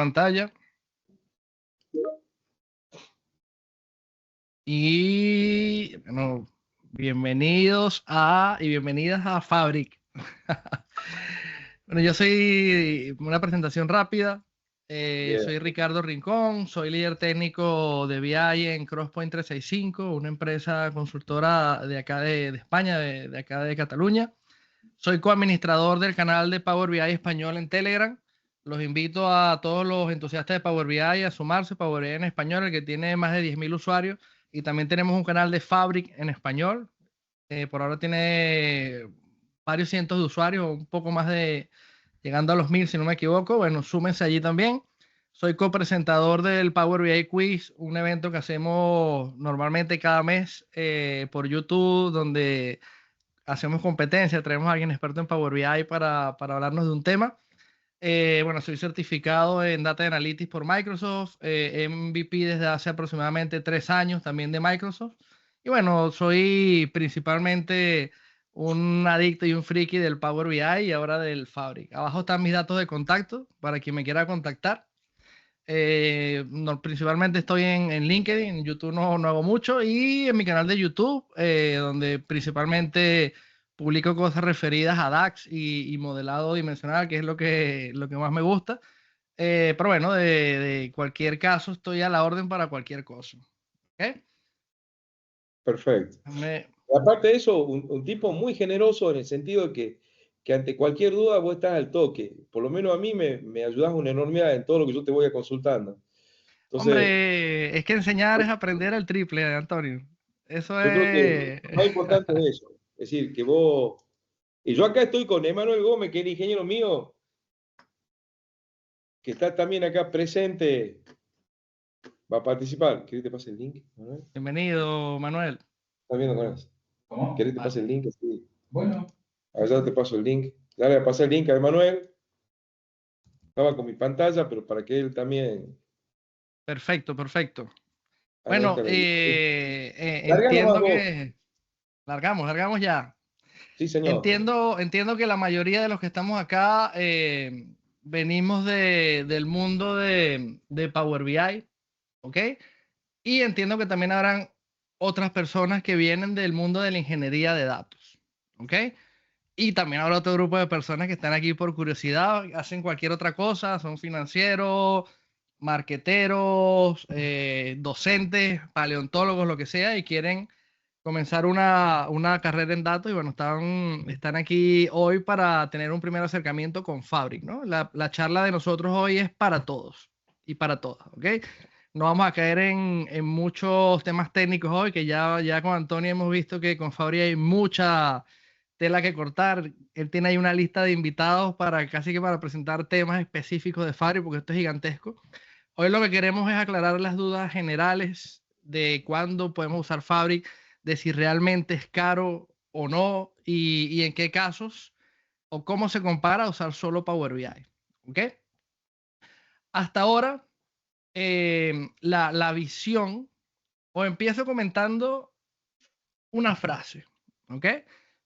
Pantalla. Y bueno, bienvenidos y bienvenidas a Fabric. Bueno, yo soy una presentación rápida. Soy Ricardo Rincón, soy líder técnico de BI en Crosspoint 365, una empresa consultora de acá de España, de acá de Cataluña. Soy coadministrador del canal de Power BI español en Telegram. Los invito a todos los entusiastas de Power BI a sumarse. Power BI en español, el que tiene más de 10.000 usuarios. Y también tenemos un canal de Fabric en español. Por ahora tiene varios cientos de usuarios, un poco más de, llegando a los 1.000 si no me equivoco. Bueno, súmense allí también. Soy copresentador del Power BI Quiz, un evento que hacemos normalmente cada mes por YouTube, donde hacemos competencia, traemos a alguien experto en Power BI para hablarnos de un tema. Bueno, soy certificado en Data Analytics por Microsoft, MVP desde hace aproximadamente 3 años también de Microsoft. Y bueno, soy principalmente un adicto y un friki del Power BI y ahora del Fabric. Abajo están mis datos de contacto para quien me quiera contactar. Principalmente estoy en LinkedIn, en YouTube no hago mucho, y en mi canal de YouTube, donde principalmente publico cosas referidas a DAX y modelado dimensional, que es lo que más me gusta. Pero bueno, de cualquier caso, estoy a la orden para cualquier cosa. ¿Okay? Perfecto. Aparte de eso, un tipo muy generoso en el sentido de que ante cualquier duda vos estás al toque. Por lo menos a mí me ayudas una enormidad en todo lo que yo te voy a consultando. Entonces, hombre, es que enseñar es aprender al triple, Antonio. Eso yo creo que es... lo más importante es eso. Es decir, que vos... Y yo acá estoy con Emanuel Gómez, que es el ingeniero mío, que está también acá presente, va a participar. ¿Querés que te pase el link, Manuel? Bienvenido, Manuel. ¿Estás viendo con eso? ¿Cómo? ¿Querés que te Vale. pase el link? Sí. Bueno. Allá te paso el link. Dale a pasar el link a Emanuel. Estaba con mi pantalla, pero para que él también... Perfecto, perfecto. Ahí Bueno, está. entiendo que... Largamos ya. Sí, señor. Entiendo que la mayoría de los que estamos acá venimos del mundo de Power BI, ¿ok? Y entiendo que también habrán otras personas que vienen del mundo de la ingeniería de datos, ¿ok? Y también habrá otro grupo de personas que están aquí por curiosidad, hacen cualquier otra cosa, son financieros, marqueteros, docentes, paleontólogos, lo que sea, y quieren comenzar una carrera en datos y bueno, están aquí hoy para tener un primer acercamiento con Fabric, ¿no? La charla de nosotros hoy es para todos y para todas, ¿ok? No vamos a caer en muchos temas técnicos hoy, que ya con Antonio hemos visto que con Fabric hay mucha tela que cortar. Él tiene ahí una lista de invitados casi que para presentar temas específicos de Fabric, porque esto es gigantesco. Hoy lo que queremos es aclarar las dudas generales de cuándo podemos usar Fabric, de si realmente es caro o no, y en qué casos, o cómo se compara a usar solo Power BI. ¿Ok? Hasta ahora, la visión, o empiezo comentando una frase, ¿ok?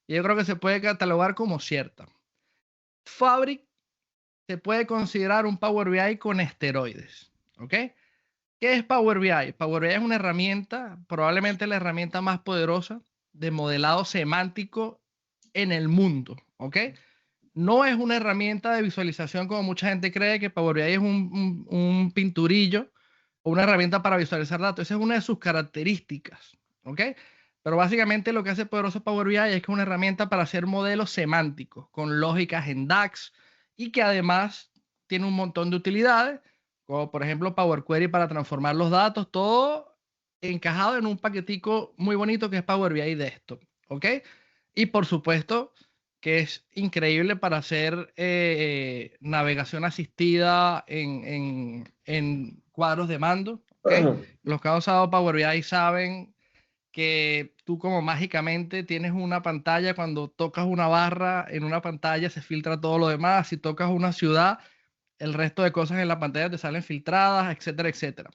Yo creo que se puede catalogar como cierta. Fabric se puede considerar un Power BI con esteroides, ¿ok? ¿Qué es Power BI? Power BI es una herramienta, probablemente la herramienta más poderosa de modelado semántico en el mundo, ¿ok? No es una herramienta de visualización como mucha gente cree, que Power BI es un pinturillo o una herramienta para visualizar datos. Esa es una de sus características, ¿ok? Pero básicamente lo que hace poderoso Power BI es que es una herramienta para hacer modelos semánticos con lógicas en DAX y que además tiene un montón de utilidades, como por ejemplo Power Query para transformar los datos, todo encajado en un paquetico muy bonito que es Power BI Desktop, ¿ok? Y por supuesto que es increíble para hacer navegación asistida en cuadros de mando, ¿okay? Los que han usado Power BI saben que tú como mágicamente tienes una pantalla, cuando tocas una barra en una pantalla se filtra todo lo demás, si tocas una ciudad, el resto de cosas en la pantalla te salen filtradas, etcétera, etcétera.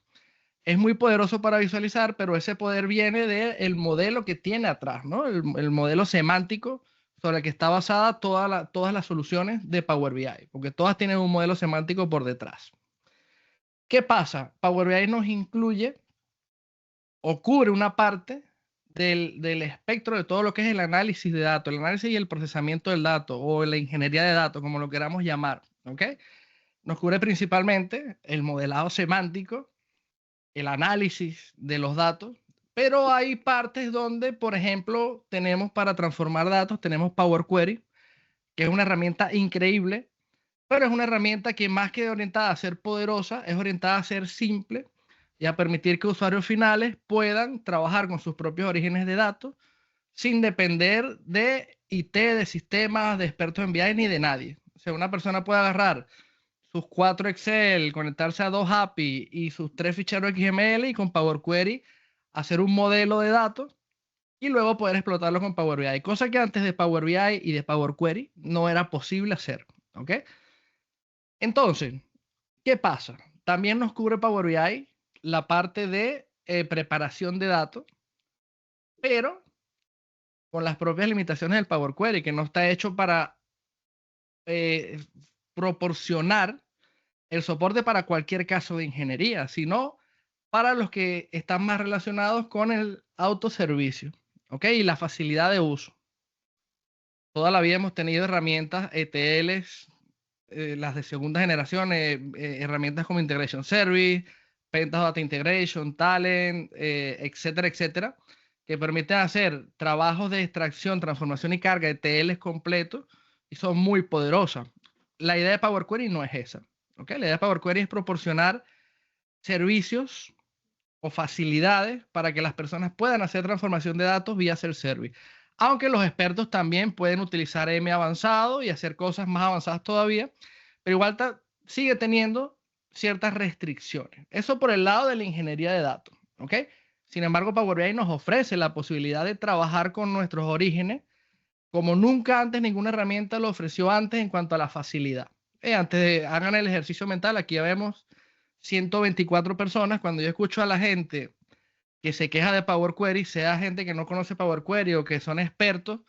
Es muy poderoso para visualizar, pero ese poder viene del modelo que tiene atrás, ¿no? El modelo semántico sobre el que está basada todas las soluciones de Power BI, porque todas tienen un modelo semántico por detrás. ¿Qué pasa? Power BI nos incluye o cubre una parte del espectro de todo lo que es el análisis de datos, el análisis y el procesamiento del dato o la ingeniería de datos, como lo queramos llamar, ¿ok? Nos cubre principalmente el modelado semántico, el análisis de los datos, pero hay partes donde, por ejemplo, tenemos para transformar datos, tenemos Power Query, que es una herramienta increíble, pero es una herramienta que más que orientada a ser poderosa, es orientada a ser simple y a permitir que usuarios finales puedan trabajar con sus propios orígenes de datos sin depender de IT, de sistemas, de expertos en BI ni de nadie. O sea, una persona puede agarrar sus 4 Excel, conectarse a 2 API y sus 3 ficheros XML y con Power Query hacer un modelo de datos y luego poder explotarlo con Power BI, cosa que antes de Power BI y de Power Query no era posible hacer, ¿ok? Entonces, ¿qué pasa? También nos cubre Power BI la parte de preparación de datos, pero con las propias limitaciones del Power Query, que no está hecho para proporcionar el soporte para cualquier caso de ingeniería, sino para los que están más relacionados con el autoservicio, ¿ok? Y la facilidad de uso. Toda la vida hemos tenido herramientas ETLs, las de segunda generación, herramientas como Integration Service, Pentaho Data Integration, Talent, etcétera, etcétera, que permiten hacer trabajos de extracción, transformación y carga de ETLs completos y son muy poderosas. La idea de Power Query no es esa, ¿ok? La idea de Power Query es proporcionar servicios o facilidades para que las personas puedan hacer transformación de datos vía self-service. Aunque los expertos también pueden utilizar M avanzado y hacer cosas más avanzadas todavía, pero igual sigue teniendo ciertas restricciones. Eso por el lado de la ingeniería de datos, ¿ok? Sin embargo, Power BI nos ofrece la posibilidad de trabajar con nuestros orígenes como nunca antes ninguna herramienta lo ofreció antes en cuanto a la facilidad. Antes de hagan el ejercicio mental, aquí ya vemos 124 personas. Cuando yo escucho a la gente que se queja de Power Query, sea gente que no conoce Power Query o que son expertos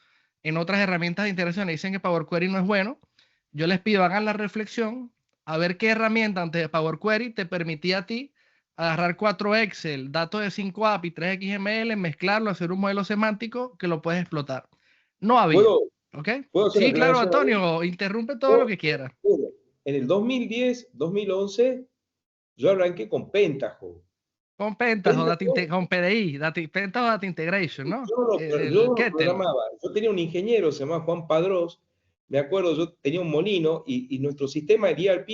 en otras herramientas de integración y dicen que Power Query no es bueno, yo les pido hagan la reflexión a ver qué herramienta antes de Power Query te permitía a ti agarrar 4 Excel, datos de 5 API, 3 XML, mezclarlo, hacer un modelo semántico que lo puedes explotar. No había. ¿Ok? ¿Puedo hacer Sí, una claro, aclaración ahí? Antonio, interrumpe todo lo que quiera. En el 2010, 2011, yo arranqué con Pentaho. Con Pentaho, con PDI, Pentaho Data Integration, ¿no? Yo El no Kettle. programaba. Yo tenía un ingeniero, se llamaba Juan Padrós. Me acuerdo, yo tenía un molino y nuestro sistema de ERP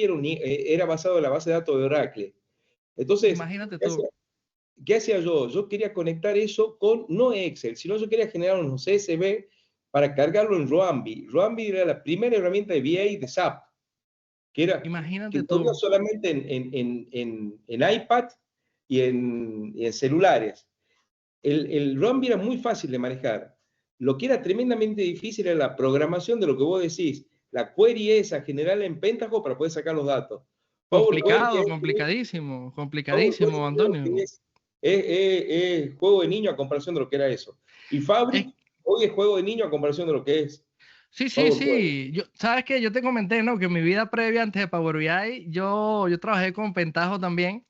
era basado en la base de datos de Oracle. Entonces, Imagínate tú. ¿qué hacía yo? Yo quería conectar eso con, no Excel, sino yo quería generar unos CSV para cargarlo en Roambi. Roambi era la primera herramienta de BA de SAP, que Imagínate corría tú. solamente en iPad y en celulares. El Roambi era muy fácil de manejar. Lo que era tremendamente difícil era la programación de lo que vos decís. La query esa general en Pentaho para poder sacar los datos. Power Query Complicado, complicadísimo, Power Query complicadísimo, creo que Antonio. es juego de niño a comparación de lo que era eso. Y Es, Fabric hoy es juego de niño a comparación de lo que es sí, sí, Power Query. sí. Sabes que yo te comenté, ¿no? Que en mi vida previa antes de Power BI, yo trabajé con Pentaho también.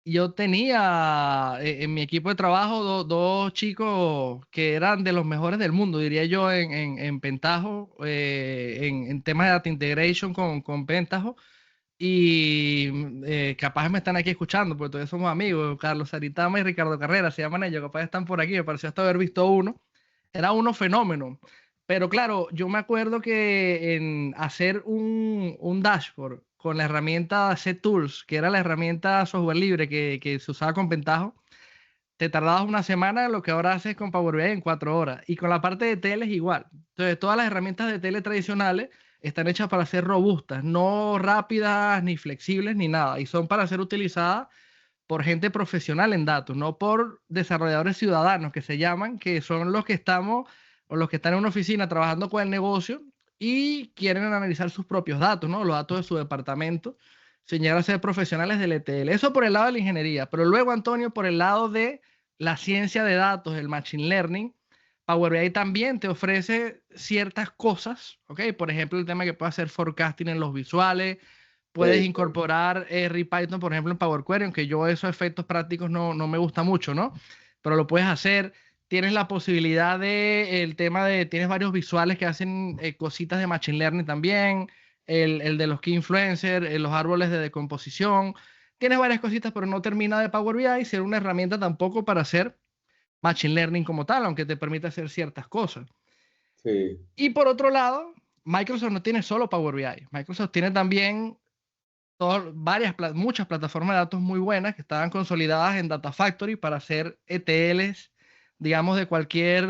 Yo tenía en mi equipo de trabajo dos chicos que eran de los mejores del mundo, diría yo, en Pentaho, en temas de data integration con Pentaho. Y capaz me están aquí escuchando, porque todavía somos amigos. Carlos Saritama y Ricardo Carrera se llaman ellos, capaz están por aquí. Me pareció hasta haber visto uno. Era uno fenómeno. Pero claro, yo me acuerdo que en hacer un dashboard con la herramienta C-Tools, que era la herramienta software libre que se usaba con Pentaho, te tardabas una semana en lo que ahora haces con Power BI en 4 horas. Y con la parte de tele es igual. Entonces, todas las herramientas de tele tradicionales están hechas para ser robustas, no rápidas, ni flexibles, ni nada. Y son para ser utilizadas por gente profesional en datos, no por desarrolladores ciudadanos que se llaman, que son los que estamos o los que están en una oficina trabajando con el negocio y quieren analizar sus propios datos, ¿no? Los datos de su departamento, sin llegar a ser profesionales del ETL. Eso por el lado de la ingeniería. Pero luego, Antonio, por el lado de la ciencia de datos, el machine learning, Power BI también te ofrece ciertas cosas, ¿ok? Por ejemplo, el tema que puede hacer forecasting en los visuales, Puedes incorporar RPython, por ejemplo, en Power Query, aunque yo esos efectos prácticos no me gusta mucho, ¿no? Pero lo puedes hacer. Tienes la posibilidad tienes varios visuales que hacen cositas de Machine Learning también, el de los Key Influencers, los árboles de decomposición. Tienes varias cositas, pero no termina de Power BI ser una herramienta tampoco para hacer Machine Learning como tal, aunque te permite hacer ciertas cosas. Sí. Y por otro lado, Microsoft no tiene solo Power BI. Microsoft tiene también muchas plataformas de datos muy buenas que estaban consolidadas en Data Factory para hacer ETLs, digamos, de cualquier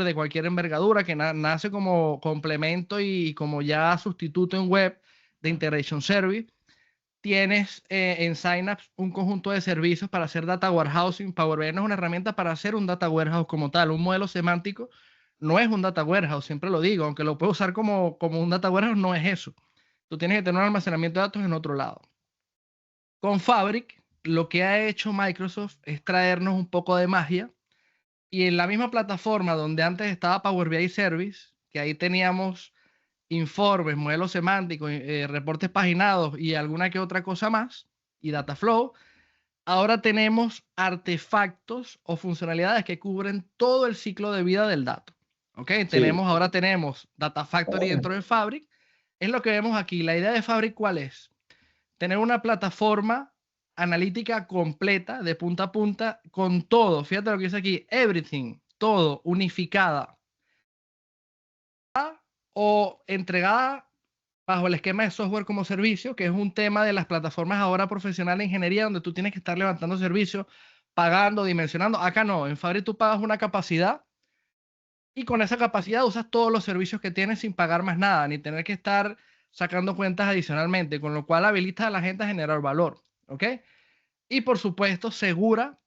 envergadura, que nace como complemento y como ya sustituto en web de Integration Service. Tienes en Synapse un conjunto de servicios para hacer data warehousing. Power BI no es una herramienta para hacer un data warehouse como tal. Un modelo semántico no es un data warehouse, siempre lo digo, aunque lo puedo usar como un data warehouse, no es eso. Tú tienes que tener un almacenamiento de datos en otro lado. Con Fabric, lo que ha hecho Microsoft es traernos un poco de magia, y en la misma plataforma donde antes estaba Power BI Service, que ahí teníamos informes, modelos semánticos, reportes paginados y alguna que otra cosa más, y Dataflow, ahora tenemos artefactos o funcionalidades que cubren todo el ciclo de vida del dato. ¿Ok? Sí. Ahora tenemos Data Factory dentro de Fabric. Es lo que vemos aquí. La idea de Fabric, ¿cuál es? Tener una plataforma analítica completa de punta a punta con todo. Fíjate lo que dice aquí, everything, todo, unificada o entregada bajo el esquema de software como servicio, que es un tema de las plataformas ahora profesionales de ingeniería, donde tú tienes que estar levantando servicios, pagando, dimensionando. Acá no, en Fabric tú pagas una capacidad y con esa capacidad usas todos los servicios que tienes sin pagar más nada, ni tener que estar sacando cuentas adicionalmente, con lo cual habilita a la gente a generar valor. ¿Ok? Y por supuesto, segura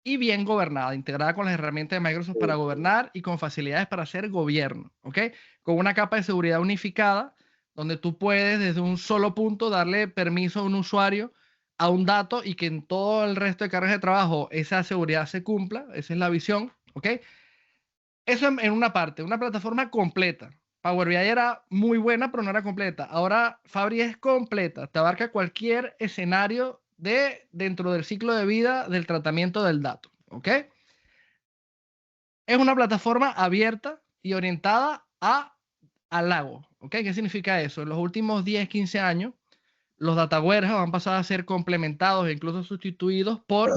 y bien gobernada, integrada con las herramientas de Microsoft para gobernar y con facilidades para hacer gobierno, ¿ok? Con una capa de seguridad unificada, donde tú puedes desde un solo punto darle permiso a un usuario a un dato y que en todo el resto de cargas de trabajo esa seguridad se cumpla. Esa es la visión, ¿ok? Eso en una parte, una plataforma completa. Power BI era muy buena, pero no era completa. Ahora Fabri es completa, te abarca cualquier escenario dentro del ciclo de vida del tratamiento del dato, ¿ok? Es una plataforma abierta y orientada al lago, ¿ok? ¿Qué significa eso? En los últimos 10, 15 años, los data warehouse han pasado a ser complementados e incluso sustituidos por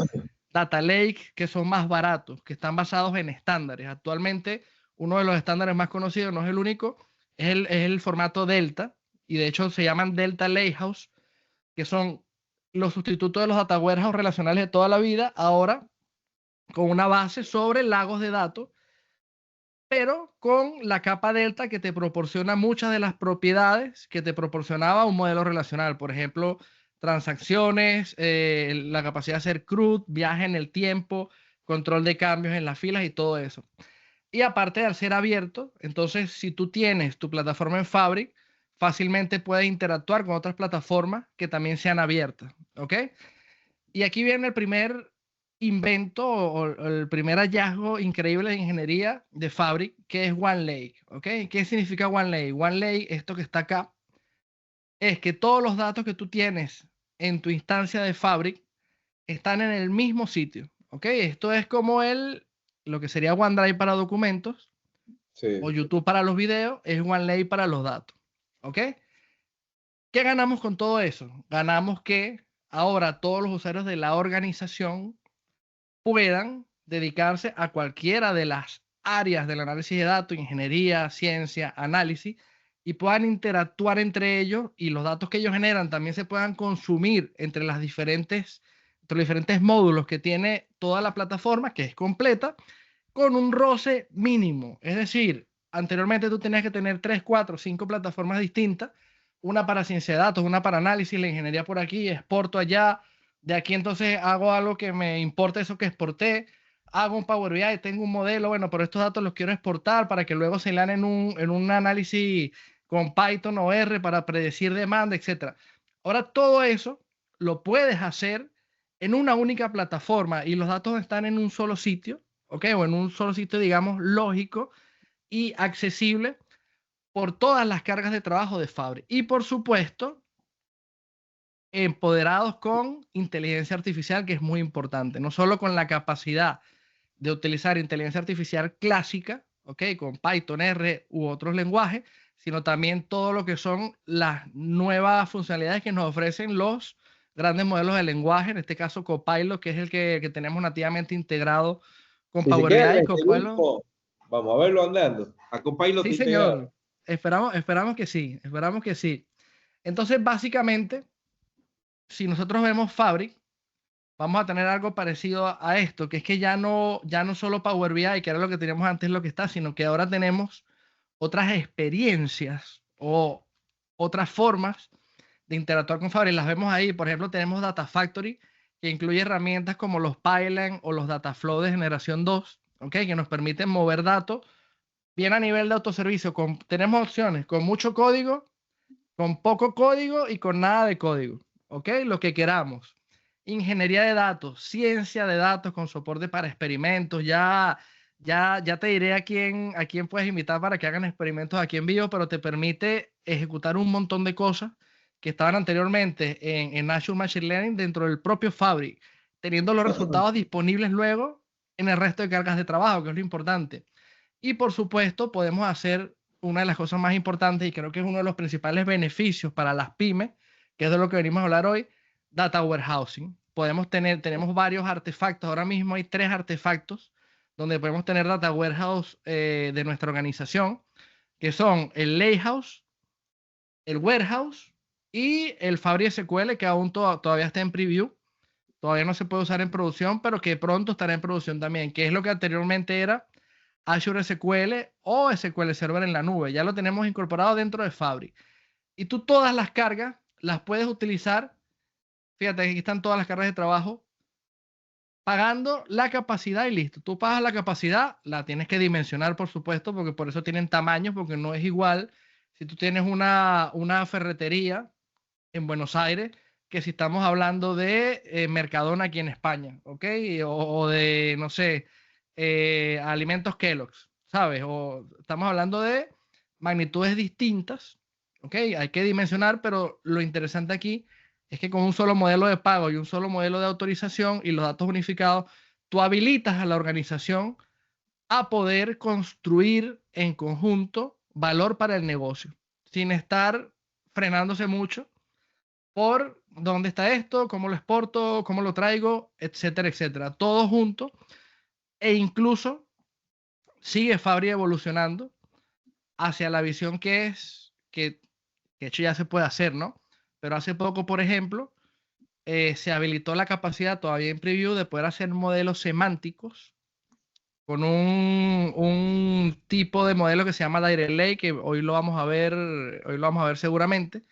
data lake, que son más baratos, que están basados en estándares. Actualmente, uno de los estándares más conocidos, no es el único, es el formato Delta, y de hecho se llaman Delta Lakehouse, que son los sustitutos de los data warehouse relacionales de toda la vida, ahora con una base sobre lagos de datos, pero con la capa Delta que te proporciona muchas de las propiedades que te proporcionaba un modelo relacional. Por ejemplo, transacciones, la capacidad de hacer CRUD, viaje en el tiempo, control de cambios en las filas y todo eso. Y aparte de al ser abierto, entonces si tú tienes tu plataforma en Fabric, fácilmente puedes interactuar con otras plataformas que también sean abiertas. ¿Ok? Y aquí viene el primer invento o el primer hallazgo increíble de ingeniería de Fabric, que es OneLake. ¿Ok? ¿Qué significa OneLake? OneLake, esto que está acá, es que todos los datos que tú tienes en tu instancia de Fabric están en el mismo sitio. ¿Ok? Esto es como lo que sería OneDrive para documentos, Sí. o YouTube para los videos, es OneLake para los datos. ¿Ok? ¿Qué ganamos con todo eso? Ganamos que ahora todos los usuarios de la organización puedan dedicarse a cualquiera de las áreas del análisis de datos, ingeniería, ciencia, análisis, y puedan interactuar entre ellos, y los datos que ellos generan también se puedan consumir entre los diferentes módulos que tiene toda la plataforma, que es completa, con un roce mínimo. Es decir, anteriormente tú tenías que tener 3, 4, 5 plataformas distintas, una para ciencia de datos, una para análisis, la ingeniería por aquí, exporto allá, de aquí entonces hago algo que me importa eso que exporté, hago un Power BI, tengo un modelo, bueno, pero estos datos los quiero exportar para que luego se lean en un análisis con Python o R para predecir demanda, etc. Ahora todo eso lo puedes hacer en una única plataforma y los datos están en un solo sitio, ¿ok? O en un solo sitio, digamos, lógico y accesible por todas las cargas de trabajo de Fabric. Y por supuesto, empoderados con inteligencia artificial, que es muy importante, no solo con la capacidad de utilizar inteligencia artificial clásica, ¿ok? Con Python, R u otros lenguajes, sino también todo lo que son las nuevas funcionalidades que nos ofrecen los grandes modelos de lenguaje, en este caso Copilot, que es el que tenemos nativamente integrado con Si se Power queda en BI. este Copilot. grupo, vamos a verlo andando. A Copilot Sí, integrado. señor. Esperamos que sí, esperamos que sí. Entonces, básicamente, si nosotros vemos Fabric, vamos a tener algo parecido a esto, que es que ya no solo Power BI, que era lo que teníamos antes, lo que está, sino que ahora tenemos otras experiencias o otras formas de interactuar con Fabric. Las vemos ahí. Por ejemplo, tenemos Data Factory, que incluye herramientas como los Pipelines o los Dataflow de generación 2, ¿okay? Que nos permiten mover datos bien a nivel de autoservicio. Tenemos opciones con mucho código, con poco código y con nada de código. ¿Ok? Lo que queramos. Ingeniería de datos, ciencia de datos con soporte para experimentos. Ya te diré a quién puedes invitar para que hagan experimentos aquí en vivo, pero te permite ejecutar un montón de cosas que estaban anteriormente en Azure Machine Learning dentro del propio Fabric, teniendo los resultados disponibles luego en el resto de cargas de trabajo, que es lo importante. Y por supuesto, podemos hacer una de las cosas más importantes y creo que es uno de los principales beneficios para las pymes, que es de lo que venimos a hablar hoy, data warehousing. Tenemos varios artefactos. Ahora mismo hay 3 artefactos donde podemos tener data warehouse de nuestra organización, que son el Lakehouse, el Warehouse y el Fabric SQL, que aún todavía está en preview. Todavía no se puede usar en producción, pero que pronto estará en producción también, que es lo que anteriormente era Azure SQL o SQL Server en la nube. Ya lo tenemos incorporado dentro de Fabric. Y tú todas las cargas las puedes utilizar. Fíjate, aquí están todas las cargas de trabajo pagando la capacidad y listo. Tú pagas la capacidad, la tienes que dimensionar, por supuesto, porque por eso tienen tamaños, porque no es igual si tú tienes una ferretería en Buenos Aires que si estamos hablando de Mercadona aquí en España, ¿ok? O de, no sé, alimentos Kellogg's, ¿sabes? O estamos hablando de magnitudes distintas, ¿ok? Hay que dimensionar, pero lo interesante aquí es que con un solo modelo de pago y un solo modelo de autorización y los datos unificados, tú habilitas a la organización a poder construir en conjunto valor para el negocio, sin estar frenándose mucho por dónde está esto, cómo lo exporto, cómo lo traigo, etcétera, etcétera. Todo junto e incluso sigue Fabri evolucionando hacia la visión que es, que de hecho ya se puede hacer, ¿no? Pero hace poco, por ejemplo, se habilitó la capacidad todavía en preview de poder hacer modelos semánticos con un tipo de modelo que se llama Direct Lake, que hoy lo vamos a ver seguramente,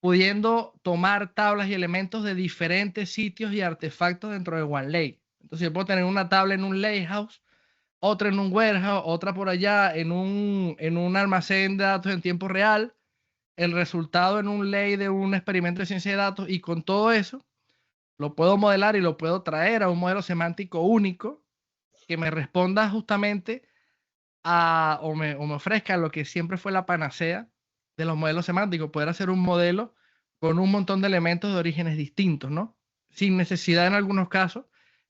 pudiendo tomar tablas y elementos de diferentes sitios y artefactos dentro de OneLake. Entonces yo puedo tener una tabla en un lakehouse, otra en un warehouse, otra por allá en un almacén de datos en tiempo real, el resultado en un lake de un experimento de ciencia de datos, y con todo eso lo puedo modelar y lo puedo traer a un modelo semántico único que me responda justamente o me ofrezca lo que siempre fue la panacea de los modelos semánticos, poder hacer un modelo con un montón de elementos de orígenes distintos, ¿no? Sin necesidad en algunos casos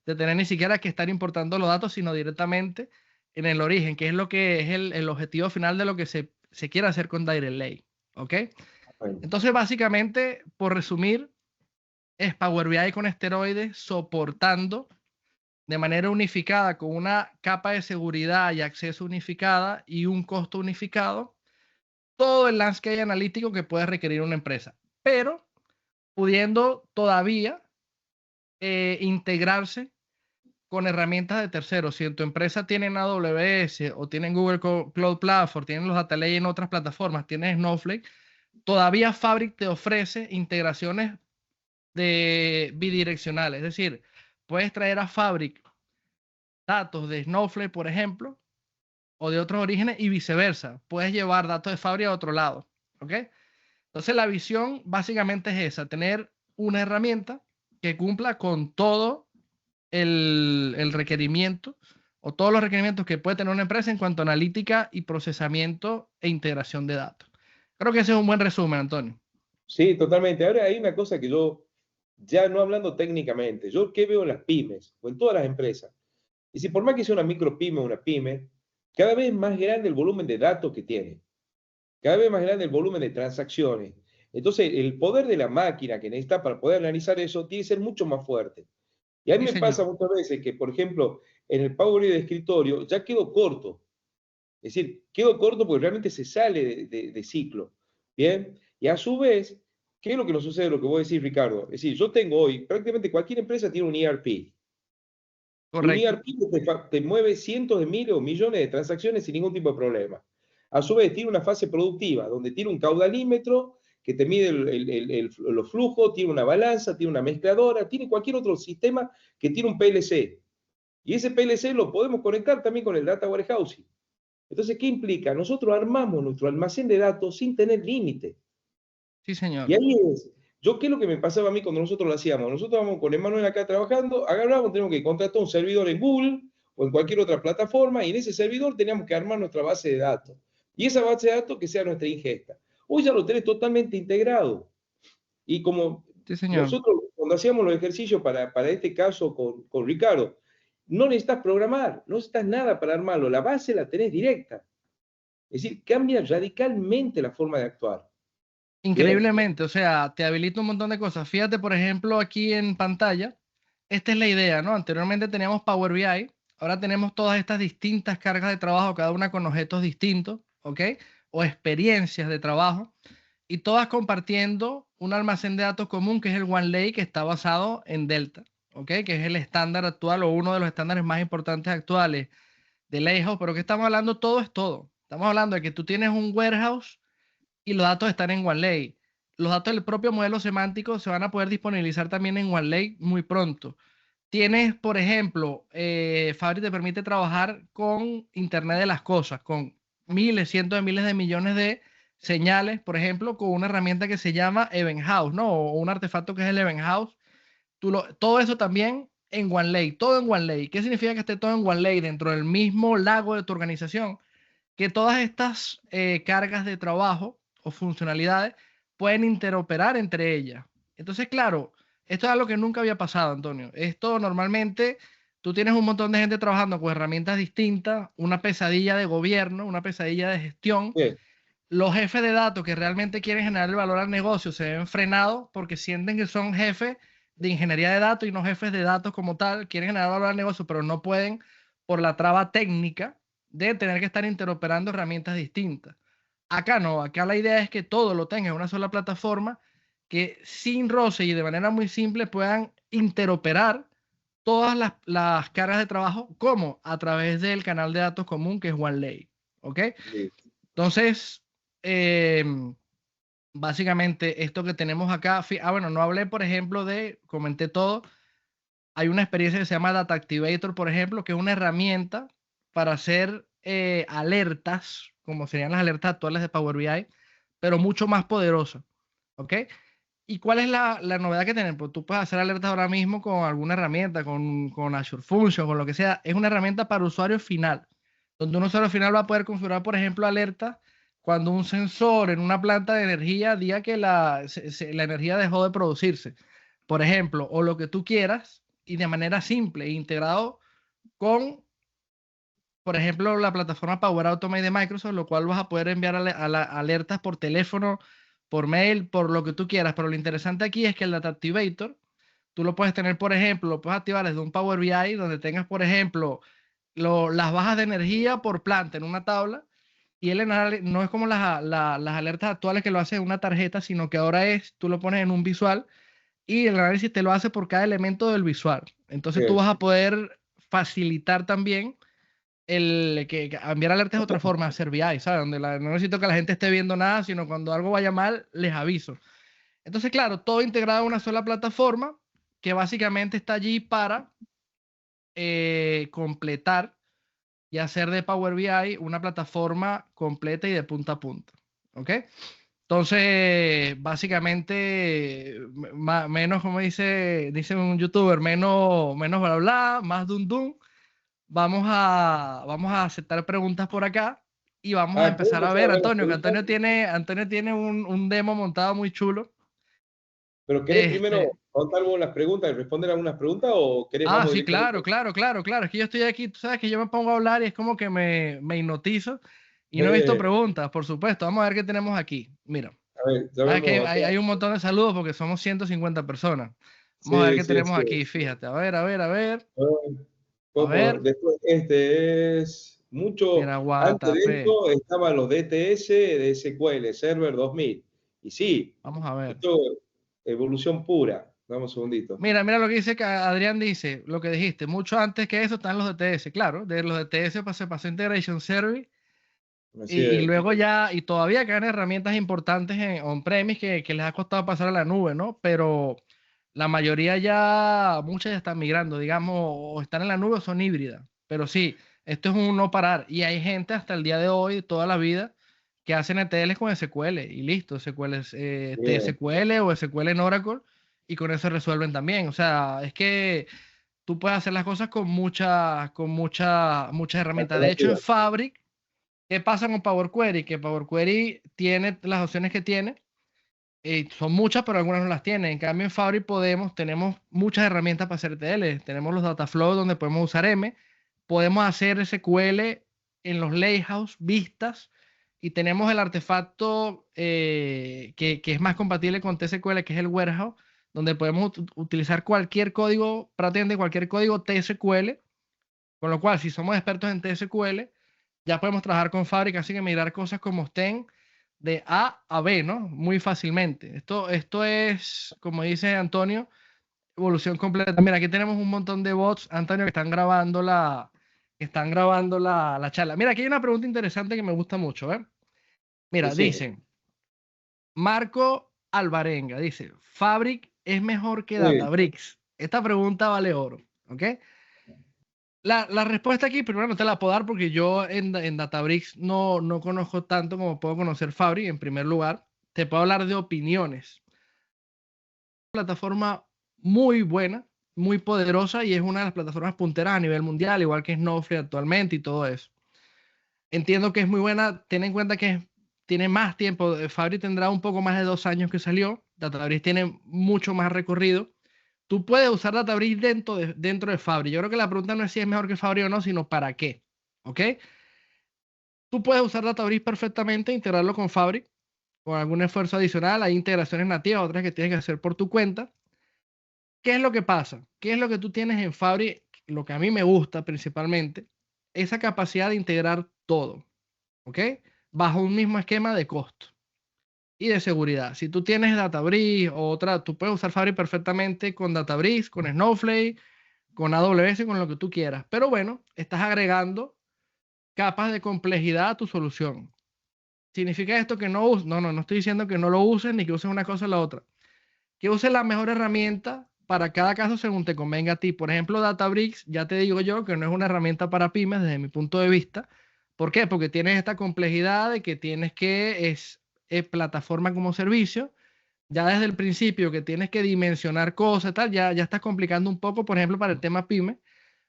de tener ni siquiera que estar importando los datos, sino directamente en el origen, que es lo que es el objetivo final de lo que se quiere hacer con Direct Lake, ¿ok? Entonces, básicamente, por resumir, es Power BI con esteroides soportando de manera unificada, con una capa de seguridad y acceso unificada y un costo unificado, todo el landscape analítico que puede requerir una empresa, pero pudiendo todavía integrarse con herramientas de terceros. Si en tu empresa tienen AWS o tienen Google Cloud Platform, tienen los Data Lake en otras plataformas, tienes Snowflake, todavía Fabric te ofrece integraciones de bidireccionales. Es decir, puedes traer a Fabric datos de Snowflake, por ejemplo, o de otros orígenes y viceversa. Puedes llevar datos de Fabric a otro lado. ¿Ok? Entonces la visión básicamente es esa, tener una herramienta que cumpla con todo el requerimiento o todos los requerimientos que puede tener una empresa en cuanto a analítica y procesamiento e integración de datos. Creo que ese es un buen resumen, Antonio. Sí, totalmente. Ahora hay una cosa que yo ya no hablando técnicamente, yo qué veo en las pymes o en todas las empresas. Y si por más que sea una micropyme o una pyme, cada vez más grande el volumen de datos que tiene, cada vez más grande el volumen de transacciones. Entonces, el poder de la máquina que necesita para poder analizar eso tiene que ser mucho más fuerte. Y a mí Sí, me pasa señor. muchas veces que, por ejemplo, en el Power BI de escritorio ya quedo corto. Es decir, quedo corto porque realmente se sale de ciclo. ¿Bien? Y a su vez, ¿qué es lo que nos sucede? Lo que voy a decir, Ricardo. Es decir, yo tengo hoy, prácticamente cualquier empresa tiene un ERP. Y un Correcto. ERP te mueve cientos de miles o millones de transacciones sin ningún tipo de problema. A su vez, tiene una fase productiva donde tiene un caudalímetro que te mide los flujos, tiene una balanza, tiene una mezcladora, tiene cualquier otro sistema que tiene un PLC. Y ese PLC lo podemos conectar también con el Data Warehousing. Entonces, ¿qué implica? Nosotros armamos nuestro almacén de datos sin tener límite. Sí, Y señor. ahí es, yo qué es lo que me pasaba a mí cuando nosotros lo hacíamos. Nosotros vamos con Emanuel acá trabajando, agarramos, tenemos que contratar un servidor en Google o en cualquier otra plataforma y en ese servidor teníamos que armar nuestra base de datos. Y esa base de datos que sea nuestra ingesta. Hoy ya lo tenés totalmente integrado. Y como Sí, señor. nosotros cuando hacíamos los ejercicios para este caso con Ricardo, no necesitas programar, no necesitas nada para armarlo, la base la tenés directa. Es decir, cambia radicalmente la forma de actuar. ¿Bien? Increíblemente, o sea, te habilita un montón de cosas. Fíjate, por ejemplo, aquí en pantalla, esta es la idea, ¿no? Anteriormente teníamos Power BI, ahora tenemos todas estas distintas cargas de trabajo, cada una con objetos distintos, ¿ok? O experiencias de trabajo, y todas compartiendo un almacén de datos común que es el OneLake, que está basado en Delta, ¿ok? Que es el estándar actual o uno de los estándares más importantes actuales de Lakehouse, pero que estamos hablando, todo es todo. Estamos hablando de que tú tienes un warehouse y los datos están en OneLake. Los datos del propio modelo semántico se van a poder disponibilizar también en OneLake muy pronto. Tienes, por ejemplo, Fabri te permite trabajar con Internet de las cosas, con miles, cientos de miles de millones de señales, por ejemplo, con una herramienta que se llama Event House, ¿no? O un artefacto que es el Event House. Todo eso también en OneLake, todo en OneLake. ¿Qué significa que esté todo en OneLake dentro del mismo lago de tu organización? Que todas estas cargas de trabajo o funcionalidades pueden interoperar entre ellas. Entonces, claro, esto es algo que nunca había pasado, Antonio. Esto normalmente, tú tienes un montón de gente trabajando con herramientas distintas, una pesadilla de gobierno, una pesadilla de gestión. Bien. Los jefes de datos que realmente quieren generar el valor al negocio se ven frenados porque sienten que son jefes de ingeniería de datos y no jefes de datos como tal. Quieren generar valor al negocio, pero no pueden por la traba técnica de tener que estar interoperando herramientas distintas. Acá no, acá la idea es que todo lo tenga en una sola plataforma, que sin roce y de manera muy simple puedan interoperar todas las cargas de trabajo, como a través del canal de datos común que es OneLake. ¿Ok? Listo. Entonces, básicamente esto que tenemos acá, bueno, no hablé, por ejemplo, comenté todo. Hay una experiencia que se llama Data Activator, por ejemplo, que es una herramienta para hacer alertas, como serían las alertas actuales de Power BI, pero mucho más poderosa. ¿Ok? ¿Y cuál es la novedad que tenemos? Pues tú puedes hacer alertas ahora mismo con alguna herramienta, con Azure Function, con lo que sea. Es una herramienta para usuario final, donde un usuario final va a poder configurar, por ejemplo, alertas cuando un sensor en una planta de energía diga que la energía dejó de producirse, por ejemplo, o lo que tú quieras, y de manera simple, integrado con, por ejemplo, la plataforma Power Automate de Microsoft, lo cual vas a poder enviar alertas por teléfono, por mail, por lo que tú quieras. Pero lo interesante aquí es que el Data Activator, tú lo puedes tener, por ejemplo, lo puedes activar desde un Power BI donde tengas, por ejemplo, las bajas de energía por planta en una tabla. Y él no es como las alertas actuales que lo hace en una tarjeta, sino que ahora tú lo pones en un visual y el análisis te lo hace por cada elemento del visual. Entonces tú Bien. vas a poder facilitar también que enviar alertas de otra forma, hacer BI, ¿sabes? Donde no necesito que la gente esté viendo nada, sino cuando algo vaya mal, les aviso. Entonces, claro, todo integrado en una sola plataforma que básicamente está allí para completar y hacer de Power BI una plataforma completa y de punta a punta. ¿Ok? Entonces, básicamente, menos, como dice un youtuber, menos bla bla, más dun dun. Vamos a aceptar preguntas por acá y vamos a ¿Querés empezar a empezar a ver, ver las Antonio, que preguntas? Antonio tiene un demo montado muy chulo. Pero querés primero Este, contar vos las preguntas y responder algunas preguntas o querés Ah, vamos sí, directamente? claro. Es que yo estoy aquí, tú sabes que yo me pongo a hablar y es como que me hipnotizo y no he visto Eh, preguntas, por supuesto. Vamos a ver qué tenemos aquí. Mira, a ver, ya ah, es que vemos acá. hay un montón de saludos porque somos 150 personas. Vamos a ver Sí, qué sí, tenemos sí. aquí, fíjate. A Como ver. después, este es mucho, Mira, antes de Guatapé. esto estaban los DTS de SQL, Server 2000. Y sí, Vamos a ver. esto es evolución pura. Dame un segundito. Mira lo que dice que Adrián dice, lo que dijiste, mucho antes que eso están los DTS, claro, de los DTS se pasó Integration Service Así y es. luego ya, y todavía quedan herramientas importantes en on-premise que les ha costado pasar a la nube, ¿no? Pero la mayoría ya, muchas ya están migrando, digamos, o están en la nube o son híbridas. Pero sí, esto es un no parar. Y hay gente hasta el día de hoy, toda la vida, que hacen ETLs con SQL y listo, SQL, Bien. TSQL o SQL en Oracle y con eso resuelven también. O sea, es que tú puedes hacer las cosas con muchas herramientas. De hecho, en Alternativa. Fabric, ¿qué pasa con Power Query? Que Power Query tiene las opciones que tiene, son muchas, pero algunas no las tiene. En cambio, en Fabric tenemos muchas herramientas para hacer ETL. Tenemos los data flows donde podemos usar M, podemos hacer SQL en los lakehouse, vistas, y tenemos el artefacto que es más compatible con TSQL, que es el warehouse, donde podemos utilizar cualquier código, prácticamente cualquier código TSQL, con lo cual, si somos expertos en TSQL, ya podemos trabajar con Fabric, así que mirar cosas como estén de A a B, ¿no? Muy fácilmente. Esto es, como dice Antonio, evolución completa. Mira, aquí tenemos un montón de bots, Antonio, que están grabando la charla. Mira, aquí hay una pregunta interesante que me gusta mucho, ¿eh? Mira, Decime. dicen, Marco Alvarenga, dice, Fabric es mejor que Sí, Databricks. Esta pregunta vale oro, ¿ok? La respuesta aquí, primero no te la puedo dar porque yo en Databricks no conozco tanto como puedo conocer Fabric. En primer lugar, te puedo hablar de opiniones. Plataforma muy buena, muy poderosa y es una de las plataformas punteras a nivel mundial, igual que Snowflake actualmente y todo eso. Entiendo que es muy buena, ten en cuenta que tiene más tiempo. Fabric tendrá un poco más de 2 años que salió. Databricks tiene mucho más recorrido. Tú puedes usar Databricks dentro de Fabric. Yo creo que la pregunta no es si es mejor que Fabric o no, sino para qué. ¿Ok? Tú puedes usar Databricks perfectamente, integrarlo con Fabric, con algún esfuerzo adicional. Hay integraciones nativas, otras que tienes que hacer por tu cuenta. ¿Qué es lo que pasa? ¿Qué es lo que tú tienes en Fabric? Lo que a mí me gusta principalmente, esa capacidad de integrar todo. ¿Ok? Bajo un mismo esquema de costo y de seguridad. Si tú tienes Databricks o otra, tú puedes usar Fabric perfectamente con Databricks, con Snowflake, con AWS, con lo que tú quieras. Pero bueno, estás agregando capas de complejidad a tu solución. ¿Significa esto que no uses? No estoy diciendo que no lo uses ni que uses una cosa o la otra. Que uses la mejor herramienta para cada caso según te convenga a ti. Por ejemplo, Databricks, ya te digo yo que no es una herramienta para pymes desde mi punto de vista. ¿Por qué? Porque tienes esta complejidad de que tienes que, es plataforma como servicio. Ya desde el principio que tienes que dimensionar cosas y tal, ya estás complicando un poco, por ejemplo, para el tema pyme.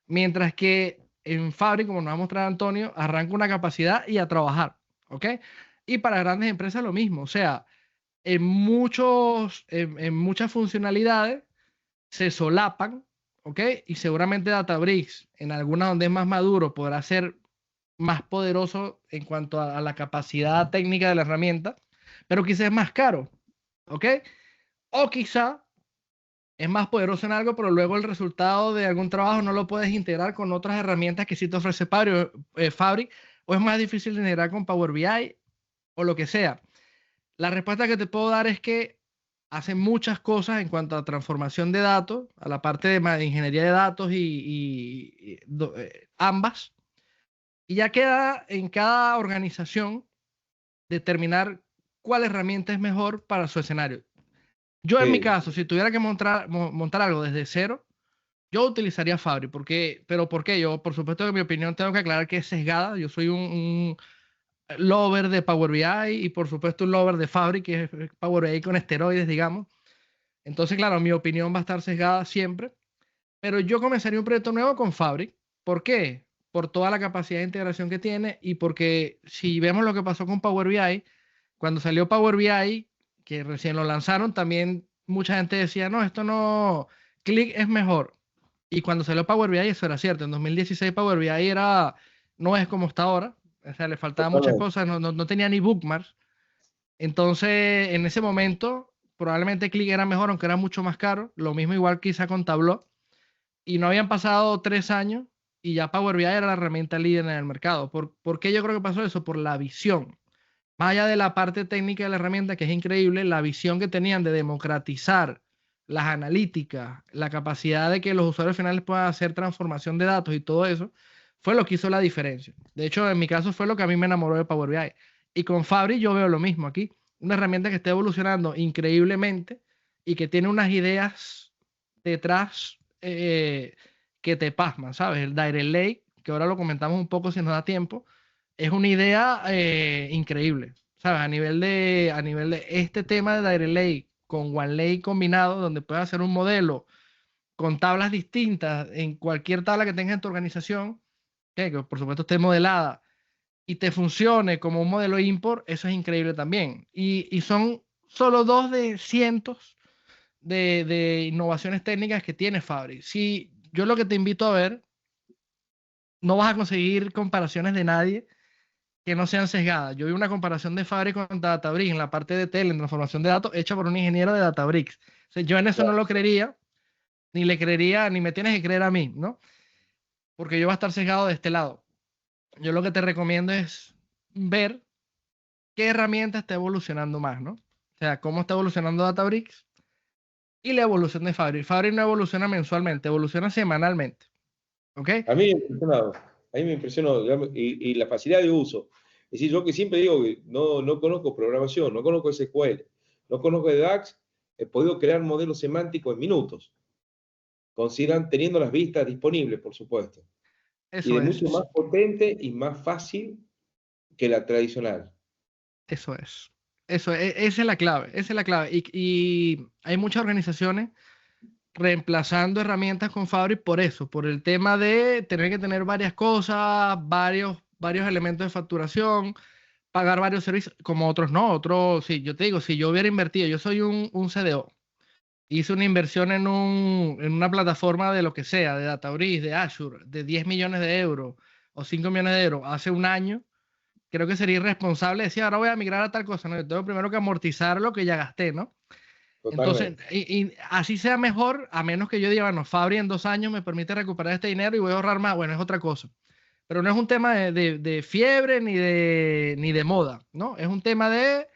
Mientras que en Fabric, como nos va a mostrar Antonio, arranca una capacidad y a trabajar, ¿ok? Y para grandes empresas lo mismo, o sea, en muchas funcionalidades se solapan, ¿ok? Y seguramente Databricks, en algunas donde es más maduro, podrá ser más poderoso en cuanto a la capacidad técnica de la herramienta, pero quizás es más caro, ¿ok? O quizá es más poderoso en algo, pero luego el resultado de algún trabajo no lo puedes integrar con otras herramientas que sí te ofrece Fabric, o es más difícil de integrar con Power BI o lo que sea. La respuesta que te puedo dar es que hacen muchas cosas en cuanto a transformación de datos, a la parte de ingeniería de datos y ambas, y ya queda en cada organización determinar cuál herramienta es mejor para su escenario. Yo en mi sí. caso, si tuviera que montar algo desde cero, yo utilizaría Fabric, pero ¿por qué? Yo, por supuesto, que mi opinión tengo que aclarar que es sesgada. Yo soy un lover de Power BI y, por supuesto, un lover de Fabric, que es Power BI con esteroides, digamos. Entonces, claro, mi opinión va a estar sesgada siempre. Pero yo comenzaría un proyecto nuevo con Fabric. ¿Por qué? Por toda la capacidad de integración que tiene y porque si vemos lo que pasó con Power BI, cuando salió Power BI, que recién lo lanzaron, también mucha gente decía, no, esto no, Qlik es mejor. Y cuando salió Power BI eso era cierto. En 2016 Power BI no es como está ahora. O sea, le faltaban muchas Totalmente. cosas, no tenía ni bookmarks. Entonces, en ese momento, probablemente Qlik era mejor, aunque era mucho más caro. Lo mismo igual quizá con Tableau. Y no habían pasado 3 años y ya Power BI era la herramienta líder en el mercado. ¿Por qué yo creo que pasó eso? Por la visión. Más allá de la parte técnica de la herramienta, que es increíble, la visión que tenían de democratizar las analíticas, la capacidad de que los usuarios finales puedan hacer transformación de datos y todo eso, fue lo que hizo la diferencia. De hecho, en mi caso fue lo que a mí me enamoró de Power BI. Y con Fabric yo veo lo mismo aquí. Una herramienta que está evolucionando increíblemente y que tiene unas ideas detrás que te pasman, ¿sabes? El Direct Lake, que ahora lo comentamos un poco si nos da tiempo, es una idea increíble, ¿sabes? A nivel de este tema de Direct Lake con OneLake combinado, donde puedes hacer un modelo con tablas distintas en cualquier tabla que tengas en tu organización, que por supuesto esté modelada y te funcione como un modelo import, eso es increíble también. Y son solo dos de cientos de innovaciones técnicas que tiene Fabric. Si yo lo que te invito a ver, no vas a conseguir comparaciones de nadie que no sean sesgadas. Yo vi una comparación de Fabric con Databricks en la parte de tele, en transformación de datos, hecha por un ingeniero de Databricks. O sea, yo en eso no lo creería, ni le creería, ni me tienes que creer a mí, ¿no? Porque yo voy a estar sesgado de este lado. Yo lo que te recomiendo es ver qué herramienta está evolucionando más, ¿no? O sea, cómo está evolucionando Databricks y la evolución de Fabric. Fabric no evoluciona mensualmente, evoluciona semanalmente, ¿ok? A mí me impresionó, a mí me impresionó, digamos, y la facilidad de uso. Es decir, yo que siempre digo que no conozco programación, no conozco SQL, no conozco de DAX, he podido crear modelos semánticos en minutos, consideran teniendo las vistas disponibles, por supuesto, y Eso de es, mucho más potente y más fácil que la tradicional. eso es. Esa es la clave, esa es la clave. Y hay muchas organizaciones reemplazando herramientas con Fabric por eso, por el tema de tener que tener varias cosas, varios elementos de facturación, pagar varios servicios, como otros no, otros, sí, yo te digo, si yo hubiera invertido, yo soy un CDO, hice una inversión en una plataforma de lo que sea, de Databricks, de Azure, de 10 millones de euros o 5 millones de euros hace un año, creo que sería irresponsable decir, ahora voy a migrar a tal cosa, ¿no? Yo tengo primero que amortizar lo que ya gasté, ¿no? Entonces, Totalmente. y así sea mejor, a menos que yo diga, bueno, Fabri en 2 años me permite recuperar este dinero y voy a ahorrar más, bueno, es otra cosa. Pero no es un tema de fiebre ni de moda, ¿no? Es un tema de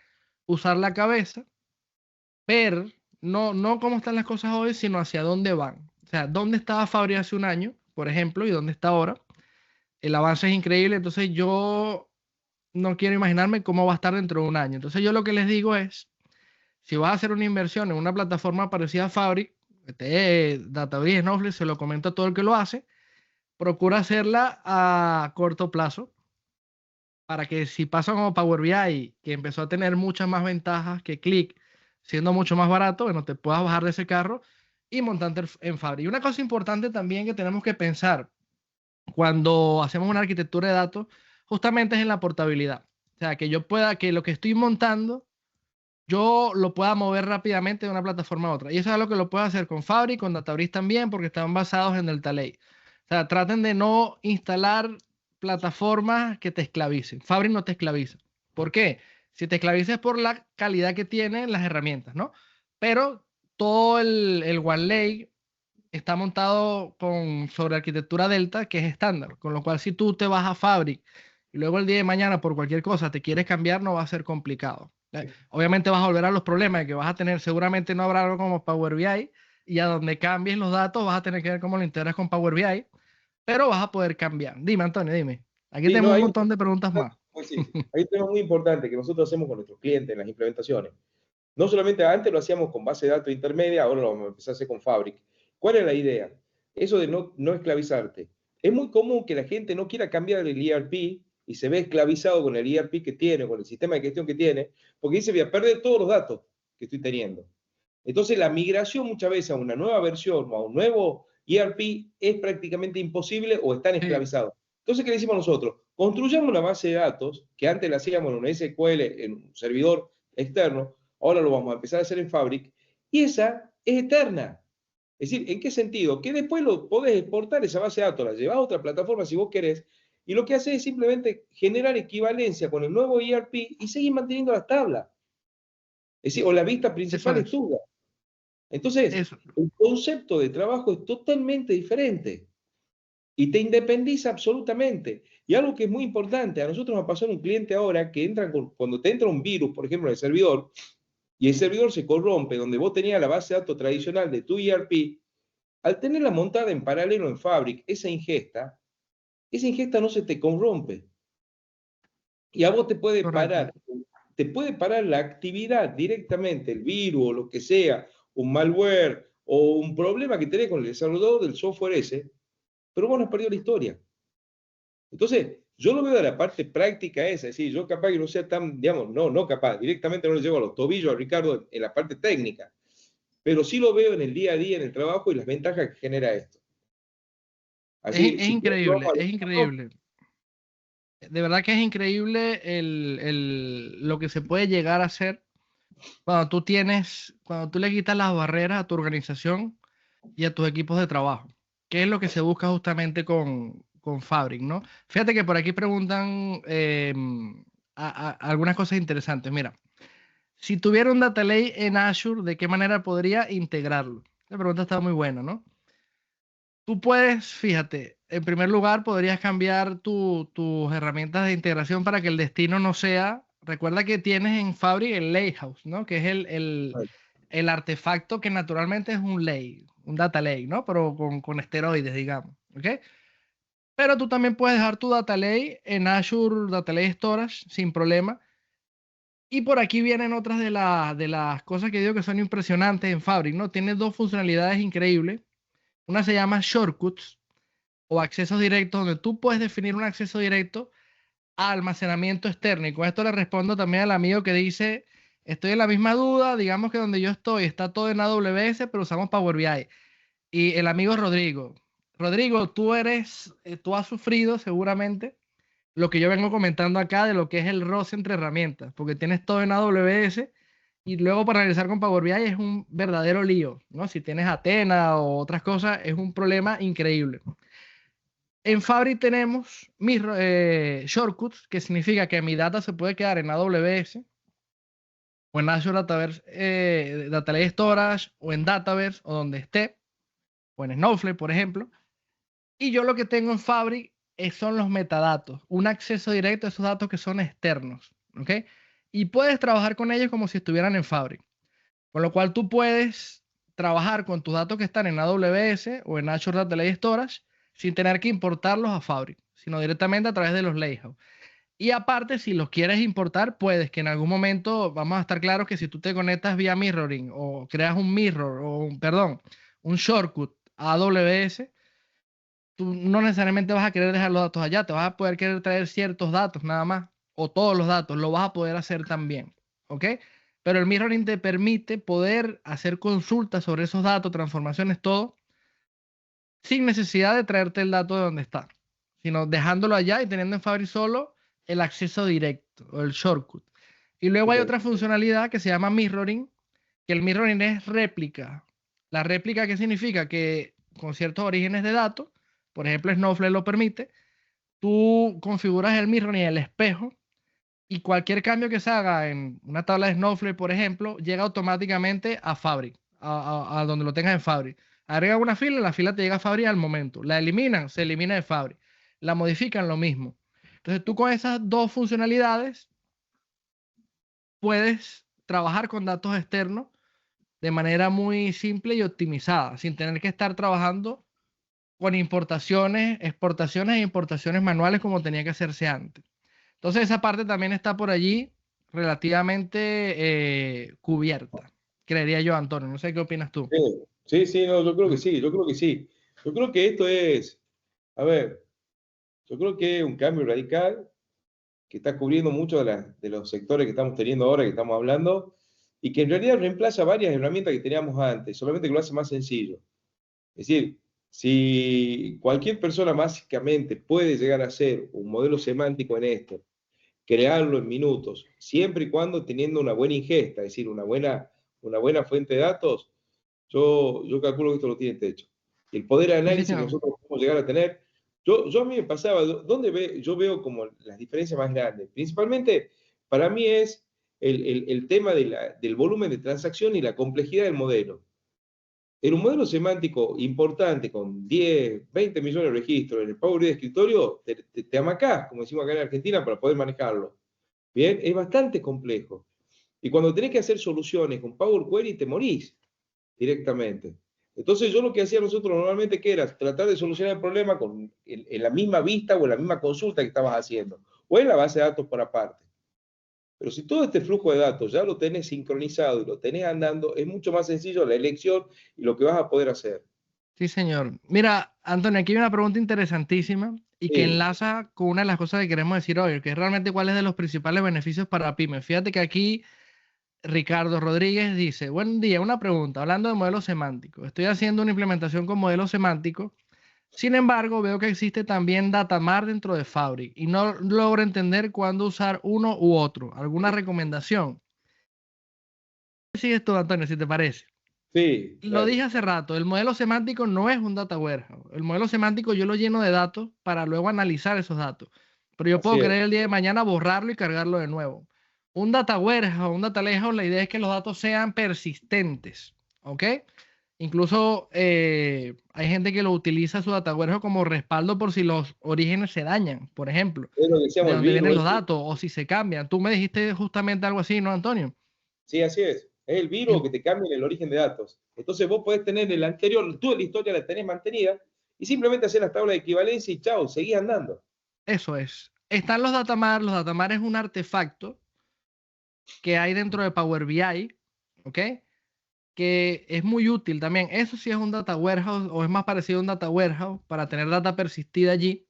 usar la cabeza, ver, no cómo están las cosas hoy, sino hacia dónde van. O sea, dónde estaba Fabri hace un año, por ejemplo, y dónde está ahora. El avance es increíble, entonces yo no quiero imaginarme cómo va a estar dentro de un año. Entonces yo lo que les digo es, si vas a hacer una inversión en una plataforma parecida a Fabric, Databricks, Snowflake, se lo comento a todo el que lo hace, procura hacerla a corto plazo para que si pasa como Power BI, que empezó a tener muchas más ventajas que Qlik, siendo mucho más barato, bueno, te puedas bajar de ese carro y montarte en Fabric. Y una cosa importante también que tenemos que pensar cuando hacemos una arquitectura de datos, justamente es en la portabilidad. O sea, que yo pueda, que lo que estoy montando yo lo pueda mover rápidamente de una plataforma a otra. Y eso es algo que lo puedo hacer con Fabric, con Databricks también, porque están basados en Delta Lake. O sea, traten de no instalar plataformas que te esclavicen. Fabric no te esclaviza. ¿Por qué? Si te esclaviza es por la calidad que tienen las herramientas, ¿no? Pero todo el OneLake está montado sobre arquitectura Delta, que es estándar. Con lo cual, si tú te vas a Fabric y luego el día de mañana por cualquier cosa te quieres cambiar, no va a ser complicado. Obviamente vas a volver a los problemas de que vas a tener, seguramente no habrá algo como Power BI y a donde cambies los datos vas a tener que ver cómo lo integras con Power BI, pero vas a poder cambiar. Dime, Antonio, dime. Aquí Sí, tenemos no, un montón de preguntas más. pues sí, hay un tema muy importante que nosotros hacemos con nuestros clientes en las implementaciones. No solamente antes lo hacíamos con base de datos intermedia, ahora lo vamos a empezar a hacer con Fabric. ¿Cuál es la idea? Eso de no esclavizarte. Es muy común que la gente no quiera cambiar el ERP y se ve esclavizado con el ERP que tiene, con el sistema de gestión que tiene, porque dice, voy a perder todos los datos que estoy teniendo. Entonces, la migración muchas veces a una nueva versión o a un nuevo ERP es prácticamente imposible o están Sí, esclavizados. Entonces, ¿qué decimos nosotros? Construyamos una base de datos que antes la hacíamos en un SQL, en un servidor externo, ahora lo vamos a empezar a hacer en Fabric Y esa es eterna. Es decir, ¿en qué sentido? Que después lo podés exportar esa base de datos, la llevás a otra plataforma si vos querés, y lo que hace es simplemente generar equivalencia con el nuevo ERP y seguir manteniendo las tablas. Es decir, o la vista Eso principal es es. tuya. Entonces, Eso. el concepto de trabajo es totalmente diferente y te independiza absolutamente. Y algo que es muy importante, a nosotros nos pasó en un cliente ahora que cuando te entra un virus, por ejemplo, en el servidor, y el servidor se corrompe, donde vos tenías la base de datos tradicional de tu ERP, al tenerla montada en paralelo en Fabric, esa ingesta no se te corrompe. Y a vos Correcto. te puede parar la actividad directamente, el virus o lo que sea, un malware o un problema que tenés con el desarrollador del software ese, pero vos no has perdido la historia. Entonces, yo lo veo de la parte práctica esa, es decir, yo capaz que no sea tan, digamos, no capaz, directamente no le llevo a los tobillos a Ricardo en la parte técnica, pero sí lo veo en el día a día, en el trabajo y las ventajas que genera esto. Así, Es si quieres, increíble, vamos a es increíble. De verdad que es increíble lo que se puede llegar a hacer cuando tú le quitas las barreras a tu organización y a tus equipos de trabajo, que es lo que se busca justamente con Fabric, ¿no? Fíjate que por aquí preguntan algunas cosas interesantes. Mira, si tuviera un data lake en Azure, ¿de qué manera podría integrarlo? La pregunta está muy buena, ¿no? Tú puedes, fíjate, en primer lugar, podrías cambiar tus herramientas de integración para que el destino no sea. Recuerda que tienes en Fabric el Lakehouse, ¿no? Que es el artefacto que naturalmente es un lake, un data lake, ¿no? Pero con esteroides, digamos, ¿ok? Pero tú también puedes dejar tu data lake en Azure Data Lake Storage sin problema. Y por aquí vienen otras de las cosas que digo que son impresionantes en Fabric, ¿no? Tiene dos funcionalidades increíbles. Una se llama Shortcuts o accesos directos, donde tú puedes definir un acceso directo a almacenamiento externo. Y con esto le respondo también al amigo que dice, estoy en la misma duda, digamos que donde yo estoy está todo en AWS, pero usamos Power BI. Y el amigo Rodrigo, Rodrigo, tú has sufrido seguramente lo que yo vengo comentando acá de lo que es el roce entre herramientas, porque tienes todo en AWS y luego para realizar con Power BI es un verdadero lío, ¿no? Si tienes Athena o otras cosas, es un problema increíble. En Fabric tenemos mis shortcuts, que significa que mi data se puede quedar en AWS o en Azure Data Lake Storage o en Dataverse o donde esté, o en Snowflake, por ejemplo. Y yo lo que tengo en Fabric son los metadatos, un acceso directo a esos datos que son externos, ¿ok? Y puedes trabajar con ellos como si estuvieran en Fabric. Con lo cual tú puedes trabajar con tus datos que están en AWS o en Azure Data Lake Storage sin tener que importarlos a Fabric, sino directamente a través de los layouts. Y aparte, si los quieres importar, puedes que en algún momento, vamos a estar claros que si tú te conectas vía mirroring o creas un mirror perdón, un shortcut a AWS, tú no necesariamente vas a querer dejar los datos allá, te vas a poder querer traer ciertos datos nada más, o todos los datos, lo vas a poder hacer también, ¿ok? Pero el mirroring te permite poder hacer consultas sobre esos datos, transformaciones, todo, sin necesidad de traerte el dato de donde está, sino dejándolo allá y teniendo en Fabric solo el acceso directo o el shortcut. Y luego hay Ok. otra funcionalidad que se llama mirroring, que el mirroring es réplica. La réplica, ¿qué significa? Que con ciertos orígenes de datos, por ejemplo, Snowflake lo permite, tú configuras el mirroring, el espejo, y cualquier cambio que se haga en una tabla de Snowflake, por ejemplo, llega automáticamente a Fabric, a donde lo tengas en Fabric. Agrega una fila, la fila te llega a Fabric al momento. La eliminan, se elimina de Fabric. La modifican, lo mismo. Entonces tú con esas dos funcionalidades puedes trabajar con datos externos de manera muy simple y optimizada, sin tener que estar trabajando con importaciones, exportaciones e importaciones manuales como tenía que hacerse antes. Entonces esa parte también está por allí relativamente cubierta, creería yo, Antonio. No sé qué opinas tú. Sí, sí, no, yo creo que sí, yo creo que sí. Yo creo que esto es, a ver, yo creo que es un cambio radical que está cubriendo muchos de los sectores que estamos teniendo ahora, que estamos hablando, y que en realidad reemplaza varias herramientas que teníamos antes, solamente que lo hace más sencillo. Es decir, si cualquier persona básicamente puede llegar a hacer un modelo semántico en esto, crearlo en minutos, siempre y cuando teniendo una buena ingesta, es decir, una buena fuente de datos, yo calculo que esto lo tiene techo. El poder de análisis que nosotros podemos llegar a tener, yo a mí me pasaba, yo veo como las diferencias más grandes. Principalmente, para mí es el tema del volumen de transacción y la complejidad del modelo. En un modelo semántico importante, con 10, 20 millones de registros, en el Power BI de escritorio, te amacás, como decimos acá en Argentina, para poder manejarlo. Bien, es bastante complejo. Y cuando tenés que hacer soluciones con Power Query, te morís directamente. Entonces yo lo que hacía nosotros normalmente que era tratar de solucionar el problema en la misma vista o en la misma consulta que estabas haciendo, o en la base de datos por aparte. Pero si todo este flujo de datos ya lo tenés sincronizado y lo tenés andando, es mucho más sencillo la elección y lo que vas a poder hacer. Sí, señor. Mira, Antonio, aquí hay una pregunta interesantísima y que Sí. enlaza con una de las cosas que queremos decir hoy, que es realmente cuáles de los principales beneficios para pymes. Fíjate que aquí Ricardo Rodríguez dice, buen día, una pregunta, hablando de modelos semánticos. Estoy haciendo una implementación con modelos semánticos. Sin embargo, veo que existe también Datamar dentro de Fabric y no logro entender cuándo usar uno u otro. ¿Alguna recomendación? Sigues tú, Antonio, si te parece. Sí, Lo dale. dije hace rato, el modelo semántico no es un data warehouse. El modelo semántico yo lo lleno de datos para luego analizar esos datos. Pero yo puedo Así es. querer el día de mañana borrarlo y cargarlo de nuevo. Un data warehouse, un data lakehouse, la idea es que los datos sean persistentes. ¿Ok? Incluso hay gente que lo utiliza su data warehouse como respaldo por si los orígenes se dañan, por ejemplo, Es lo que de decíamos el dónde virus. vienen los datos o si se cambian. Tú me dijiste justamente algo así, ¿no, Antonio? Sí, así es. Es el virus que te cambia el origen de datos. Entonces vos podés tener el anterior, tú la historia la tenés mantenida y simplemente hacer las tablas de equivalencia y chao, seguís andando. Eso es. Están los datamar. Los datamar es un artefacto que hay dentro de Power BI, ¿ok? Que es muy útil también. Eso sí es un data warehouse o es más parecido a un data warehouse para tener data persistida allí.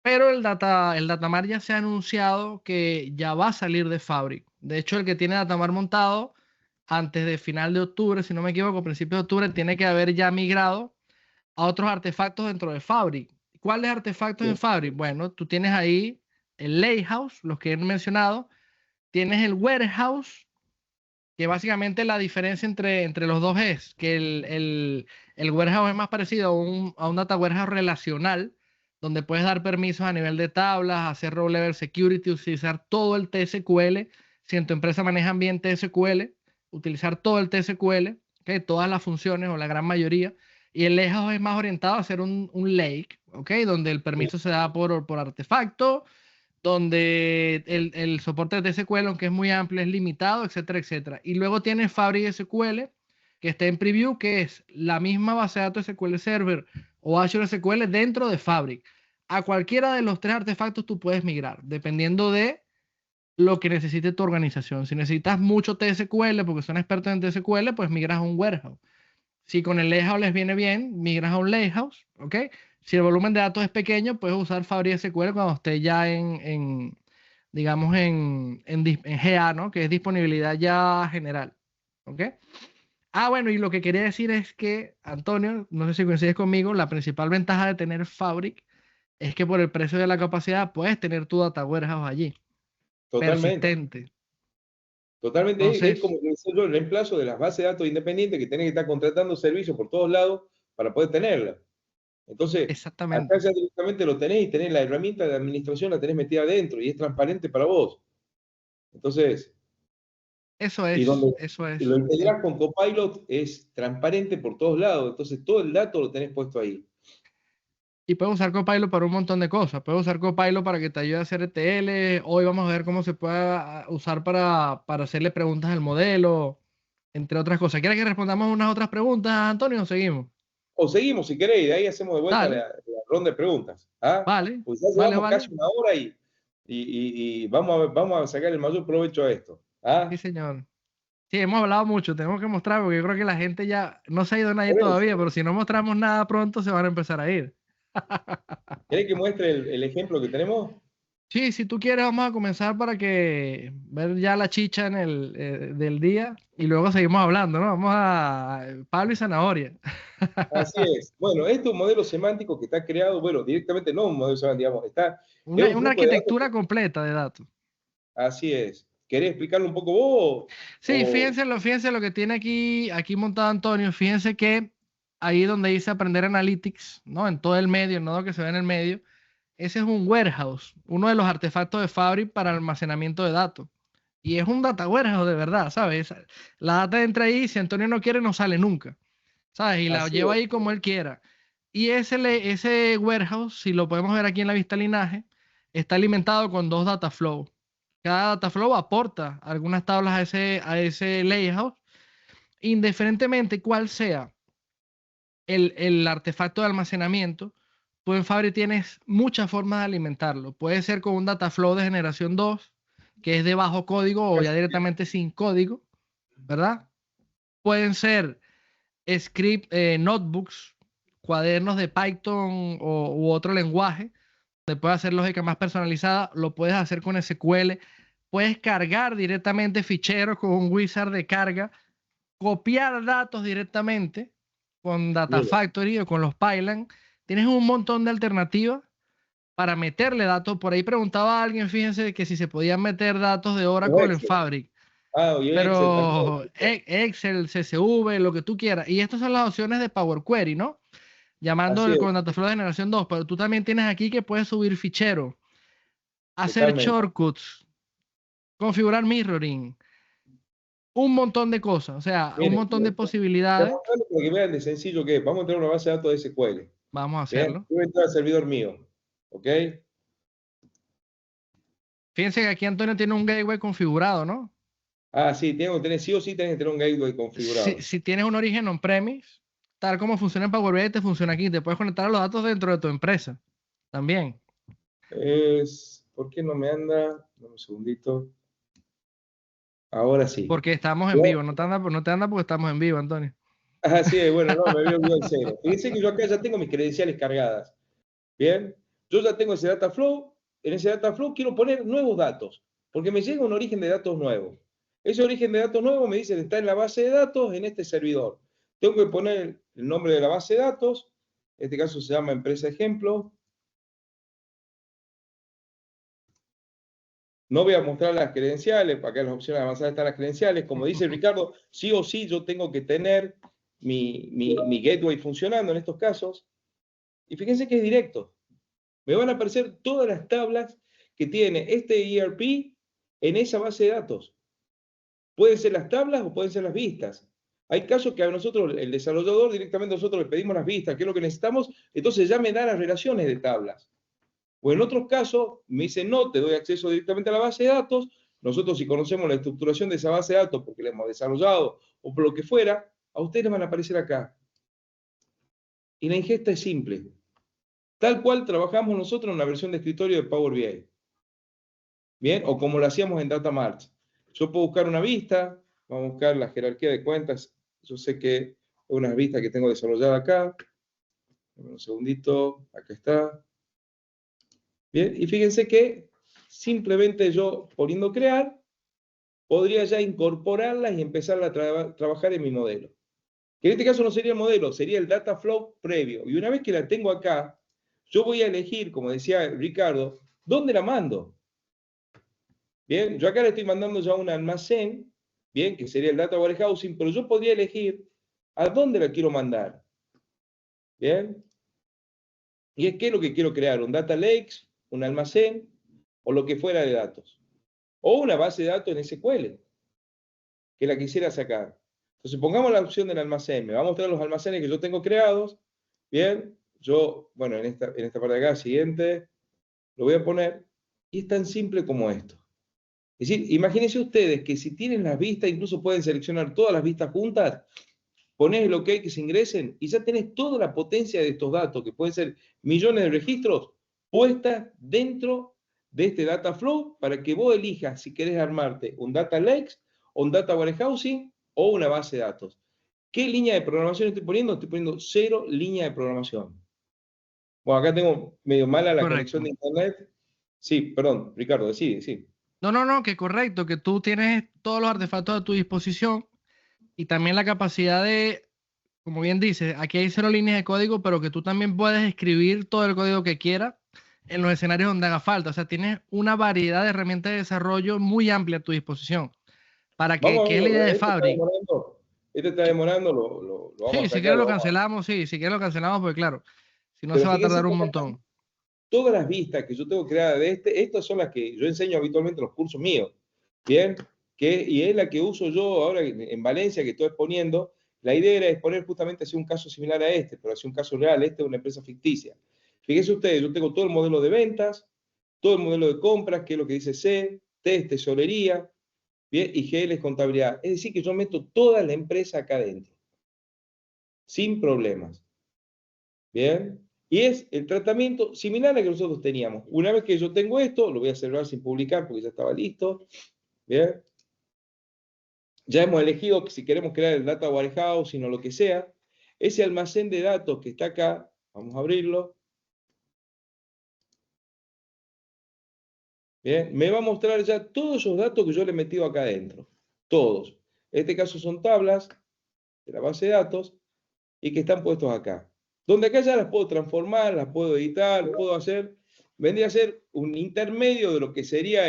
Pero el datamar ya se ha anunciado que ya va a salir de Fabric. De hecho, el que tiene datamar montado antes de final de octubre, si no me equivoco, principios de octubre, tiene que haber ya migrado a otros artefactos dentro de Fabric. ¿Cuáles artefactos en Sí. Fabric? Bueno, tú tienes ahí el Lakehouse, los que he mencionado, tienes el Warehouse, que básicamente la diferencia entre los dos es que el warehouse es más parecido a un data warehouse relacional, donde puedes dar permisos a nivel de tablas, hacer row level security, utilizar todo el TSQL. Si en tu empresa manejan bien TSQL, utilizar todo el TSQL, ¿okay? Todas las funciones o la gran mayoría. Y el lakehouse es más orientado a hacer un lake, ¿okay? Donde el permiso se da por artefacto, donde el soporte de SQL, aunque es muy amplio, es limitado, etcétera, etcétera. Y luego tiene Fabric SQL, que está en preview, que es la misma base de datos SQL Server o Azure SQL dentro de Fabric. A cualquiera de los tres artefactos tú puedes migrar, dependiendo de lo que necesite tu organización. Si necesitas mucho TSQL, porque son expertos en TSQL, pues migras a un warehouse. Si con el lakehouse les viene bien, migras a un lakehouse, ¿ok? Si el volumen de datos es pequeño, puedes usar Fabric SQL cuando esté ya digamos, en GA, ¿no? Que es disponibilidad ya general, ¿ok? Ah, bueno, y lo que quería decir es que, Antonio, no sé si coincides conmigo, la principal ventaja de tener Fabric es que por el precio de la capacidad puedes tener tu data warehouse allí, Totalmente. persistente. Totalmente. Es Entonces, como que decía yo, el reemplazo de las bases de datos independientes que tenés que estar contratando servicios por todos lados para poder tenerla. Entonces, acá exactamente. ya directamente lo tenés y tenés la herramienta de administración, la tenés metida adentro y es transparente para vos. Entonces, Eso y es, donde eso lo es. integrás con Copilot es transparente por todos lados. Entonces, todo el dato lo tenés puesto ahí. Y puedes usar Copilot para un montón de cosas. Puedes usar Copilot para que te ayude a hacer ETL. Hoy vamos a ver cómo se puede usar para hacerle preguntas al modelo, entre otras cosas. ¿Quieres que respondamos unas otras preguntas, Antonio? O seguimos. O seguimos si queréis, de ahí hacemos de vuelta Dale, la ronda de preguntas. ¿Ah? vale, Pues ya vale, llevamos vale. casi una hora y vamos a sacar el mayor provecho a esto. Sí, ¿Ah? señor. Sí, hemos hablado mucho. Tenemos que mostrar, porque yo creo que la gente ya no se ha ido nadie Por eso. todavía, pero si no mostramos nada pronto, se van a empezar a ir. ¿Querés que muestre el ejemplo que tenemos? Sí, si tú quieres, vamos a comenzar para que ver ya la chicha del día y luego seguimos hablando, ¿no? Vamos a Pablo y Zanahoria. Así es. Bueno, este es un modelo semántico que está creado, bueno, directamente no un modelo semántico, digamos, es un Una flujo de datos. arquitectura completa de datos. Así es. ¿Querés explicarlo un poco vos? Sí, fíjense lo que tiene aquí montado Antonio. Fíjense que ahí donde dice aprender Analytics, ¿no? En todo el medio, el nodo que se ve en el medio, ese es un warehouse, uno de los artefactos de Fabric para almacenamiento de datos. Y es un data warehouse de verdad, ¿sabes? La data entra ahí, si Antonio no quiere, no sale nunca, ¿sabes? Y la Así lleva es. ahí como él quiera. Y ese warehouse, si lo podemos ver aquí en la vista linaje, está alimentado con 2 data flow. Cada data flow aporta algunas tablas a ese layout, indiferentemente cuál sea el artefacto de almacenamiento. Tú en Fabri tienes muchas formas de alimentarlo. Puede ser con un data flow de generación 2, que es de bajo código o ya directamente sin código, ¿verdad? Pueden ser notebooks, cuadernos de Python u otro lenguaje, donde puedes hacer lógica más personalizada. Lo puedes hacer con SQL. Puedes cargar directamente ficheros con un wizard de carga, copiar datos directamente con Data Mira, Factory o con los Python. Tienes un montón de alternativas para meterle datos. Por ahí preguntaba a alguien, fíjense, que si se podían meter datos de los Oracle en Excel. Fabric. Y Excel también. Pero Excel, CSV, lo que tú quieras. Y estas son las opciones de Power Query, ¿no? Llamando Así es, con Dataflow de generación 2. Pero tú también tienes aquí que puedes subir ficheros, hacer totalmente. shortcuts, configurar mirroring, un montón de cosas. O sea, un Miren, montón de te posibilidades. mostrarlo para que vean de sencillo que es. Vamos a tener una base de datos de SQL. Vamos a Bien, hacerlo. yo voy a entrar al servidor mío. ¿Ok? Fíjense que aquí Antonio tiene un gateway configurado, ¿no? Sí, tengo que tener, sí o sí, tienes que tener un gateway configurado. Si tienes un origen on-premise, tal como funciona en Power BI, te funciona aquí. Te puedes conectar a los datos dentro de tu empresa también. ¿Por qué no me anda? Dame un segundito. Ahora sí. Porque estamos en vivo. Yo- No te anda porque estamos en vivo, Antonio. Sí, bueno, no, me había olvidado el cero. Fíjense que yo acá ya tengo mis credenciales cargadas. Bien, yo ya tengo ese data flow. En ese data flow quiero poner nuevos datos, porque me llega un origen de datos nuevo. Ese origen de datos nuevo me dice que está en la base de datos en este servidor. Tengo que poner el nombre de la base de datos. En este caso se llama empresa ejemplo. No voy a mostrar las credenciales, para acá en las opciones avanzadas están las credenciales. Como dice Ricardo, sí o sí yo tengo que tener mi gateway funcionando en estos casos. Y fíjense que es directo. Me van a aparecer todas las tablas que tiene este ERP en esa base de datos. Pueden ser las tablas o pueden ser las vistas. Hay casos que a nosotros, el desarrollador, directamente nosotros le pedimos las vistas, que es lo que necesitamos, entonces ya me da las relaciones de tablas. O en otros casos, me dicen, no, te doy acceso directamente a la base de datos. Nosotros, si conocemos la estructuración de esa base de datos, porque la hemos desarrollado o por lo que fuera, a ustedes les van a aparecer acá. Y la ingesta es simple. Tal cual trabajamos nosotros en la versión de escritorio de Power BI. Bien, o como lo hacíamos en Data Marts. Yo puedo buscar una vista, vamos a buscar la jerarquía de cuentas. Yo sé que es una vista que tengo desarrollada acá. Un segundito, acá está. Bien, y fíjense que simplemente yo poniendo crear, podría ya incorporarlas y empezar a trabajar en mi modelo. Que en este caso no sería el modelo, sería el data flow previo. Y una vez que la tengo acá, yo voy a elegir, como decía Ricardo, ¿dónde la mando? Bien, yo acá le estoy mandando ya un almacén, bien, que sería el data warehousing, pero yo podría elegir a dónde la quiero mandar. Bien, y es que es lo que quiero crear, un data lakes, un almacén o lo que fuera de datos. O una base de datos en SQL, que la quisiera sacar. Entonces pongamos la opción del almacén, me va a mostrar los almacenes que yo tengo creados. Bien, yo, bueno, en esta parte de acá, siguiente, lo voy a poner, y es tan simple como esto. Es decir, imagínense ustedes que si tienen las vistas, incluso pueden seleccionar todas las vistas juntas, ponés el OK que se ingresen y ya tenés toda la potencia de estos datos, que pueden ser millones de registros, puestas dentro de este data flow para que vos elijas si querés armarte un data lakes, o un data warehousing o una base de datos. ¿Qué línea de programación estoy poniendo? Estoy poniendo 0 línea de programación. Bueno, acá tengo medio mala la conexión Correcto. de internet. Sí, perdón, Ricardo, decide, sí. No, que correcto, que tú tienes todos los artefactos a tu disposición y también la capacidad de, como bien dices, aquí hay 0 líneas de código, pero que tú también puedes escribir todo el código que quieras en los escenarios donde haga falta. O sea, tienes una variedad de herramientas de desarrollo muy amplia a tu disposición. Para que Vamos a es la verlo, idea de Fabric. Este está demorando, lo vamos Sí, a si sacar. quieres lo cancelamos, sí, si quieres lo cancelamos, porque claro, si no se Pero va a fíjense tardar un cómo montón. todas las vistas que yo tengo creadas de estas son las que yo enseño habitualmente en los cursos míos, ¿bien? Y es la que uso yo ahora en Valencia, que estoy exponiendo. La idea era exponer justamente así un caso similar a este, pero así un caso real. Este es una empresa ficticia. Fíjense ustedes, yo tengo todo el modelo de ventas, todo el modelo de compras, que es lo que dice C, T es tesorería, ¿bien? Y GL es contabilidad. Es decir, que yo meto toda la empresa acá adentro, sin problemas, ¿bien? Y es el tratamiento similar al que nosotros teníamos. Una vez que yo tengo esto, lo voy a cerrar sin publicar porque ya estaba listo, ¿bien? Ya hemos elegido que si queremos crear el data warehouse, o lo que sea, ese almacén de datos que está acá, vamos a abrirlo, ¿bien? Me va a mostrar ya todos esos datos que yo le he metido acá adentro, todos. En este caso son tablas de la base de datos y que están puestos acá. Donde acá ya las puedo transformar, las puedo editar, puedo hacer, vendría a ser un intermedio de lo que sería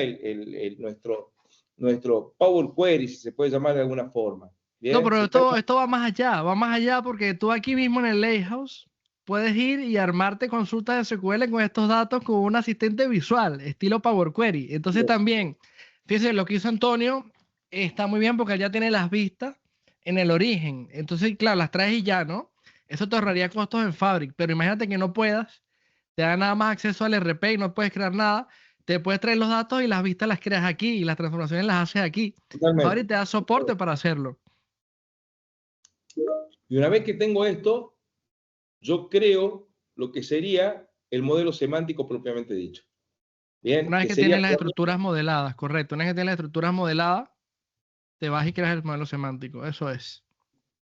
nuestro Power Query, si se puede llamar de alguna forma. No, Bien, pero esto va más allá porque tú aquí mismo en el Lakehouse puedes ir y armarte consultas de SQL con estos datos con un asistente visual, estilo Power Query. Entonces también, fíjese, lo que hizo Antonio está muy bien porque ya tiene las vistas en el origen. Entonces, claro, las traes y ya, ¿no? Eso te ahorraría costos en Fabric, pero imagínate que no puedas, te da nada más acceso al RP y no puedes crear nada. Te puedes traer los datos y las vistas las creas aquí y las transformaciones las haces aquí. totalmente. Fabric te da soporte para hacerlo. Y una vez que tengo esto, yo creo lo que sería el modelo semántico propiamente dicho. Bien, Una vez que que sería tienes las estructuras modeladas, correcto. Una vez que tienes las estructuras modeladas, te vas y creas el modelo semántico. Eso es.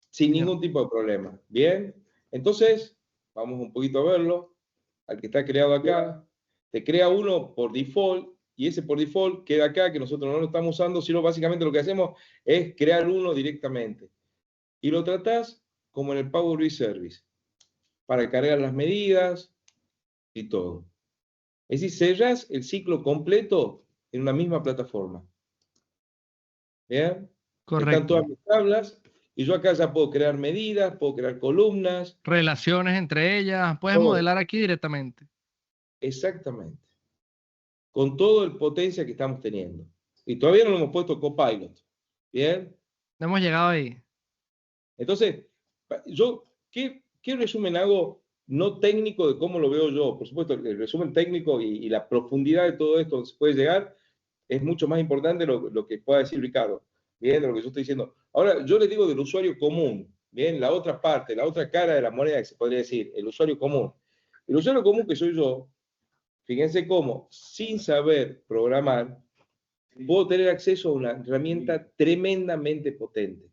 sin Señor. ningún tipo de problema. Bien, entonces, vamos un poquito a verlo. Al que está creado acá, te crea uno por default y ese por default queda acá, que nosotros no lo estamos usando, sino básicamente lo que hacemos es crear uno directamente. Y lo tratás como en el Power BI Service, para cargar las medidas y todo. Es decir, cerrás el ciclo completo en una misma plataforma. ¿Bien? Están Correcto. todas mis tablas y yo acá ya puedo crear medidas, puedo crear columnas, Relaciones entre ellas. Puedes todo. modelar aquí directamente. Exactamente. Con todo el potencia que estamos teniendo. Y todavía no lo hemos puesto Copilot. ¿Bien? No hemos llegado ahí. Entonces, yo, ¿qué resumen hago no técnico de cómo lo veo yo? Por supuesto, el resumen técnico y la profundidad de todo esto donde se puede llegar es mucho más importante lo que pueda decir Ricardo, bien, de lo que yo estoy diciendo. Ahora, yo les digo del usuario común, bien, la otra parte, la otra cara de la moneda que se podría decir, el usuario común. El usuario común que soy yo, fíjense cómo, sin saber programar, puedo tener acceso a una herramienta tremendamente potente.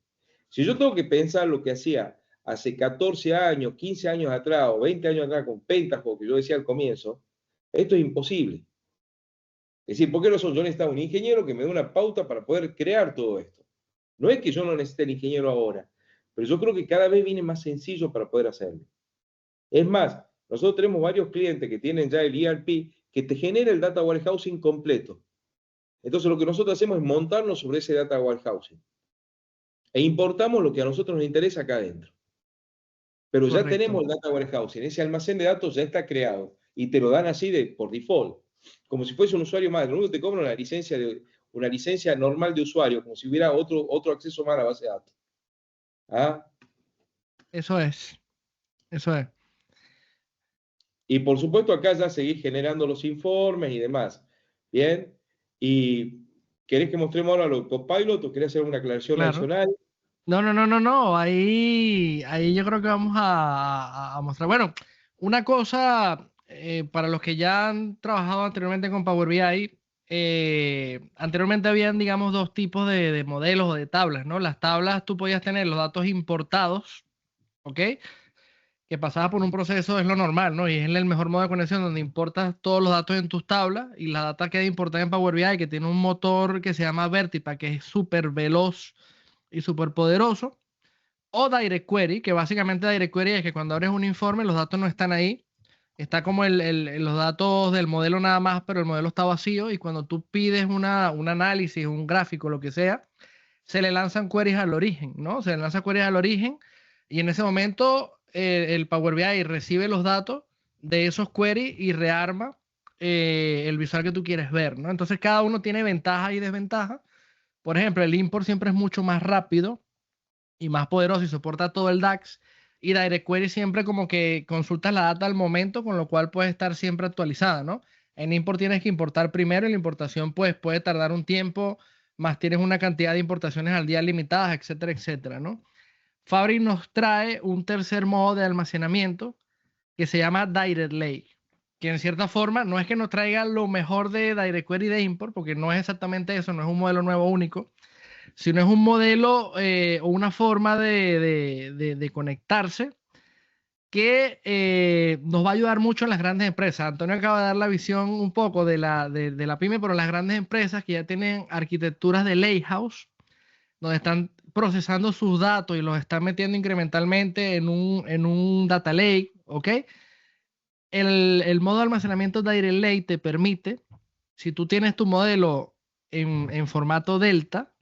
Si yo tengo que pensar lo que hacía hace 14 años, 15 años atrás o 20 años atrás con Pentaho, que yo decía al comienzo, esto es imposible. Es decir, ¿por qué no son? Yo necesito un ingeniero que me dé una pauta para poder crear todo esto. No es que yo no necesite el ingeniero ahora, pero yo creo que cada vez viene más sencillo para poder hacerlo. Es más, nosotros tenemos varios clientes que tienen ya el ERP que te genera el data warehousing completo. Entonces lo que nosotros hacemos es montarnos sobre ese data warehousing e importamos lo que a nosotros nos interesa acá adentro. Pero ya Correcto. tenemos el data warehousing, ese almacén de datos ya está creado y te lo dan así por default, como si fuese un usuario más. Lo único que te cobran una licencia normal de usuario, como si hubiera otro acceso más a la base de datos. ¿Ah? Eso es. Eso es. Y por supuesto acá ya seguís generando los informes y demás. Bien. ¿Y querés que mostremos ahora los Copilot o querés hacer una aclaración Claro. adicional? No. Ahí yo creo que vamos a mostrar. Bueno, una cosa para los que ya han trabajado anteriormente con Power BI, anteriormente habían, digamos, dos tipos de modelos o de tablas, ¿no? Las tablas tú podías tener los datos importados, ¿ok? Que pasaba por un proceso, es lo normal, ¿no? Y es el mejor modo de conexión donde importas todos los datos en tus tablas y la data queda importada en Power BI, que tiene un motor que se llama Vertipa, que es súper veloz y súper poderoso. O Direct Query, que básicamente Direct Query es que cuando abres un informe los datos no están ahí, está como los datos del modelo nada más, pero el modelo está vacío y cuando tú pides un análisis, un gráfico, lo que sea, se le lanzan queries al origen, ¿no? Se le lanzan queries al origen y en ese momento el Power BI recibe los datos de esos queries y rearma el visual que tú quieres ver, ¿no? Entonces cada uno tiene ventajas y desventajas. Por ejemplo, el import siempre es mucho más rápido y más poderoso y soporta todo el DAX. Y Direct Query siempre como que consultas la data al momento, con lo cual puede estar siempre actualizada, ¿no? En import tienes que importar primero y la importación pues puede tardar un tiempo, más tienes una cantidad de importaciones al día limitadas, etcétera, etcétera, ¿no? Fabric nos trae un tercer modo de almacenamiento que se llama Direct Lake, que en cierta forma no es que nos traiga lo mejor de Direct Query de import, porque no es exactamente eso, no es un modelo nuevo único, sino es un modelo o una forma de conectarse que nos va a ayudar mucho en las grandes empresas. Antonio acaba de dar la visión un poco de la pyme, pero las grandes empresas que ya tienen arquitecturas de Lakehouse, donde están procesando sus datos y los están metiendo incrementalmente en un data lake, ¿ok? El modo de almacenamiento Direct Lake te permite, si tú tienes tu modelo en formato Delta,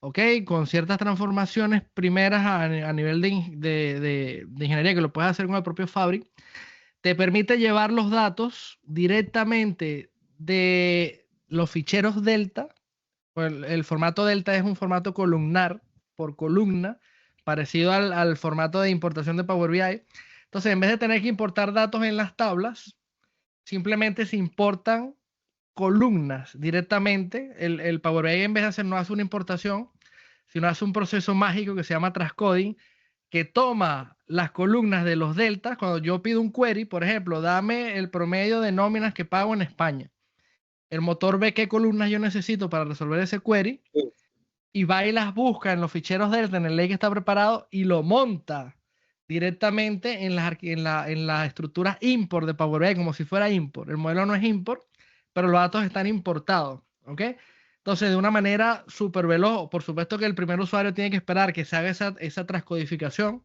¿ok? Con ciertas transformaciones primeras a nivel de ingeniería que lo puedes hacer con el propio Fabric, te permite llevar los datos directamente de los ficheros Delta. Pues el formato Delta es un formato columnar por columna, parecido al formato de importación de Power BI. Entonces, en vez de tener que importar datos en las tablas, simplemente se importan columnas directamente. El Power BI en vez de hacer, no hace una importación, sino hace un proceso mágico que se llama transcoding, que toma las columnas de los deltas. Cuando yo pido un query, por ejemplo, dame el promedio de nóminas que pago en España. El motor ve qué columnas yo necesito para resolver ese query Sí. y va y las busca en los ficheros delta, en el lake que está preparado y lo monta directamente en las estructuras import de Power BI, como si fuera import. El modelo no es import, pero los datos están importados, ¿ok? Entonces, de una manera súper veloz, por supuesto que el primer usuario tiene que esperar que se haga esa transcodificación,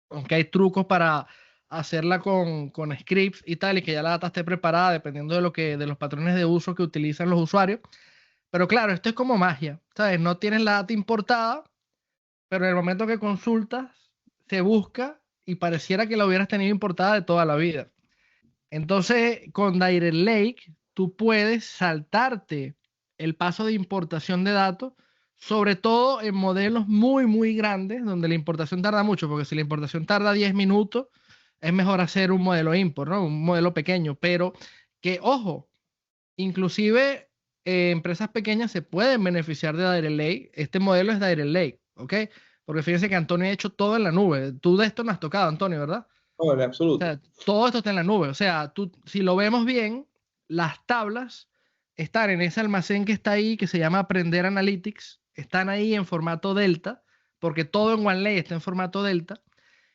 aunque hay trucos para hacerla con scripts y tal, y que ya la data esté preparada dependiendo de los patrones de uso que utilizan los usuarios. Pero claro, esto es como magia, ¿sabes? No tienes la data importada, pero en el momento que consultas, se busca y pareciera que la hubieras tenido importada de toda la vida. Entonces, con Direct Lake, tú puedes saltarte el paso de importación de datos, sobre todo en modelos muy, muy grandes, donde la importación tarda mucho, porque si la importación tarda 10 minutos, es mejor hacer un modelo import, ¿no? Un modelo pequeño, pero que, ojo, inclusive empresas pequeñas se pueden beneficiar de Direct Lake. Este modelo es Direct Lake, ¿ok? Porque fíjense que Antonio ha hecho todo en la nube. Tú de esto no has tocado, Antonio, ¿verdad? No, en O absoluto. sea, todo esto está en la nube. O sea, tú, si lo vemos bien, las tablas están en ese almacén que está ahí, que se llama Aprender Analytics. Están ahí en formato Delta, porque todo en OneLake está en formato Delta.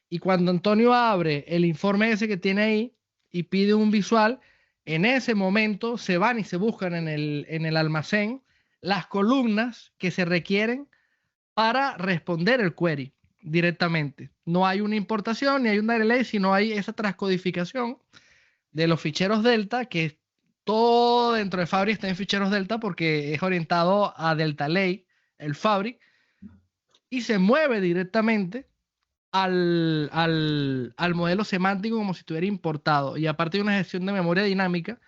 Y cuando Antonio abre el informe ese que tiene ahí y pide un visual, en ese momento se van y se buscan en el almacén las columnas que se requieren para responder el query directamente. No hay una importación ni hay un delay, sino hay esa transcodificación de los ficheros Delta, que todo dentro de Fabric está en ficheros Delta porque es orientado a Delta Lake, el Fabric, y se mueve directamente al modelo semántico como si estuviera importado. Y aparte de una gestión de memoria dinámica,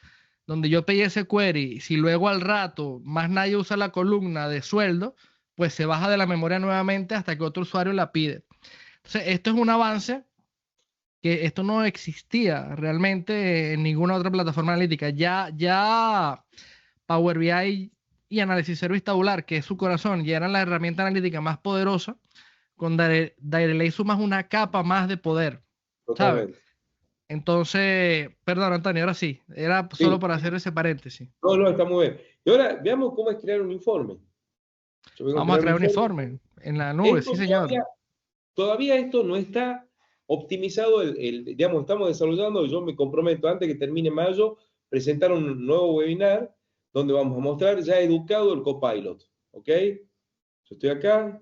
donde yo pedí ese query, si luego al rato más nadie usa la columna de sueldo, pues se baja de la memoria nuevamente hasta que otro usuario la pide. Entonces, esto es un avance que esto no existía realmente en ninguna otra plataforma analítica. Ya Power BI y Análisis Service Tabular, que es su corazón, ya eran la herramienta analítica más poderosa. Con Direct Lake sumas una capa más de poder, ¿sabes? Totalmente. Entonces, perdón, Antonio, ahora sí, era solo Sí. para hacer ese paréntesis. No, no, está muy bien. Y ahora veamos cómo es crear un informe. Yo vengo a Vamos a crear un crear un informe. informe en la nube, sí, Esto señor. todavía esto no está optimizado. Digamos, estamos desarrollando, yo me comprometo antes que termine mayo, presentar un nuevo webinar donde vamos a mostrar ya educado el copilot. ¿Ok? Yo estoy acá.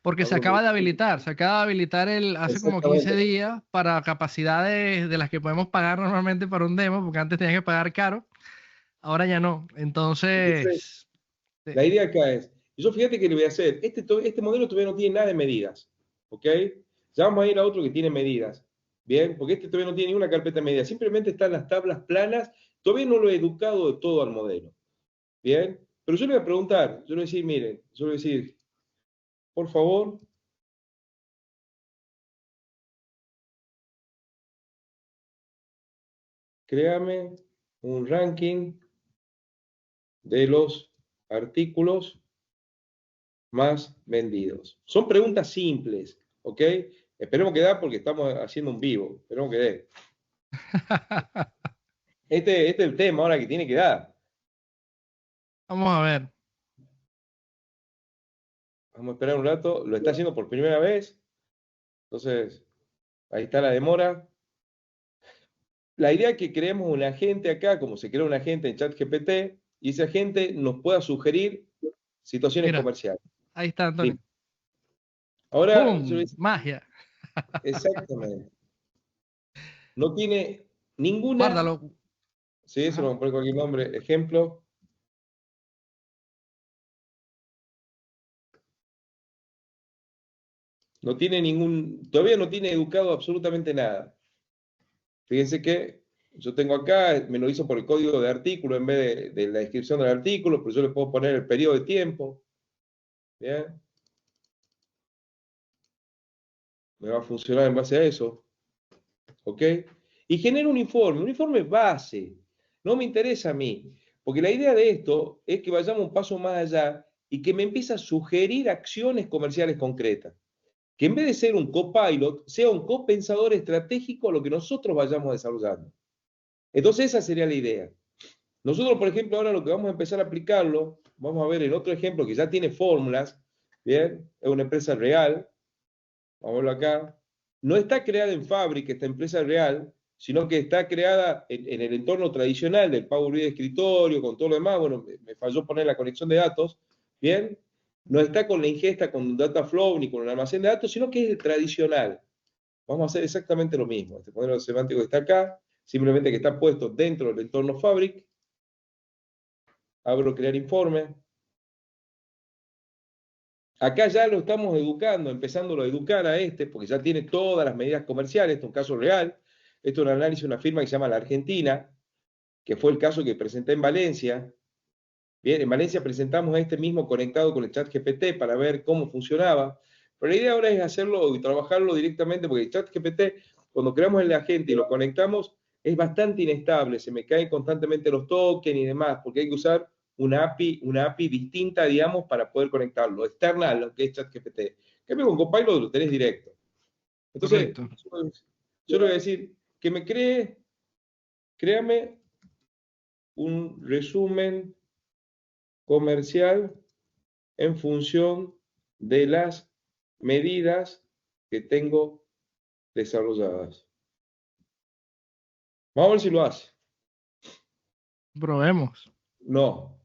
Porque se Abro acaba mi- de habilitar, hace como 15 Exactamente. días para capacidades de las que podemos pagar normalmente para un demo, porque antes tenías que pagar caro, ahora ya no. Entonces, Entonces, la idea acá es, yo fíjate que le voy a hacer, este modelo todavía no tiene nada de medidas, ¿ok? Ya vamos a ir a otro que tiene medidas, ¿bien? Porque este todavía no tiene ninguna carpeta de medidas, simplemente están las tablas planas, todavía no lo he educado de todo al modelo, ¿bien? Pero yo le voy a preguntar, yo le voy a decir, miren, yo le voy a decir, por favor, créame un ranking de los artículos más vendidos. Son preguntas simples, ¿ok? Esperemos que da porque estamos haciendo un vivo, esperemos que dé. Este es el tema ahora que tiene que dar. vamos a ver. Vamos a esperar un rato, lo está haciendo por primera vez, entonces ahí está la demora. La idea es que creemos un agente acá, como se crea un agente en ChatGPT, y ese agente nos pueda sugerir situaciones Mira, comerciales. ahí está, Antonio. Dime. Ahora, yo le ¡Pum! decía, Magia. exactamente, no tiene ninguna, Guárdalo. sí, eso lo Ajá. voy a poner cualquier nombre, ejemplo, no tiene ningún, todavía no tiene educado absolutamente nada. Fíjense que yo tengo acá, me lo hizo por el código de artículo en vez de la descripción del artículo, pero yo le puedo poner el periodo de tiempo. ¿Bien? Me va a funcionar en base a eso. ¿Ok? Y genera un informe base. No me interesa a mí, porque la idea de esto es que vayamos un paso más allá y que me empiece a sugerir acciones comerciales concretas. Que en vez de ser un copilot, sea un copensador estratégico a lo que nosotros vayamos desarrollando. Entonces esa sería la idea. Nosotros, por ejemplo, ahora lo que vamos a empezar a aplicarlo, vamos a ver en otro ejemplo que ya tiene fórmulas, ¿bien? Es una empresa real, vamos a verlo acá. No está creada en fábrica esta empresa real, sino que está creada en el entorno tradicional del Power BI de escritorio, con todo lo demás. Bueno, me falló poner la conexión de datos, ¿bien? No está con la ingesta, con Dataflow, ni con un almacén de datos, sino que es el tradicional. Vamos a hacer exactamente lo mismo. Este modelo semántico está acá, simplemente que está puesto dentro del entorno Fabric. Abro crear informe. Acá ya lo estamos educando, empezándolo a educar a este, porque ya tiene todas las medidas comerciales, esto es un caso real, esto es un análisis de una firma que se llama La Argentina, que fue el caso que presenté en Valencia. Bien, en Valencia presentamos este mismo conectado con el chat GPT para ver cómo funcionaba, pero la idea ahora es hacerlo y trabajarlo directamente, porque el chat GPT, cuando creamos el agente y lo conectamos, es bastante inestable, se me caen constantemente los tokens y demás, porque hay que usar una API distinta, digamos, para poder conectarlo, externa a lo que es ChatGPT. Que con Copilot lo tenés directo. Entonces, Correcto. yo le voy a decir que me créame un resumen comercial en función de las medidas que tengo desarrolladas. Vamos a ver si lo hace. Probemos. No,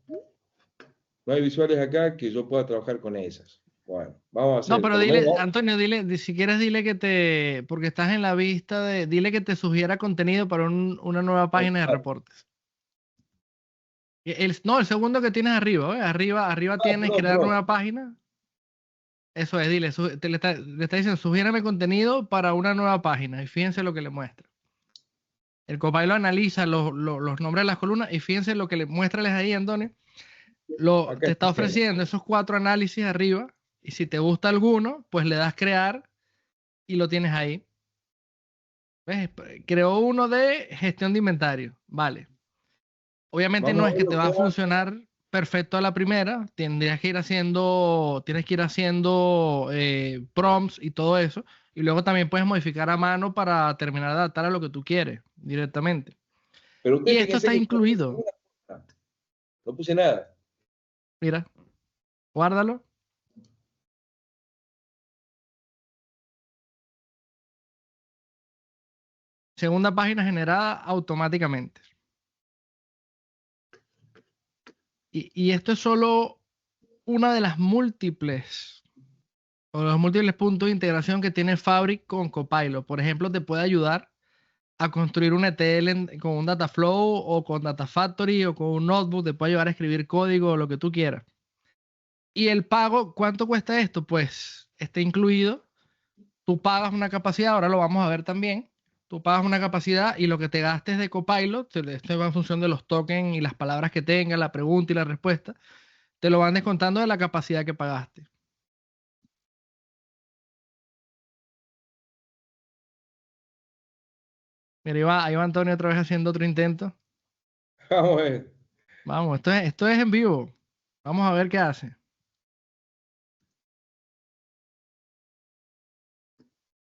no hay visuales acá que yo pueda trabajar con esas. Bueno, vamos a No, hacer, pero por lo menos, dile, Antonio, si quieres, dile que porque estás en la vista dile que te sugiera contenido para una nueva página de reportes. No, el segundo que tienes arriba, ¿eh? Arriba tienes perdón, crear perdón. nueva página. Eso es, dile, le está diciendo, sugiérame contenido para una nueva página y fíjense lo que le muestra. El Copilot analiza los nombres de las columnas y fíjense lo que le muéstrales ahí, Antonio. Acá Te está está. ofreciendo esos 4 análisis arriba y si te gusta alguno, pues le das crear y lo tienes ahí. ¿Ves? Creó uno de gestión de inventario. Vale. Obviamente no Vamos a es ver que te lo va que a hace. funcionar perfecto a la primera. Tienes que ir haciendo prompts y todo eso. Y luego también puedes modificar a mano para terminar de adaptar a lo que tú quieres directamente. Pero Y ustedes esto fíjense está que yo no puse incluido. ninguna cosa. No puse nada. Mira, guárdalo. Segunda página generada automáticamente. Y esto es solo una de las múltiples o los múltiples puntos de integración que tiene Fabric con Copilot. Por ejemplo, te puede ayudar a construir un ETL con un Dataflow o con Data Factory o con un notebook, te puede ayudar a escribir código o lo que tú quieras. Y el pago, ¿cuánto cuesta esto? Pues está incluido. Tú pagas una capacidad, ahora lo vamos a ver también. Tú pagas una capacidad y lo que te gastes de Copilot, esto va en función de los tokens y las palabras que tenga, la pregunta y la respuesta, te lo van descontando de la capacidad que pagaste. Mira, ahí va Antonio otra vez haciendo otro intento. Vamos a ver. Vamos, esto es en vivo. Vamos a ver qué hace.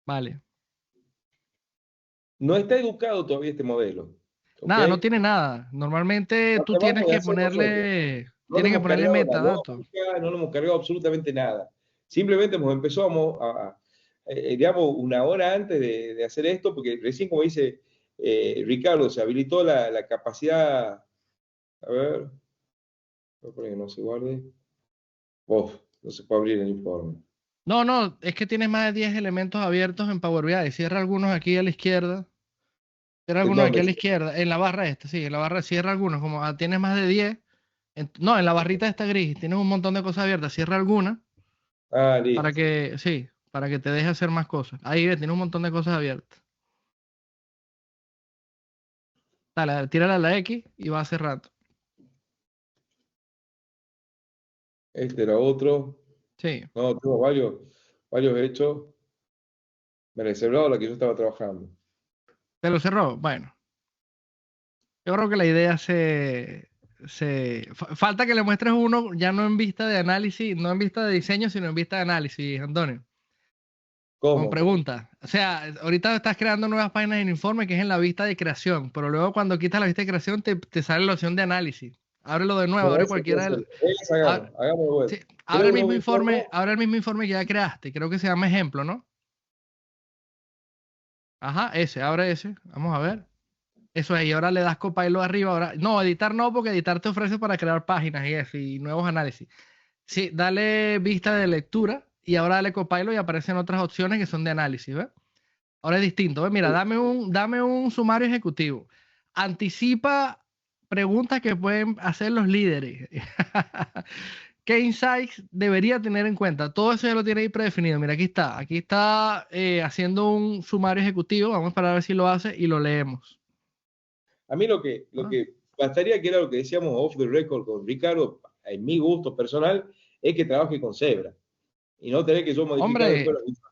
Vale. No está educado todavía este modelo. Nada, no ¿Ok? tiene nada. Normalmente tú tienes Acabamos de que hacer nosotros. No le tienes que hemos ponerle cargado la metadatos. lógica, no le hemos cargado absolutamente nada. Simplemente empezamos digamos, una hora antes de hacer esto, porque recién, como dice Ricardo, se habilitó la capacidad. A ver, para que no se guarde. No se puede abrir el informe. No, no, es que tienes más de 10 elementos abiertos en Power BI. Cierra algunos aquí a la izquierda. Cierra ¿En algunos aquí dónde? a la izquierda. En la barra esta, sí, en la barra cierra algunos. Como tienes más de 10. No, en la barrita esta gris. Tienes un montón de cosas abiertas. Cierra algunas Ah, para listo. que, sí, para que te deje hacer más cosas. Ahí ves, tienes un montón de cosas abiertas. Dale, tírale a la X y va cerrando. Este era otro. Sí. No, tengo varios hechos. Me reservado la que yo estaba trabajando. ¿Te lo cerró? Bueno. Yo creo que la idea falta que le muestres uno ya no en vista de análisis, no en vista de diseño, sino en vista de análisis, Antonio. Como ¿Cómo? pregunta. O sea, ahorita estás creando nuevas páginas en informe que es en la vista de creación, pero luego cuando quitas la vista de creación te sale la opción de análisis. Ábrelo de nuevo, Bueno, abre ese quiero cualquiera hacer. del. Ese a- hagamos de vuelta. sí, Creo un nuevo informe. abre el mismo informe que ya creaste. Creo que se llama ejemplo, ¿no? Ajá, abre ese. Vamos a ver. Eso es, y ahora le das Copilot arriba. Ahora, no, editar no, porque editar te ofrece para crear páginas y eso, y nuevos análisis. Sí, dale vista de lectura y ahora dale Copilot y aparecen otras opciones que son de análisis, ¿ves? Ahora es distinto, ¿ves? Mira, dame un sumario ejecutivo. Anticipa preguntas que pueden hacer los líderes. ¿Qué insights debería tener en cuenta? Todo eso ya lo tiene ahí predefinido. Mira, aquí está. Aquí está haciendo un sumario ejecutivo. Vamos para ver si lo hace y lo leemos. A mí lo ¿Ah? que bastaría, que era lo que decíamos off the record con Ricardo, en mi gusto personal, es que trabaje con Zebra y no tener que yo modificar Hombre, después la vista.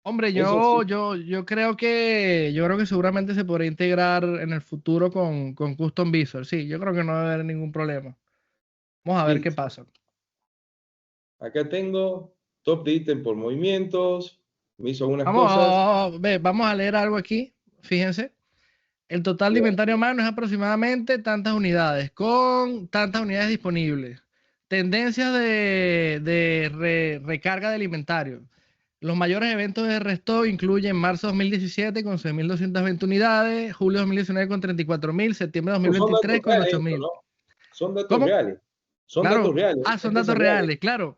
Hombre, Eso sí. yo yo creo que seguramente se podría integrar en el futuro con Custom Visual. Sí, yo creo que no debe haber ningún problema. Vamos a ver qué Listo. pasa. Acá tengo top de ítem por movimientos. Me hizo algunas cosas. Vamos a leer algo aquí. Fíjense. El total de inventario humano es aproximadamente tantas unidades, con tantas unidades disponibles. Tendencias de recarga del inventario. Los mayores eventos de resto incluyen marzo 2017 con 6.220 unidades, julio 2019 con 34.000, septiembre Pues son 2023 datos con reales esto, 8.000. ¿no? Son datos ¿Cómo? reales. Son datos Claro. reales. Ah, son datos Empresas reales. reales, claro.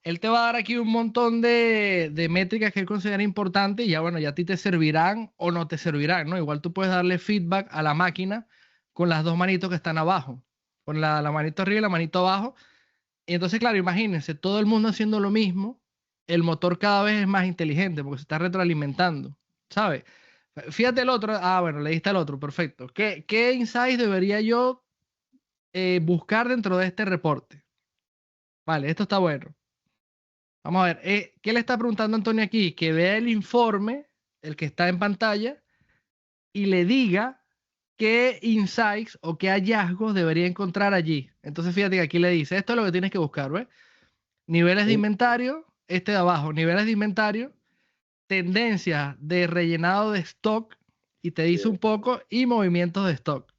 Él te va a dar aquí un montón de métricas que él considera importantes y ya, bueno, ya a ti te servirán o no te servirán, ¿no? Igual tú puedes darle feedback a la máquina con las dos manitos que están abajo, con la manito arriba y la manito abajo. Y entonces, claro, imagínense, todo el mundo haciendo lo mismo, el motor cada vez es más inteligente porque se está retroalimentando, ¿sabes? Fíjate el otro, bueno, le diste al otro, perfecto. ¿Qué insights debería yo buscar dentro de este reporte? Vale, esto está bueno. Vamos a ver, ¿qué le está preguntando Antonio aquí? Que vea el informe, el que está en pantalla, y le diga qué insights o qué hallazgos debería encontrar allí. Entonces, fíjate que aquí le dice, esto es lo que tienes que buscar, ¿ves? Niveles de inventario, este de abajo, niveles de inventario, tendencias de rellenado de stock, y te dice un poco, y movimientos de stock.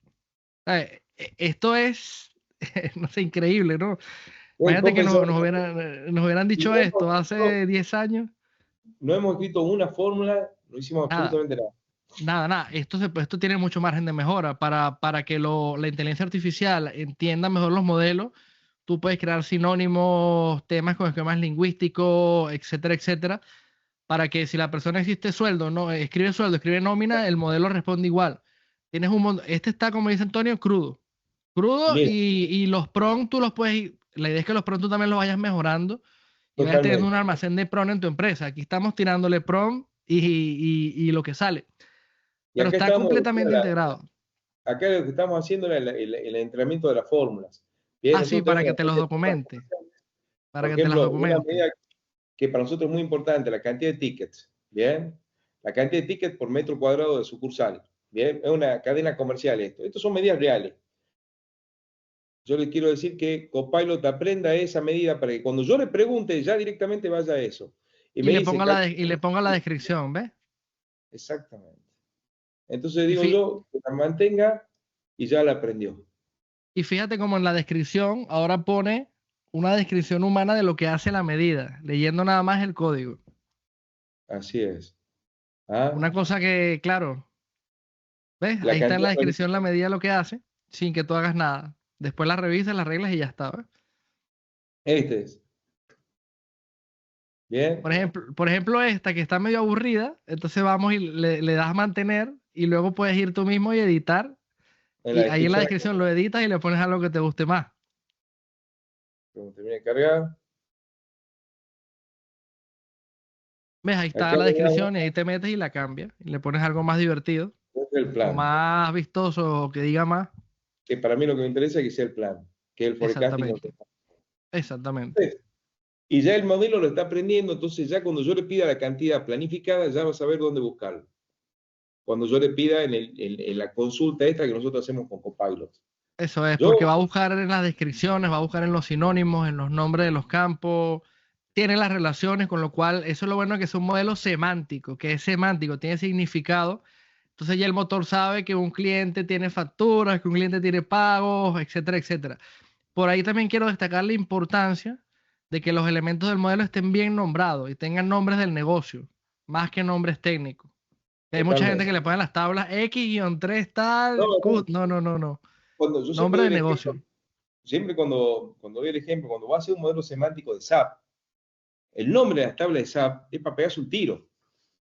Esto es, no sé, increíble, ¿no? Imagínate Vos que pensás, nos hubieran y dicho esto hace 10 años. no hemos escrito una fórmula, no hicimos Nada, absolutamente nada. nada. Esto tiene mucho margen de mejora para que la inteligencia artificial entienda mejor los modelos. tú puedes crear sinónimos, temas con esquemas lingüísticos, etcétera, etcétera, para que si la persona existe sueldo, no, escribe sueldo, escribe nómina, el modelo responde igual. Tienes este está, como dice Antonio, crudo. Crudo Mira, y los PROM tú los puedes, la idea es que los PROM tú también los vayas mejorando y vayas teniendo un totalmente. almacén de PROM en tu empresa. Aquí estamos tirándole PROM y lo que sale. Y Pero acá está estamos, completamente integrado. acá lo que estamos haciendo es el entrenamiento de las fórmulas. Bien, Ah, sí, nosotros tenemos para que una te los serie de fórmulas. documente. Para Por que te las ejemplo, una documente. medida que para nosotros es muy importante, la cantidad de tickets. Bien, la cantidad de tickets por metro cuadrado de sucursal. Bien, es una cadena comercial esto. Estos son medidas reales. Yo les quiero decir que Copilot aprenda esa medida para que cuando yo le pregunte ya directamente vaya a eso. Y Y me le dice, ponga y le ponga la descripción, ¿ves? exactamente. Entonces Y, digo yo, que la mantenga y ya la aprendió. y fíjate como en la descripción ahora pone una descripción humana de lo que hace la medida, leyendo nada más el código. Así es. ¿Ah? Una cosa que, claro, ¿ves? La Ahí está en la cantidad de... descripción la medida de lo que hace, sin que tú hagas nada. Después la revisas, las reglas y ya está, ¿ves? Este es. Bien. Por ejemplo, esta que está medio aburrida, entonces vamos y le das a mantener y luego puedes ir tú mismo y editar. En la Y ahí en la descripción, descripción lo editas y le pones algo que te guste más. cuando termine de cargar, ¿Ves? Ahí está acá la le damos descripción y ahí te metes y la cambias. Y le pones algo más divertido el o plan. más vistoso o que diga más. Que para mí lo que me interesa es que sea el plan, que es el forecasting. Exactamente. Exactamente. Y ya el modelo lo está aprendiendo, entonces ya cuando yo le pida la cantidad planificada, ya va a saber dónde buscarlo. Cuando yo le pida en la consulta esta que nosotros hacemos con Copilot. Eso es, Yo, porque va a buscar en las descripciones, va a buscar en los sinónimos, en los nombres de los campos, tiene las relaciones, con lo cual eso es lo bueno que es un modelo semántico, que es semántico, tiene significado. Entonces ya el motor sabe que un cliente tiene facturas, que un cliente tiene pagos, etcétera, etcétera. Por ahí también quiero destacar la importancia de que los elementos del modelo estén bien nombrados y tengan nombres del negocio, más que nombres técnicos. Hay mucha gente que totalmente. le pone las tablas X-3 No, tal, no, no, no, no, no. cuando, yo siempre Nombre doy de el ejemplo, negocio. siempre cuando doy el ejemplo, cuando va a hacer un modelo semántico de SAP, el nombre de las tablas de SAP es para pegarse un tiro,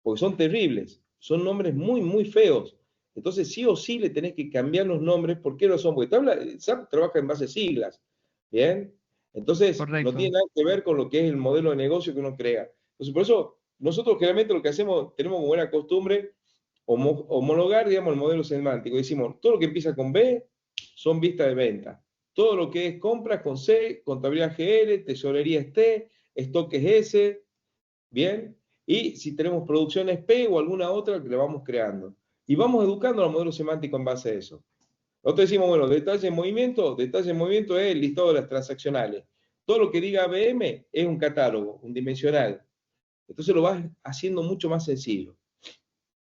porque son terribles, son nombres muy, muy feos. Entonces, sí o sí le tenés que cambiar los nombres. ¿Por qué lo son? Porque SAP trabaja en base a siglas, ¿bien? Entonces, no Correcto. tiene nada que ver con lo que es el modelo de negocio que uno crea. Entonces, por eso, nosotros generalmente lo que hacemos, tenemos como buena costumbre homologar, digamos, el modelo semántico. Decimos, todo lo que empieza con B son vistas de venta. Todo lo que es compras con C, contabilidad GL, tesorería es T, stock es S, ¿bien? Y si tenemos producciones P o alguna otra que le vamos creando. Y vamos educando al modelo semántico en base a eso. Nosotros decimos, bueno, detalle de movimiento es el listado de las transaccionales. Todo lo que diga BM es un catálogo, un dimensional. Entonces lo vas haciendo mucho más sencillo.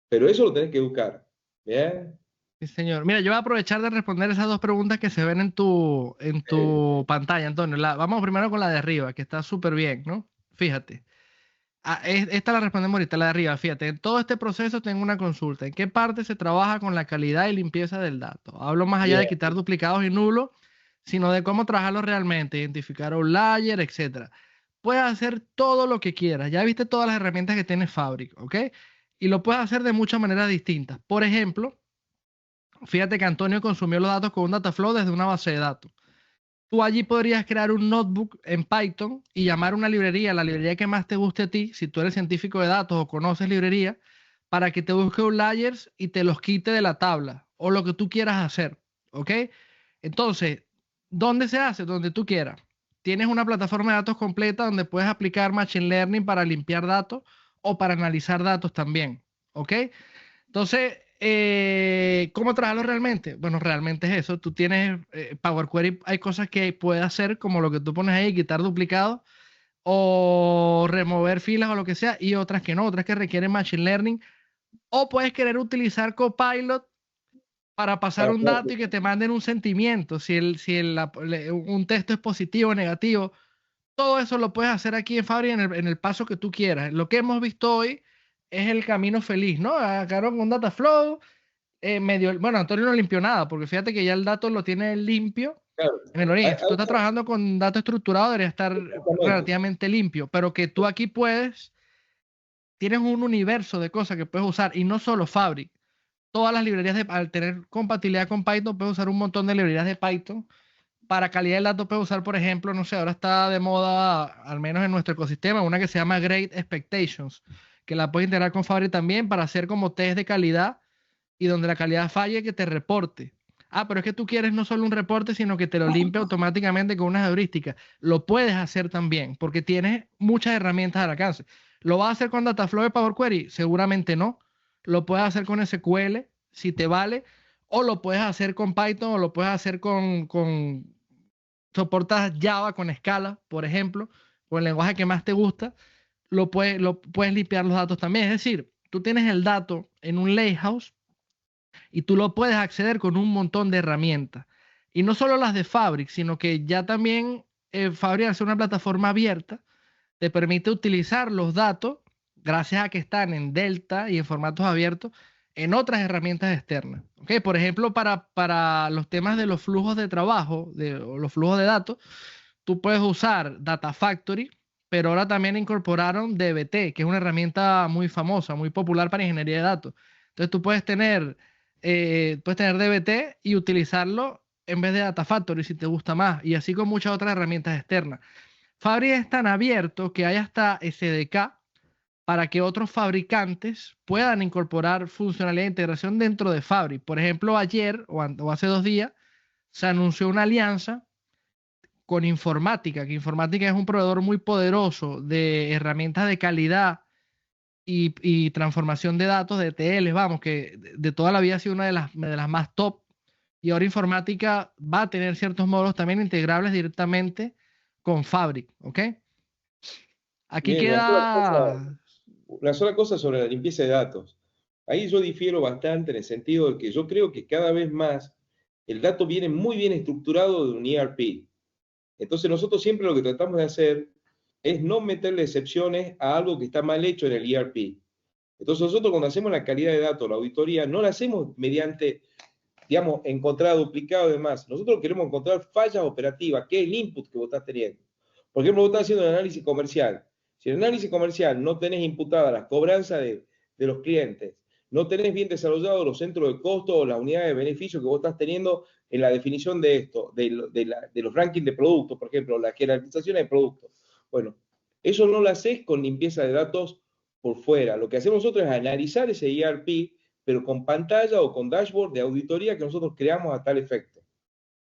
Pero eso lo tenés que educar. ¿Bien? Sí, señor. Mira, yo voy a aprovechar de responder esas dos preguntas que se ven en tu pantalla, Antonio. Vamos primero con la de arriba, que está súper bien, ¿no? Fíjate. Esta la respondemos ahorita, la de arriba. Fíjate, en todo este proceso tengo una consulta. ¿En qué parte se trabaja con la calidad y limpieza del dato? Hablo más allá de Bien. quitar duplicados y nulos, sino de cómo trabajarlo realmente, identificar outlier, etcétera. Puedes hacer todo lo que quieras. Ya viste todas las herramientas que tiene Fabric, ¿ok? Y lo puedes hacer de muchas maneras distintas. Por ejemplo, fíjate que Antonio consumió los datos con un Dataflow desde una base de datos. Tú allí podrías crear un notebook en Python y llamar una librería, la librería que más te guste a ti, si tú eres científico de datos o conoces librería, para que te busque outliers y te los quite de la tabla o lo que tú quieras hacer, ¿ok? Entonces, ¿dónde se hace? Donde tú quieras. Tienes una plataforma de datos completa donde puedes aplicar Machine Learning para limpiar datos o para analizar datos también, ¿ok? Entonces, ¿cómo trabajarlo realmente? Bueno, realmente es eso. Tú tienes Power Query, hay cosas que puede hacer, como lo que tú pones ahí, quitar duplicados o remover filas o lo que sea, y otras que no, otras que requieren Machine Learning. O puedes querer utilizar Copilot para pasar Para un poder- dato y que te manden un sentimiento, un texto es positivo o negativo. Todo eso lo puedes hacer aquí en Fabri en el paso que tú quieras. Lo que hemos visto hoy es el camino feliz, ¿no? Agarraron un Dataflow, bueno, Antonio no limpió nada, porque fíjate que ya el dato lo tiene limpio Claro. Si tú estás trabajando con datos estructurados, debería estar relativamente limpio, pero que tú aquí tienes un universo de cosas que puedes usar, y no solo Fabric. Todas las librerías, al tener compatibilidad con Python, puedes usar un montón de librerías de Python. Para calidad del dato puedes usar, por ejemplo, no sé, ahora está de moda, al menos en nuestro ecosistema, una que se llama Great Expectations, que la puedes integrar con Fabric también para hacer como test de calidad, y donde la calidad falle, que te reporte. Ah, pero es que tú quieres no solo un reporte, sino que te lo limpie automáticamente con unas heurísticas. Lo puedes hacer también, porque tienes muchas herramientas al alcance. ¿Lo vas a hacer con Dataflow de Power Query? Seguramente no. Lo puedes hacer con SQL, si te vale, o lo puedes hacer con Python, o lo puedes hacer soportas Java con Scala, por ejemplo, o el lenguaje que más te gusta, lo puedes limpiar los datos también. Es decir, tú tienes el dato en un lakehouse y tú lo puedes acceder con un montón de herramientas. Y no solo las de Fabric, sino que ya también Fabric, al ser una plataforma abierta, te permite utilizar los datos, gracias a que están en Delta y en formatos abiertos, en otras herramientas externas. ¿Okay? Por ejemplo, para los temas de los flujos de trabajo, o los flujos de datos, tú puedes usar Data Factory, pero ahora también incorporaron dbt, que es una herramienta muy famosa, muy popular para ingeniería de datos. Entonces tú puedes tener dbt y utilizarlo en vez de Data Factory si te gusta más, y así con muchas otras herramientas externas. Fabric es tan abierto que hay hasta SDK para que otros fabricantes puedan incorporar funcionalidad de integración dentro de Fabric. Por ejemplo, ayer o hace 2 días se anunció una alianza con Informática, que Informática es un proveedor muy poderoso de herramientas de calidad y transformación de datos, de ETL, vamos, que de toda la vida ha sido una de las más top. Y ahora Informática va a tener ciertos módulos también integrables directamente con Fabric, ¿ok? Aquí Bien, queda... una sola cosa sobre la limpieza de datos. Ahí yo difiero bastante en el sentido de que yo creo que cada vez más el dato viene muy bien estructurado de un ERP. Entonces nosotros siempre lo que tratamos de hacer es no meterle excepciones a algo que está mal hecho en el ERP. Entonces nosotros cuando hacemos la calidad de datos, la auditoría, no la hacemos mediante, digamos, encontrar duplicado y demás. Nosotros queremos encontrar fallas operativas, que es el input que vos estás teniendo. Por ejemplo, vos estás haciendo un análisis comercial. Si en el análisis comercial no tenés imputadas las cobranzas de los clientes, no tenés bien desarrollados los centros de costo o las unidades de beneficio que vos estás teniendo en la definición de esto, de los rankings de productos, por ejemplo, la jerarquización de productos. Bueno, eso no lo haces con limpieza de datos por fuera. Lo que hacemos nosotros es analizar ese ERP, pero con pantalla o con dashboard de auditoría que nosotros creamos a tal efecto.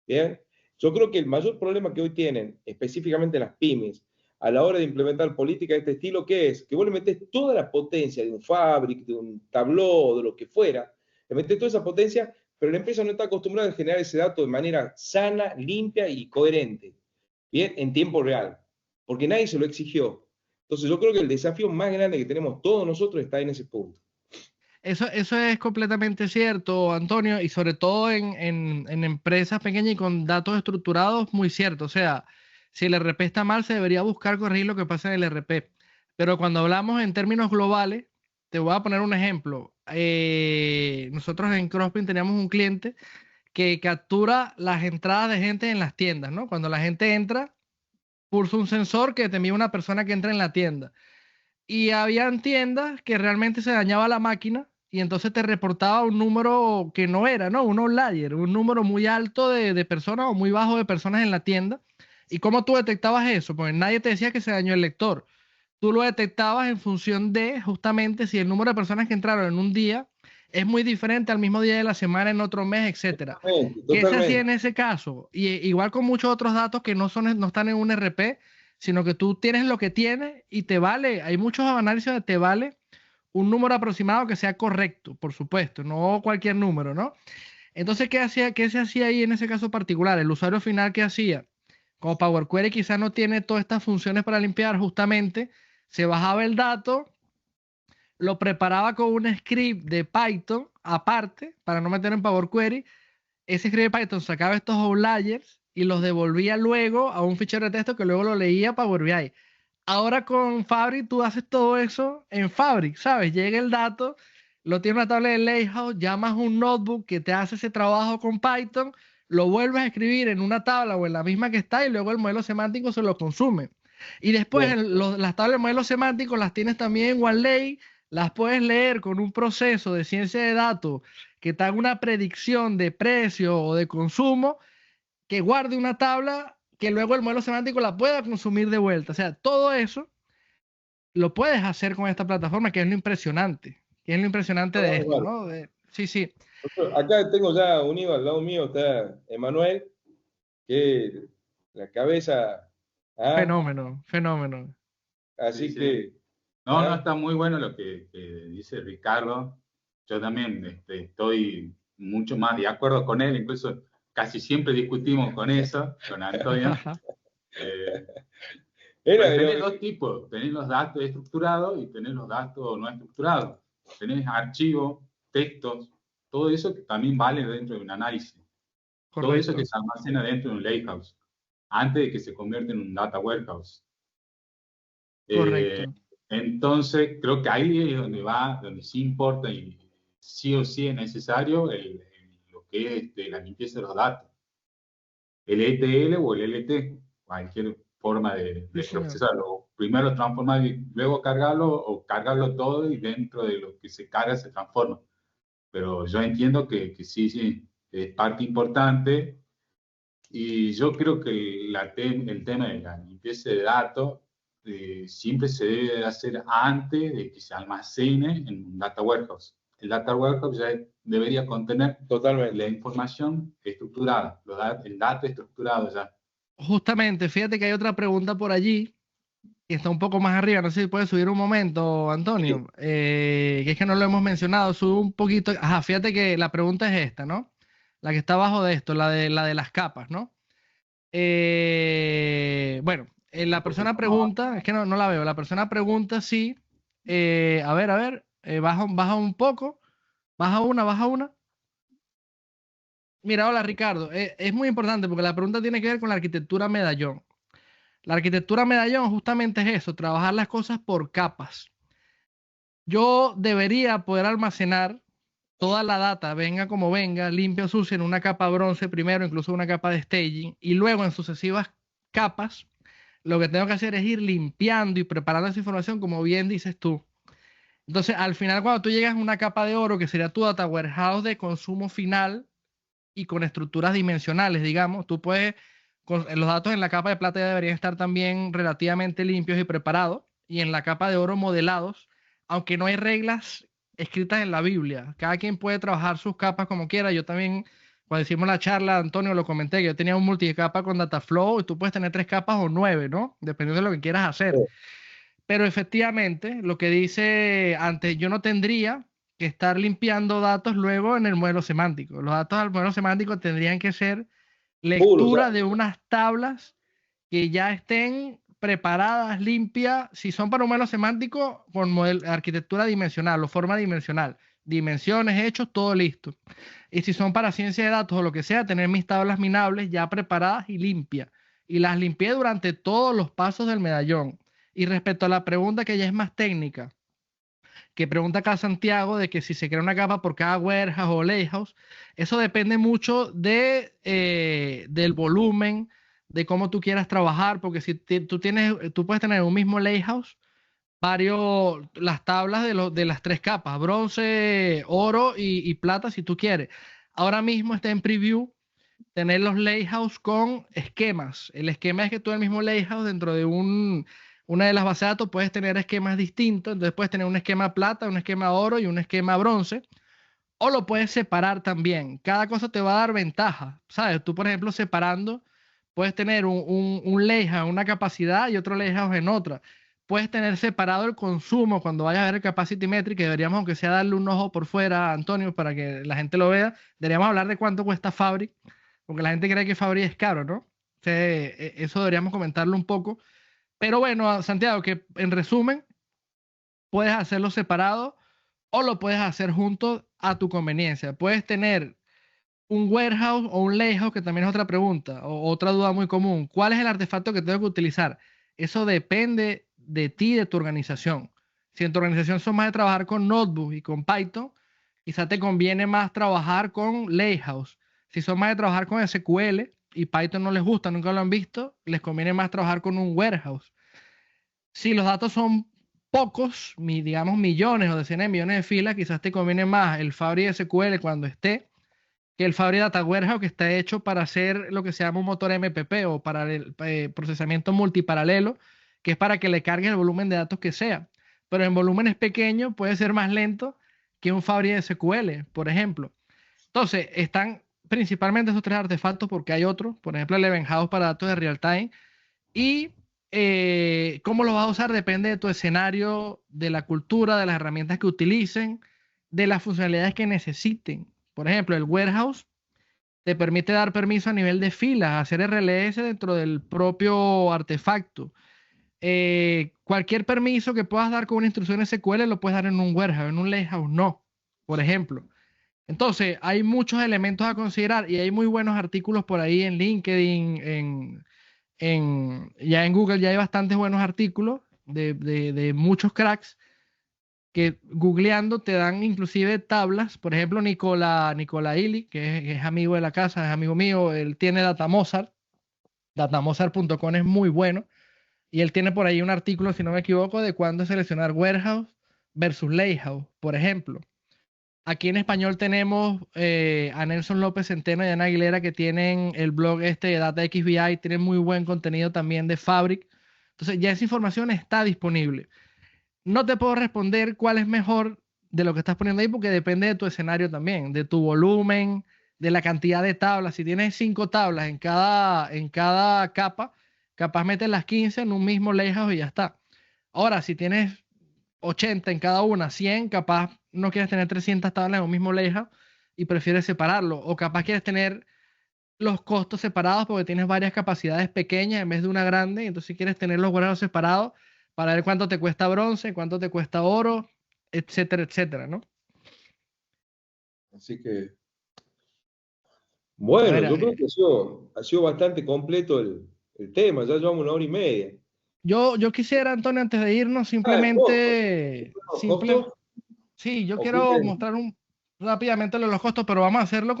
Bien, yo creo que el mayor problema que hoy tienen, específicamente las pymes, a la hora de implementar políticas de este estilo, ¿qué es? Que vos le metés toda la potencia de un Fabric, de un Tableau, de lo que fuera, le metés toda esa potencia, pero la empresa no está acostumbrada a generar ese dato de manera sana, limpia y coherente, bien, en tiempo real, porque nadie se lo exigió. Entonces yo creo que el desafío más grande que tenemos todos nosotros está en ese punto. Eso es completamente cierto, Antonio, y sobre todo en empresas pequeñas y con datos estructurados, muy cierto. O sea, si el RP está mal, se debería buscar corregir lo que pasa en el RP. Pero cuando hablamos en términos globales, te voy a poner un ejemplo. Nosotros en Crosspin teníamos un cliente que captura las entradas de gente en las tiendas, ¿no? Cuando la gente entra, pulsa un sensor que te envía una persona que entra en la tienda. Y habían tiendas que realmente se dañaba la máquina y entonces te reportaba un número que no era, ¿no? Un outlier, un número muy alto de personas o muy bajo de personas en la tienda. ¿Y cómo tú detectabas eso? Pues nadie te decía que se dañó el lector. Tú lo detectabas en función de justamente si el número de personas que entraron en un día es muy diferente al mismo día de la semana, en otro mes, etcétera. Totalmente, ¿Qué se hacía totalmente. en ese caso? Y igual con muchos otros datos que no están en un RP, sino que tú tienes lo que tienes y te vale. Hay muchos análisis donde te vale un número aproximado que sea correcto, por supuesto, no cualquier número, ¿no? Entonces, ¿qué se hacía ahí en ese caso particular? El usuario final, ¿qué hacía? Como Power Query quizás no tiene todas estas funciones para limpiar, justamente se bajaba el dato, lo preparaba con un script de Python aparte para no meter en Power Query. Ese script de Python sacaba estos outliers y los devolvía luego a un fichero de texto que luego lo leía Power BI. Ahora con Fabric tú haces todo eso en Fabric, ¿sabes? Llega el dato lo tienes en una tabla de layout, llamas un notebook que te hace ese trabajo con Python, lo vuelves a escribir en una tabla o en la misma que está y luego el modelo semántico se lo consume. Y después las tablas de modelos semánticos las tienes también en OneLay, las puedes leer con un proceso de ciencia de datos que te haga una predicción de precio o de consumo, que guarde una tabla que luego el modelo semántico la pueda consumir de vuelta. O sea, todo eso lo puedes hacer con esta plataforma, que es lo impresionante. Que es lo impresionante de esto, ¿no? Sí, sí. Acá tengo ya unido al lado mío, está Emanuel, que la cabeza. Fenómeno, fenómeno. Así sí, que. No, está muy bueno lo que dice Ricardo. Yo también estoy mucho más de acuerdo con él, incluso casi siempre discutimos con eso, con Antonio. Tenés dos tipos, tenés los datos estructurados y tenés los datos no estructurados. Tenés archivos, textos, todo eso que también vale dentro de un análisis. Correcto. Todo eso que se almacena dentro de un lakehouse, antes de que se convierta en un data warehouse. Correcto. Entonces, creo que ahí es donde sí importa y sí o sí es necesario lo que es la limpieza de los datos. El ETL o el LT, cualquier forma de procesarlo. Primero transformar y luego cargarlo, o cargarlo todo y dentro de lo que se carga se transforma. Pero yo entiendo que sí, es parte importante, y yo creo que el tema de la limpieza de datos siempre se debe hacer antes de que se almacene en un data warehouse. El data warehouse ya debería contener totalmente la información estructurada, el dato estructurado ya. Justamente, fíjate que hay otra pregunta por allí que está un poco más arriba, no sé si puedes subir un momento, Antonio, sí. Que es que no lo hemos mencionado, sube un poquito. Ajá, fíjate que la pregunta es esta, ¿no? La que está abajo de esto, la de las capas, ¿no? Bueno, la persona pregunta, es que no la veo, la persona pregunta si, a ver, baja un poco, baja una. Mira, hola Ricardo, es muy importante porque la pregunta tiene que ver con la arquitectura medallón. La arquitectura medallón justamente es eso, trabajar las cosas por capas. Yo debería poder almacenar toda la data, venga como venga, limpia o sucia, en una capa bronce primero, incluso una capa de staging, y luego en sucesivas capas, lo que tengo que hacer es ir limpiando y preparando esa información, como bien dices tú. Entonces, al final, cuando tú llegas a una capa de oro, que sería tu data warehouse de consumo final y con estructuras dimensionales, digamos, tú puedes, los datos en la capa de plata ya deberían estar también relativamente limpios y preparados, y en la capa de oro modelados, aunque no hay reglas escritas en la Biblia. Cada quien puede trabajar sus capas como quiera. Yo también, cuando hicimos la charla, Antonio, lo comenté, que yo tenía un multicapa con Dataflow y tú puedes tener 3 capas o 9, ¿no? Dependiendo de lo que quieras hacer. Sí. Pero efectivamente, lo que dice antes, yo no tendría que estar limpiando datos luego en el modelo semántico. Los datos del modelo semántico tendrían que ser lectura de unas tablas que ya estén preparadas, limpias. Si son para un modelo semántico, con arquitectura dimensional o forma dimensional, dimensiones, hechos, todo listo. Y si son para ciencia de datos o lo que sea, tener mis tablas minables ya preparadas y limpias. Y las limpié durante todos los pasos del medallón. Y respecto a la pregunta que ya es más técnica, que pregunta acá Santiago de que si se crea una capa por cada warehouse o lakehouse, eso depende mucho del volumen, de cómo tú quieras trabajar, porque si tú puedes tener un mismo lakehouse, las tablas de las 3 capas, bronce, oro y plata, si tú quieres. Ahora mismo está en preview tener los lakehouse con esquemas. El esquema es que tú en el mismo lakehouse, dentro de una de las bases de datos, puedes tener esquemas distintos. Entonces puedes tener un esquema plata, un esquema oro y un esquema bronce. O lo puedes separar también. Cada cosa te va a dar ventaja, ¿sabes? Tú, por ejemplo, separando, puedes tener un lakehouse en una capacidad y otro lakehouse en otra. Puedes tener separado el consumo cuando vayas a ver el capacity metric, que deberíamos, aunque sea, darle un ojo por fuera, Antonio, para que la gente lo vea. Deberíamos hablar de cuánto cuesta Fabric, porque la gente cree que Fabric es caro, ¿no? Eso deberíamos comentarlo un poco. Pero bueno, Santiago, que en resumen, puedes hacerlo separado o lo puedes hacer juntos a tu conveniencia. Puedes tener un warehouse o un lakehouse, que también es otra pregunta o otra duda muy común. ¿Cuál es el artefacto que tengo que utilizar? Eso depende de ti, de tu organización. Si en tu organización son más de trabajar con Notebook y con Python, quizá te conviene más trabajar con Lakehouse. Si son más de trabajar con SQL y Python no les gusta, nunca lo han visto, les conviene más trabajar con un warehouse. Si los datos son pocos, digamos millones o decenas de millones de filas, quizás te conviene más el Fabric SQL cuando esté que el Fabric Data Warehouse, que está hecho para hacer lo que se llama un motor MPP o para el procesamiento multiparalelo, que es para que le cargue el volumen de datos que sea. Pero en volúmenes pequeños puede ser más lento que un Fabric SQL, por ejemplo. Entonces, están principalmente esos tres artefactos porque hay otros, por ejemplo, el Event House para datos de real time. Y cómo lo vas a usar depende de tu escenario, de la cultura, de las herramientas que utilicen, de las funcionalidades que necesiten. Por ejemplo, el warehouse te permite dar permiso a nivel de filas, hacer RLS dentro del propio artefacto. Cualquier permiso que puedas dar con una instrucción SQL lo puedes dar en un warehouse, en un lakehouse no, por ejemplo. Entonces, hay muchos elementos a considerar y hay muy buenos artículos por ahí en LinkedIn, ya en Google ya hay bastantes buenos artículos de muchos cracks que googleando te dan inclusive tablas. Por ejemplo, Nicola Illy, que es amigo de la casa, es amigo mío, él tiene Datamozart. Datamozart.com es muy bueno. Y él tiene por ahí un artículo, si no me equivoco, de cuándo seleccionar warehouse versus lakehouse, por ejemplo. Aquí en español tenemos a Nelson López Centeno y Ana Aguilera, que tienen el blog de DataXBI, tienen muy buen contenido también de Fabric. Entonces ya esa información está disponible. No te puedo responder cuál es mejor de lo que estás poniendo ahí porque depende de tu escenario también, de tu volumen, de la cantidad de tablas. Si tienes 5 tablas en cada capa, capaz metes las 15 en un mismo layout y ya está. Ahora, si tienes 80 en cada una, 100, capaz no quieres tener 300 tablas en un mismo layout y prefieres separarlo. O capaz quieres tener los costos separados porque tienes varias capacidades pequeñas en vez de una grande, y entonces quieres tener los guardados separados para ver cuánto te cuesta bronce, cuánto te cuesta oro, etcétera, etcétera, ¿no? Así que, bueno, ver, yo creo que ha sido bastante completo el tema, ya llevamos 1 hora y media. Yo quisiera, Antonio, antes de irnos, simplemente, ¿Costos? sí, yo quiero mostrar rápidamente los costos, pero vamos a hacerlo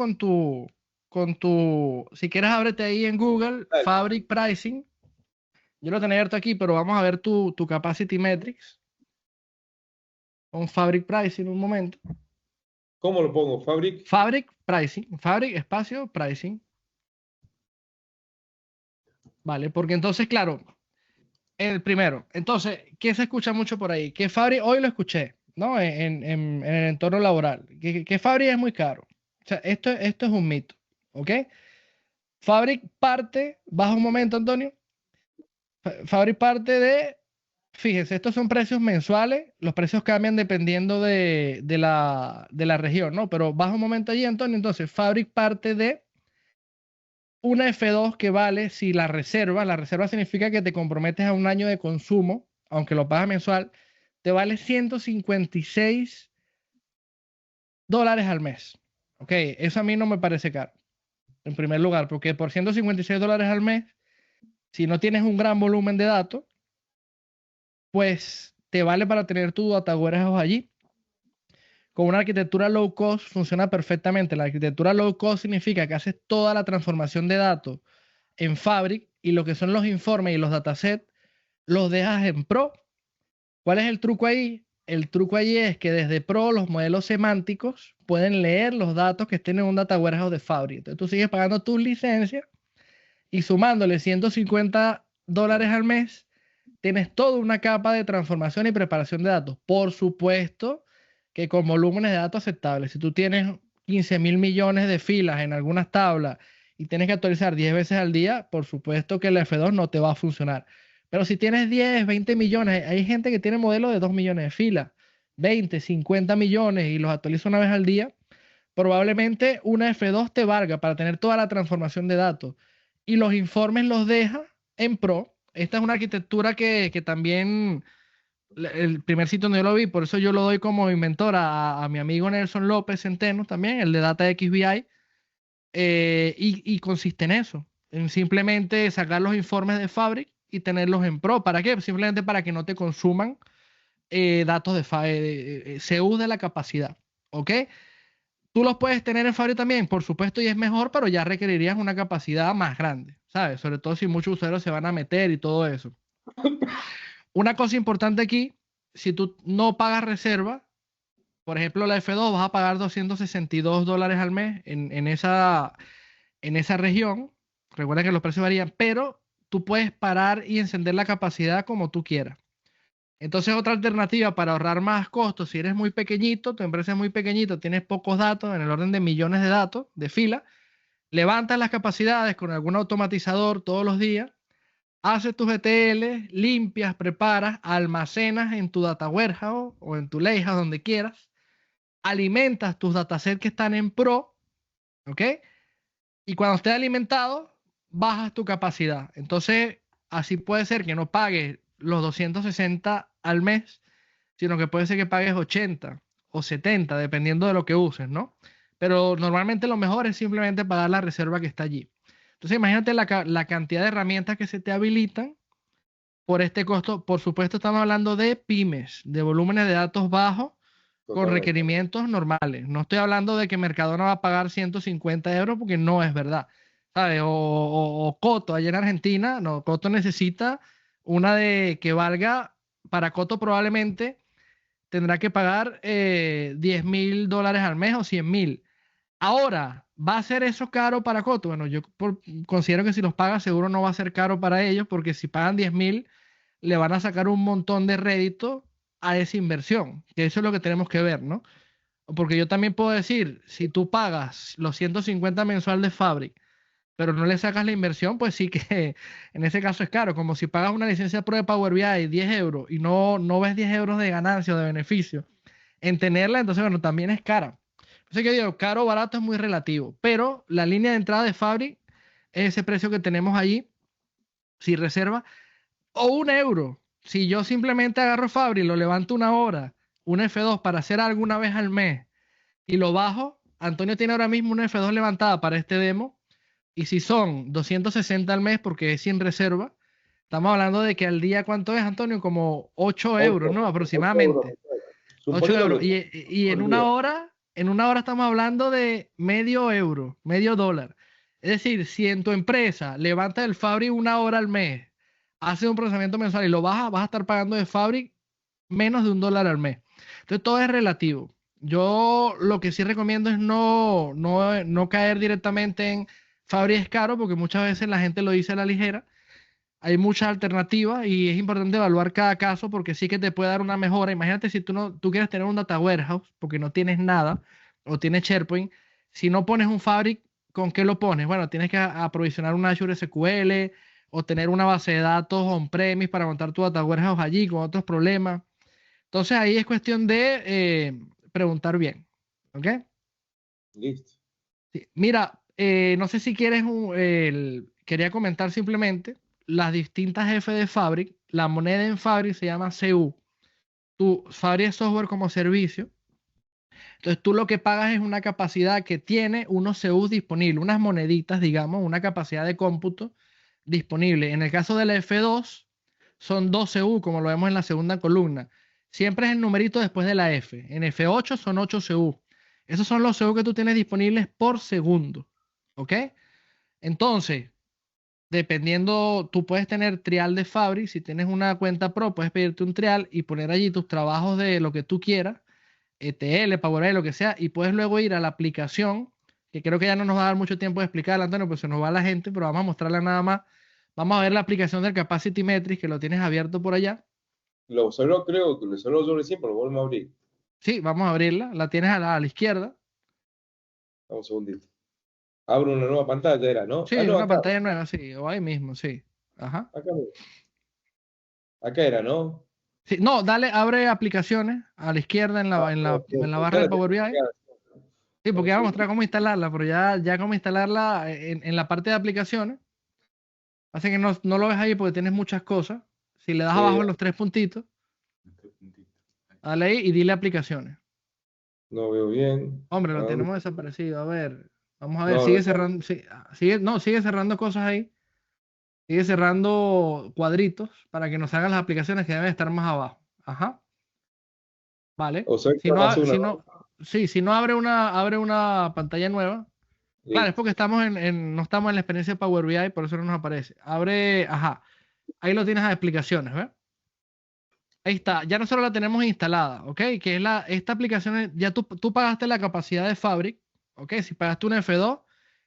si quieres, ábrete ahí en Google, Dale. Fabric Pricing. Yo lo tenía abierto aquí, pero vamos a ver tu Capacity Metrics. Con Fabric Pricing, un momento. ¿Cómo lo pongo? Fabric Pricing. Fabric espacio Pricing. Vale, porque entonces, claro, el primero. Entonces, ¿qué se escucha mucho por ahí? Que Fabric, hoy lo escuché, ¿no? En el entorno laboral. Que Fabric es muy caro. O sea, esto es un mito, ¿ok? Fabric parte, baja un momento, Antonio. Fabric parte de, fíjense, estos son precios mensuales, los precios cambian dependiendo de la región, ¿no? Pero baja un momento allí, Antonio, entonces Fabric parte de una F2 que vale, si la reserva significa que te comprometes a un año de consumo, aunque lo pagas mensual, te vale $156 al mes. Ok, eso a mí no me parece caro, en primer lugar, porque por $156 al mes, si no tienes un gran volumen de datos, pues te vale para tener tu data warehouse allí. Con una arquitectura low cost funciona perfectamente. La arquitectura low cost significa que haces toda la transformación de datos en Fabric y lo que son los informes y los datasets los dejas en Pro. ¿Cuál es el truco ahí? El truco allí es que desde Pro los modelos semánticos pueden leer los datos que estén en un data warehouse de Fabric. Entonces tú sigues pagando tus licencias y sumándole $150 al mes, tienes toda una capa de transformación y preparación de datos. Por supuesto que con volúmenes de datos aceptables. Si tú tienes 15.000 millones de filas en algunas tablas y tienes que actualizar 10 veces al día, por supuesto que el F2 no te va a funcionar. Pero si tienes 10, 20 millones, hay gente que tiene modelos de 2 millones de filas, 20, 50 millones y los actualiza una vez al día, probablemente una F2 te valga para tener toda la transformación de datos y los informes los deja en Pro. Esta es una arquitectura que también, el primer sitio donde yo lo vi, por eso yo lo doy como inventor a mi amigo Nelson López Centeno también, el de DataXBI, y consiste en eso, en simplemente sacar los informes de Fabric y tenerlos en Pro. ¿Para qué? Simplemente para que no te consuman datos de CU de la capacidad, ¿ok? Tú los puedes tener en Fabry también, por supuesto, y es mejor, pero ya requerirías una capacidad más grande, ¿sabes? Sobre todo si muchos usuarios se van a meter y todo eso. Una cosa importante aquí, si tú no pagas reserva, por ejemplo, la F2 vas a pagar $262 al mes en esa región. Recuerda que los precios varían, pero tú puedes parar y encender la capacidad como tú quieras. Entonces, otra alternativa para ahorrar más costos, si eres muy pequeñito, tu empresa es muy pequeñita, tienes pocos datos, en el orden de millones de datos de fila, levantas las capacidades con algún automatizador todos los días, haces tus ETL, limpias, preparas, almacenas en tu data warehouse o en tu lakehouse, donde quieras, alimentas tus datasets que están en Pro, ¿ok? Y cuando esté alimentado, bajas tu capacidad. Entonces, así puede ser que no pagues los 260 al mes, sino que puede ser que pagues 80 o 70, dependiendo de lo que uses, ¿no? Pero normalmente lo mejor es simplemente pagar la reserva que está allí. Entonces, imagínate la cantidad de herramientas que se te habilitan por este costo. Por supuesto, estamos hablando de pymes, de volúmenes de datos bajos con Totalmente. requerimientos normales. No estoy hablando de que Mercadona va a pagar 150 euros porque no es verdad. ¿Sabes? O Coto, allá en Argentina, no, Coto necesita una de que valga, para Coto probablemente tendrá que pagar $10.000 al mes o 100.000. Ahora, ¿va a ser eso caro para Coto? Bueno, yo considero que si los paga seguro no va a ser caro para ellos, porque si pagan 10.000 le van a sacar un montón de rédito a esa inversión, que eso es lo que tenemos que ver, ¿no? Porque yo también puedo decir, si tú pagas los 150 mensual de Fabric, pero no le sacas la inversión, pues sí que en ese caso es caro. Como si pagas una licencia Pro de Power BI 10 euros y no ves 10 euros de ganancia o de beneficio en tenerla, entonces, bueno, también es cara. Así que digo, caro o barato es muy relativo, pero la línea de entrada de Fabric es ese precio que tenemos allí, si reserva, o €1. Si yo simplemente agarro Fabri, lo levanto una hora, un F2 para hacer alguna vez al mes y lo bajo, Antonio tiene ahora mismo una F2 levantada para este demo. Y si son 260 al mes porque es sin reserva, estamos hablando de que al día, ¿cuánto es, Antonio? Como 8 euros, ¿no? 8 euros. Aproximadamente. 8 Suponiendo euros. que Y por día. en una hora estamos hablando de medio euro, medio dólar. Es decir, si en tu empresa levantas el Fabric una hora al mes, haces un procesamiento mensual y lo bajas, vas a estar pagando de Fabric menos de $1 al mes. Entonces todo es relativo. Yo lo que sí recomiendo es no caer directamente en Fabric es caro, porque muchas veces la gente lo dice a la ligera. Hay muchas alternativas y es importante evaluar cada caso, porque sí que te puede dar una mejora. Imagínate si tú quieres tener un data warehouse porque no tienes nada o tienes SharePoint. Si no pones un Fabric, ¿con qué lo pones? Bueno, tienes que aprovisionar un Azure SQL o tener una base de datos on-premise para montar tu data warehouse allí con otros problemas. Entonces ahí es cuestión de preguntar bien. ¿Ok? Listo. Sí. Mira, no sé si quieres quería comentar simplemente las distintas F de Fabric. La moneda en Fabric se llama CU. Fabric es software como servicio. Entonces tú lo que pagas es una capacidad que tiene unos CUs disponibles, unas moneditas, digamos, una capacidad de cómputo disponible. En el caso de la F2 son 2 CU, como lo vemos en la segunda columna. Siempre es el numerito después de la F. En F8 son 8 CU. Esos son los CU que tú tienes disponibles por segundo. ¿Ok? Entonces, dependiendo, tú puedes tener trial de Fabric. Si tienes una cuenta Pro, puedes pedirte un trial y poner allí tus trabajos de lo que tú quieras, ETL, Power BI, lo que sea, y puedes luego ir a la aplicación, que creo que ya no nos va a dar mucho tiempo de explicarla, Antonio, pues se nos va la gente, pero vamos a mostrarla nada más. Vamos a ver la aplicación del Capacity Metrics, que lo tienes abierto por allá. Lo cerró, creo que lo cerró yo recién, pero lo volvemos a abrir. Sí, vamos a abrirla. La tienes a la izquierda. Vamos un segundito. Abro una nueva pantalla, era, ¿no? Ah, Sí, no, una acá. pantalla nueva, sí, o ahí mismo, sí. Ajá. Acá, acá era, ¿no? Sí, no, dale, abre aplicaciones a la izquierda en Ah, la, en la, ok, en la ok. barra Ya de la tengo Power BI. cargada. Sí, Vamos porque un voy a mostrar segundito. cómo instalarla, pero ya cómo instalarla en la parte de aplicaciones. Así que no lo ves ahí porque tienes muchas cosas. Si le das abajo en los tres puntitos, dale ahí y dile aplicaciones. No veo bien. Hombre, lo Ah, tenemos desaparecido. A ver, vamos a ver, no, no sigue está. cerrando, sigue cerrando cosas ahí. Sigue cerrando cuadritos para que nos hagan las aplicaciones que deben estar más abajo. Ajá. ¿vale? O sea, Si no abre una pantalla nueva. Claro, es porque no estamos en la experiencia de Power BI, por eso no nos aparece. Ahí lo tienes a explicaciones, ¿ves? Ahí está, ya nosotros la tenemos instalada, ¿ok? Que es esta aplicación, ya tú pagaste la capacidad de Fabric, ¿ok? Si pagaste un F2,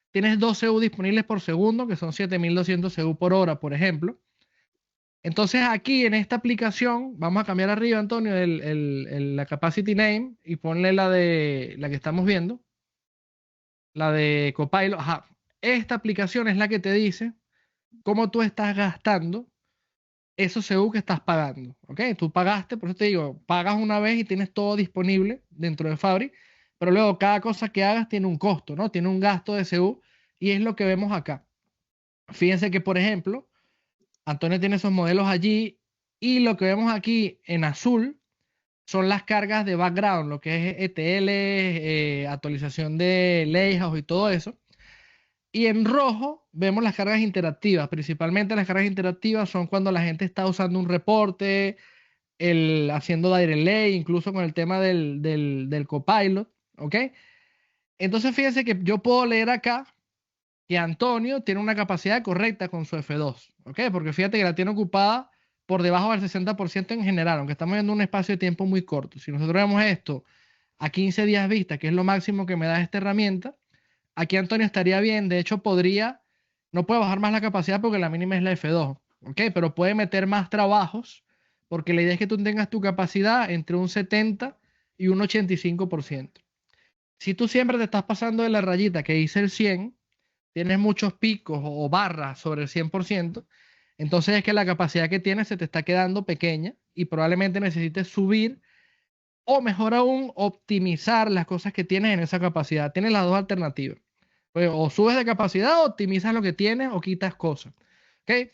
tienes 2 CU disponibles por segundo, que son 7200 CU por hora, por ejemplo. Entonces aquí en esta aplicación, vamos a cambiar arriba, Antonio, la capacity name y ponle la que estamos viendo, la de Copilot. Esta aplicación es la que te dice cómo tú estás gastando esos CU que estás pagando. ¿Ok? Tú pagaste, por eso te digo, pagas una vez y tienes todo disponible dentro de Fabric, pero luego cada cosa que hagas tiene un costo, ¿no? Tiene un gasto de CU y es lo que vemos acá. Fíjense que, por ejemplo, Antonio tiene esos modelos allí y lo que vemos aquí en azul son las cargas de background, lo que es ETL, actualización de Lighthouse y todo eso. Y en rojo vemos las cargas interactivas. Principalmente las cargas interactivas son cuando la gente está usando un reporte, haciendo direct lay, incluso con el tema del copilot. ¿Ok? Entonces fíjense que yo puedo leer acá que Antonio tiene una capacidad correcta con su F2. ¿Ok? Porque fíjate que la tiene ocupada por debajo del 60% en general, aunque estamos viendo un espacio de tiempo muy corto. Si nosotros vemos esto a 15 días vista, que es lo máximo que me da esta herramienta, aquí Antonio estaría bien. De hecho, no puede bajar más la capacidad porque la mínima es la F2, ¿ok? Pero puede meter más trabajos porque la idea es que tú tengas tu capacidad entre un 70 y un 85%. Si tú siempre te estás pasando de la rayita que dice el 100, tienes muchos picos o barras sobre el 100%, entonces es que la capacidad que tienes se te está quedando pequeña y probablemente necesites subir o mejor aún optimizar las cosas que tienes en esa capacidad. Tienes las dos alternativas. Pues, o subes de capacidad, o optimizas lo que tienes o quitas cosas. ¿Ok?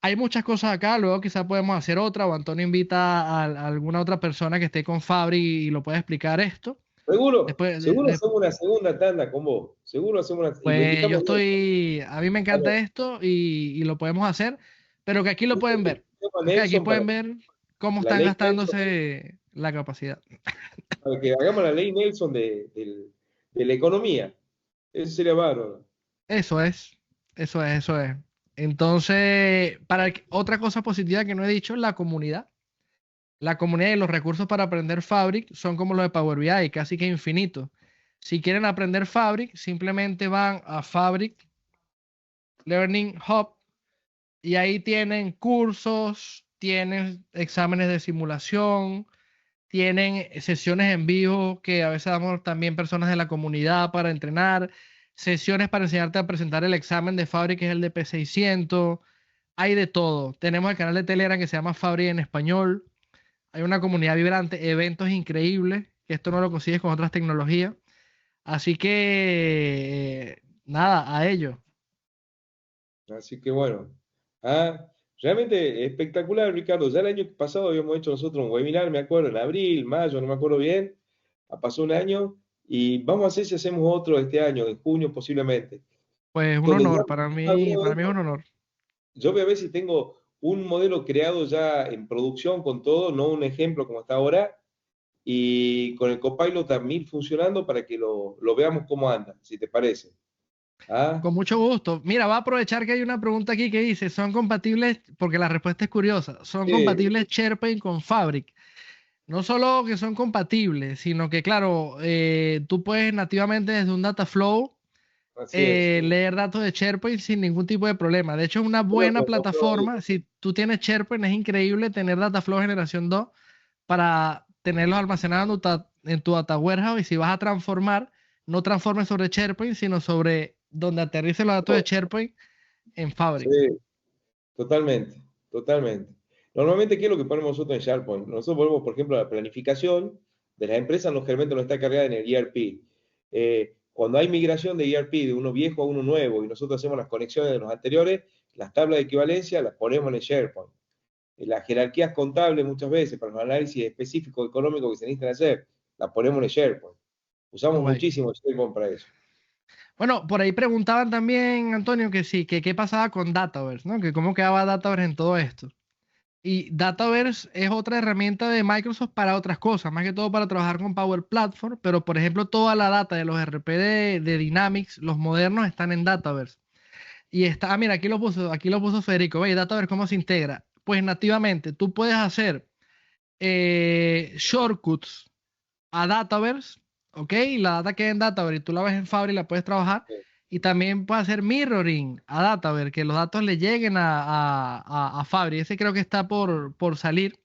Hay muchas cosas acá, luego quizás podemos hacer otra o Antonio invita a alguna otra persona que esté con Fabri y lo pueda explicar esto. Seguro hacemos una segunda tanda con vos. Seguro hacemos una. Y lo Pues invitamos a mí me encanta esto y lo podemos hacer, pero que aquí lo pueden ver. ¿Ok? Aquí pueden ver cómo están gastándose la capacidad. Para que hagamos la ley Nelson de la economía. Eso sería bárbaro. Eso es. Entonces, otra cosa positiva que no he dicho, la comunidad. La comunidad y los recursos para aprender Fabric son como los de Power BI, casi que infinitos. Si quieren aprender Fabric, simplemente van a Fabric Learning Hub y ahí tienen cursos, tienen exámenes de simulación, tienen sesiones en vivo que a veces damos también personas de la comunidad para entrenar, sesiones para enseñarte a presentar el examen de Fabric, que es el de P600. Hay de todo. Tenemos el canal de Telegram que se llama Fabric en español. Hay una comunidad vibrante, eventos increíbles, que esto no lo consigues con otras tecnologías. Así que, nada, a ello. Así que bueno. Realmente espectacular, Ricardo. Ya el año pasado habíamos hecho nosotros un webinar, me acuerdo, en abril, mayo, no me acuerdo bien. Pasó un año y vamos a ver si hacemos otro este año, en junio posiblemente. Pues un honor, para mí es un honor. Yo voy a ver si tengo un modelo creado ya en producción con todo, no un ejemplo como está ahora, y con el Copilot también funcionando para que lo veamos cómo anda, si te parece. Con mucho gusto. Mira, va a aprovechar que hay una pregunta aquí que dice, ¿son compatibles? Porque la respuesta es curiosa. ¿Son compatibles SharePoint con Fabric? No solo que son compatibles, sino que, claro, tú puedes nativamente desde un Dataflow leer datos de SharePoint sin ningún tipo de problema. De hecho, es una buena plataforma. Si tú tienes SharePoint, es increíble tener Dataflow generación 2 para tenerlos almacenados en tu data warehouse. Y si vas a transformar, no transformes sobre SharePoint, sino sobre donde aterricen los datos de SharePoint en Fabric. Sí, totalmente, totalmente. Normalmente, ¿qué es lo que ponemos nosotros en SharePoint? Nosotros ponemos, por ejemplo, la planificación de las empresas, generalmente no está cargada en el ERP. Cuando hay migración de ERP de uno viejo a uno nuevo y nosotros hacemos las conexiones de los anteriores, las tablas de equivalencia las ponemos en el SharePoint. Las jerarquías contables muchas veces para los análisis específicos económicos que se necesitan hacer, las ponemos en el SharePoint. Usamos muchísimo el SharePoint para eso. Bueno, por ahí preguntaban también, Antonio, que sí, que qué pasaba con Dataverse, ¿no? Que cómo quedaba Dataverse en todo esto. Y Dataverse es otra herramienta de Microsoft para otras cosas, más que todo para trabajar con Power Platform, pero por ejemplo toda la data de los RP de Dynamics, los modernos, están en Dataverse. Y está, mira, aquí lo puso Federico, ve, Dataverse cómo se integra. Pues nativamente tú puedes hacer shortcuts a Dataverse, ¿ok? Y la data queda en Dataverse y tú la ves en Fabric y la puedes trabajar. Y también puedes hacer mirroring a Dataverse, que los datos le lleguen a Fabric. Ese creo que está por salir.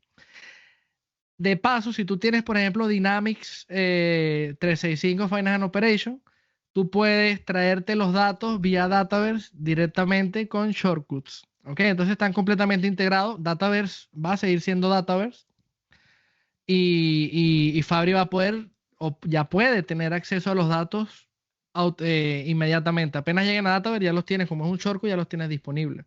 De paso, si tú tienes, por ejemplo, Dynamics 365 Finance and Operation, tú puedes traerte los datos vía Dataverse directamente con shortcuts. ¿Ok? Entonces están completamente integrados. Dataverse va a seguir siendo Dataverse y Fabri va a poder o ya puede tener acceso a los datos inmediatamente. Apenas lleguen a Dataverse, ya los tienes, como es un shortcut, ya los tienes disponibles.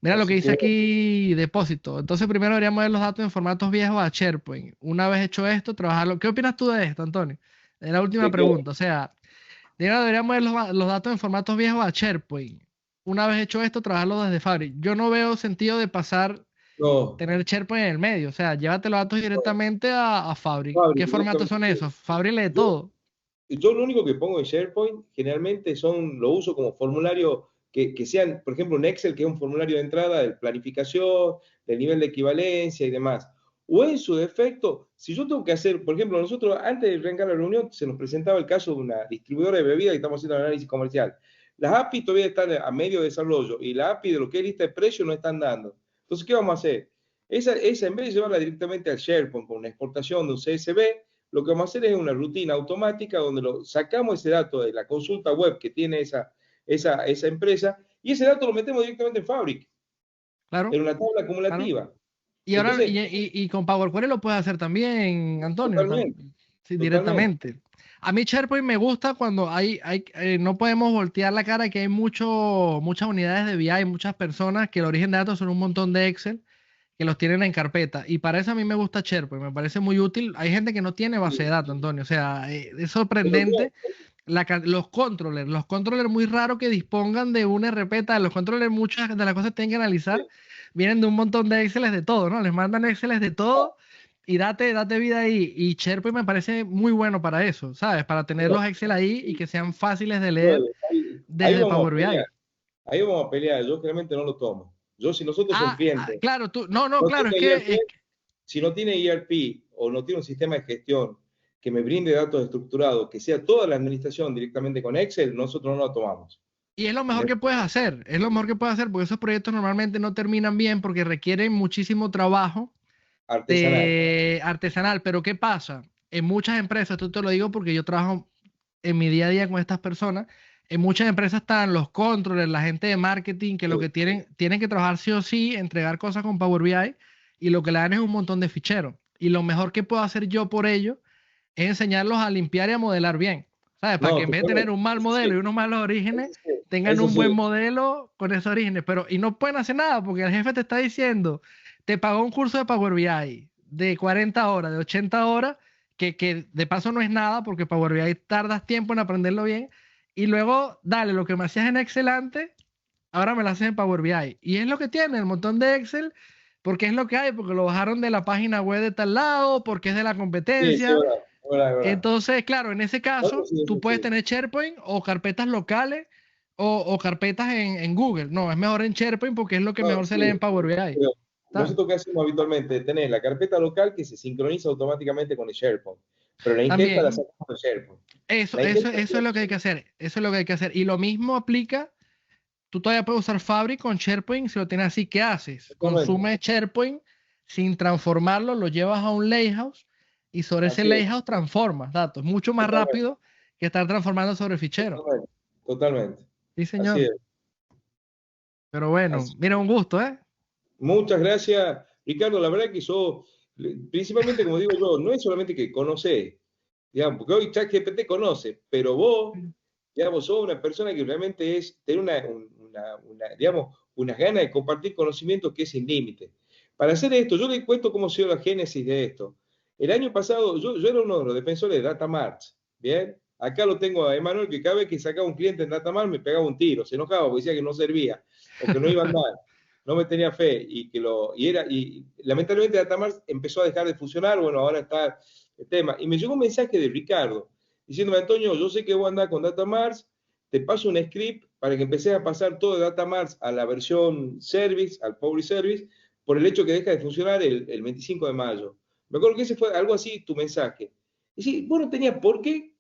Mira lo que dice aquí depósito. Entonces primero deberíamos ver los datos en formatos viejos a SharePoint. Una vez hecho esto, trabajarlo. ¿Qué opinas tú de esto, Antonio? Es la última pregunta. O sea, deberíamos ver los datos en formatos viejos a SharePoint. Una vez hecho esto, trabajarlo desde Fabric. Yo no veo sentido de tener SharePoint en el medio. O sea, llévate los datos directamente a Fabric. ¿Qué formatos son esos? Fabric lee todo. Yo lo único que pongo en SharePoint generalmente lo uso como formulario que sean, por ejemplo, un Excel, que es un formulario de entrada de planificación, del nivel de equivalencia y demás. O en su defecto, si yo tengo que hacer, por ejemplo, nosotros antes de arrancar la reunión se nos presentaba el caso de una distribuidora de bebidas y estamos haciendo el análisis comercial. Las API todavía están a medio desarrollo y la API de lo que es lista de precios no están dando. Entonces, ¿qué vamos a hacer? Esa en vez de llevarla directamente al SharePoint con una exportación de un CSV, lo que vamos a hacer es una rutina automática donde sacamos ese dato de la consulta web que tiene esa empresa y ese dato lo metemos directamente en Fabric, Claro, en una tabla acumulativa. Claro. Y ahora, y con Power Query lo puedes hacer también, Antonio. Totalmente. Sí, directamente. A mí SharePoint me gusta cuando no podemos voltear la cara que hay muchas unidades de BI, muchas personas que el origen de datos son un montón de Excel que los tienen en carpeta. Y para eso a mí me gusta SharePoint, me parece muy útil. Hay gente que no tiene base de datos, Antonio. O sea, es sorprendente. Los controllers muy raros que dispongan de una RP. Los controllers, muchas de las cosas que tienen que analizar vienen de un montón de Exceles de todo, ¿no? Les mandan Exceles de todo y date vida ahí. Y SharePoint me parece muy bueno para eso, ¿sabes? Para tener los Excel ahí y que sean fáciles de leer desde Power BI. Ahí vamos a pelear. Yo generalmente no lo tomo. Si nosotros somos clientes. Claro, claro, si no tiene ERP o no tiene un sistema de gestión que me brinde datos estructurados, que sea toda la administración directamente con Excel, nosotros no lo tomamos. Y es lo mejor que puedes hacer, porque esos proyectos normalmente no terminan bien porque requieren muchísimo trabajo artesanal. Pero ¿qué pasa? En muchas empresas, esto te lo digo porque yo trabajo en mi día a día con estas personas, en muchas empresas están los controllers, la gente de marketing, que lo que tienen que trabajar sí o sí, entregar cosas con Power BI, y lo que le dan es un montón de ficheros. Y lo mejor que puedo hacer yo por ello es enseñarlos a limpiar y a modelar bien. ¿Sabes? Para que en vez de tener un mal modelo y unos malos orígenes, tengan un buen modelo con esos orígenes. Y no pueden hacer nada porque el jefe te está diciendo, te pagó un curso de Power BI de 40 horas, de 80 horas, que de paso no es nada porque Power BI tardas tiempo en aprenderlo bien. Y luego, dale, lo que me hacías en Excel antes, ahora me lo haces en Power BI. Y es lo que tiene, el montón de Excel, porque es lo que hay, porque lo bajaron de la página web de tal lado, porque es de la competencia. Verdad. Entonces, claro, en ese caso, tú puedes tener SharePoint o carpetas locales o carpetas en Google. No, es mejor en SharePoint porque es lo que mejor se lee en Power BI. Nosotros, ¿qué hacemos habitualmente? Tener la carpeta local que se sincroniza automáticamente con el SharePoint. Pero la ingesta la sacamos de SharePoint. Eso es lo que hay que hacer. Eso es lo que hay que hacer. Y lo mismo aplica. Tú todavía puedes usar Fabric con SharePoint si lo tienes así. ¿Qué haces? Consume SharePoint sin transformarlo, lo llevas a un lakehouse y sobre ese lakehouse transformas datos. Mucho más rápido que estar transformando sobre ficheros. Totalmente. Sí, señor. Así es. Pero bueno, mira, un gusto, ¿eh? Muchas gracias, Ricardo. La verdad que principalmente, como digo yo, no es solamente que conocés, digamos, porque hoy ChatGPT conoce, pero vos, digamos, sos una persona que realmente tener digamos, unas ganas de compartir conocimientos que es sin límite. Para hacer esto, yo les cuento cómo ha sido la génesis de esto. El año pasado, yo era uno de los defensores de DataMarts, ¿bien? Acá lo tengo a Emanuel, que cada vez que sacaba un cliente en DataMart me pegaba un tiro, se enojaba porque decía que no servía o que no iba a andar. no me tenía fe y lamentablemente Datamars empezó a dejar de funcionar, bueno, ahora está el tema. Y me llegó un mensaje de Ricardo diciéndome, Antonio, yo sé que vos andás con Datamars, te paso un script para que empecés a pasar todo de Datamars a la versión Service, al Public Service, por el hecho que deja de funcionar el 25 de mayo. Me acuerdo que ese fue algo así tu mensaje. Y sí, vos no tenías por qué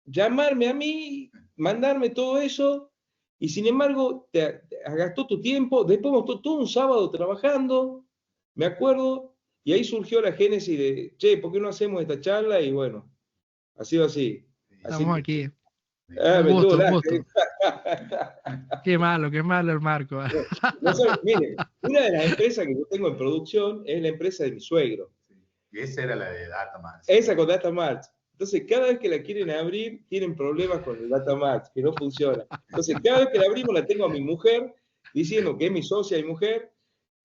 llamarme a mí, mandarme todo eso, y sin embargo te gastó tu tiempo, después me estuvo todo un sábado trabajando, me acuerdo, y ahí surgió la génesis de, che, ¿por qué no hacemos esta charla? Y bueno, ha sido así. Estamos Así aquí. Ah, Un me tuvo gusto, un la... gusto. Qué malo el Marco. No sabe, mire, una de las empresas que yo tengo en producción es la empresa de mi suegro. Y esa era la de Datamars. Esa con Datamars. Entonces, cada vez que la quieren abrir, tienen problemas con el Datamars, que no funciona. Entonces, cada vez que la abrimos, la tengo a mi mujer diciendo que es mi socia y mujer.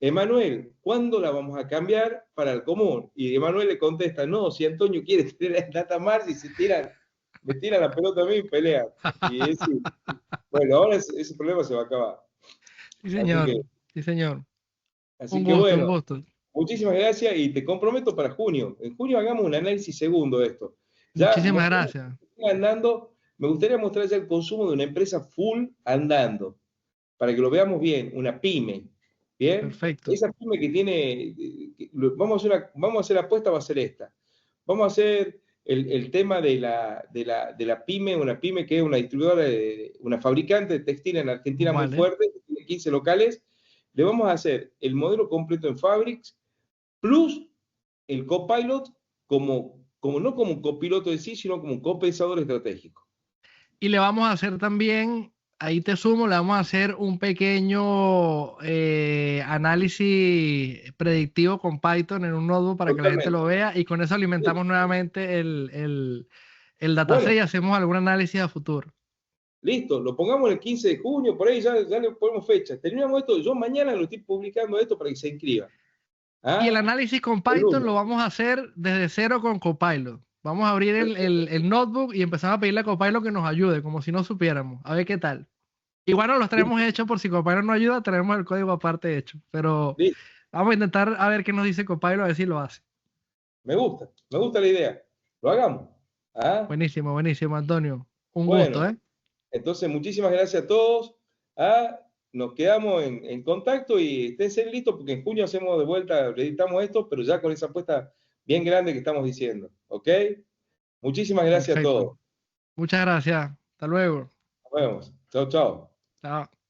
Emanuel, ¿cuándo la vamos a cambiar para el común? Y Emanuel le contesta, no, si Antonio quiere tener el Datamars y me tira la pelota a mí y pelea. Y es, bueno, ahora ese problema se va a acabar. Sí, señor. Sí, señor. Así Un que gusto, bueno, un gusto. muchísimas gracias y te comprometo para junio. En junio hagamos un análisis segundo de esto. Ya Muchísimas gracias. Andando, me gustaría mostrar ya el consumo de una empresa full andando, para que lo veamos bien, una pyme. ¿Bien? Perfecto. Esa pyme que tiene, vamos a hacer apuesta, va a ser esta. Vamos a hacer el tema de la pyme, una pyme que es una distribuidora, una fabricante de textil en Argentina muy fuerte, que tiene 15 locales. Le vamos a hacer el modelo completo en Fabrics, plus el Copilot no como un copiloto en sí, sino como un copensador estratégico. Y le vamos a hacer también, ahí te sumo, le vamos a hacer un pequeño análisis predictivo con Python en un notebook para que la gente lo vea y con eso alimentamos nuevamente el dataset y hacemos algún análisis a futuro. Listo, lo pongamos el 15 de junio, por ahí ya le ponemos fecha. Terminamos esto, yo mañana lo estoy publicando esto para que se inscriba. Y el análisis con Python lo vamos a hacer desde cero con Copilot. Vamos a abrir el notebook y empezamos a pedirle a Copilot que nos ayude, como si no supiéramos. A ver qué tal. Igual no los tenemos hechos por si Copilot no ayuda, tenemos el código aparte hecho. Pero vamos a intentar a ver qué nos dice Copilot, a ver si lo hace. Me gusta la idea. Lo hagamos. ¿Ah? Buenísimo, buenísimo, Antonio. Un gusto, ¿eh? Entonces, muchísimas gracias a todos. Nos quedamos en contacto y esténse listos porque en junio hacemos de vuelta, editamos esto, pero ya con esa apuesta bien grande que estamos diciendo. ¿Ok? Muchísimas gracias a todos. Muchas gracias. Hasta luego. Nos vemos. Chao, chao. Chao.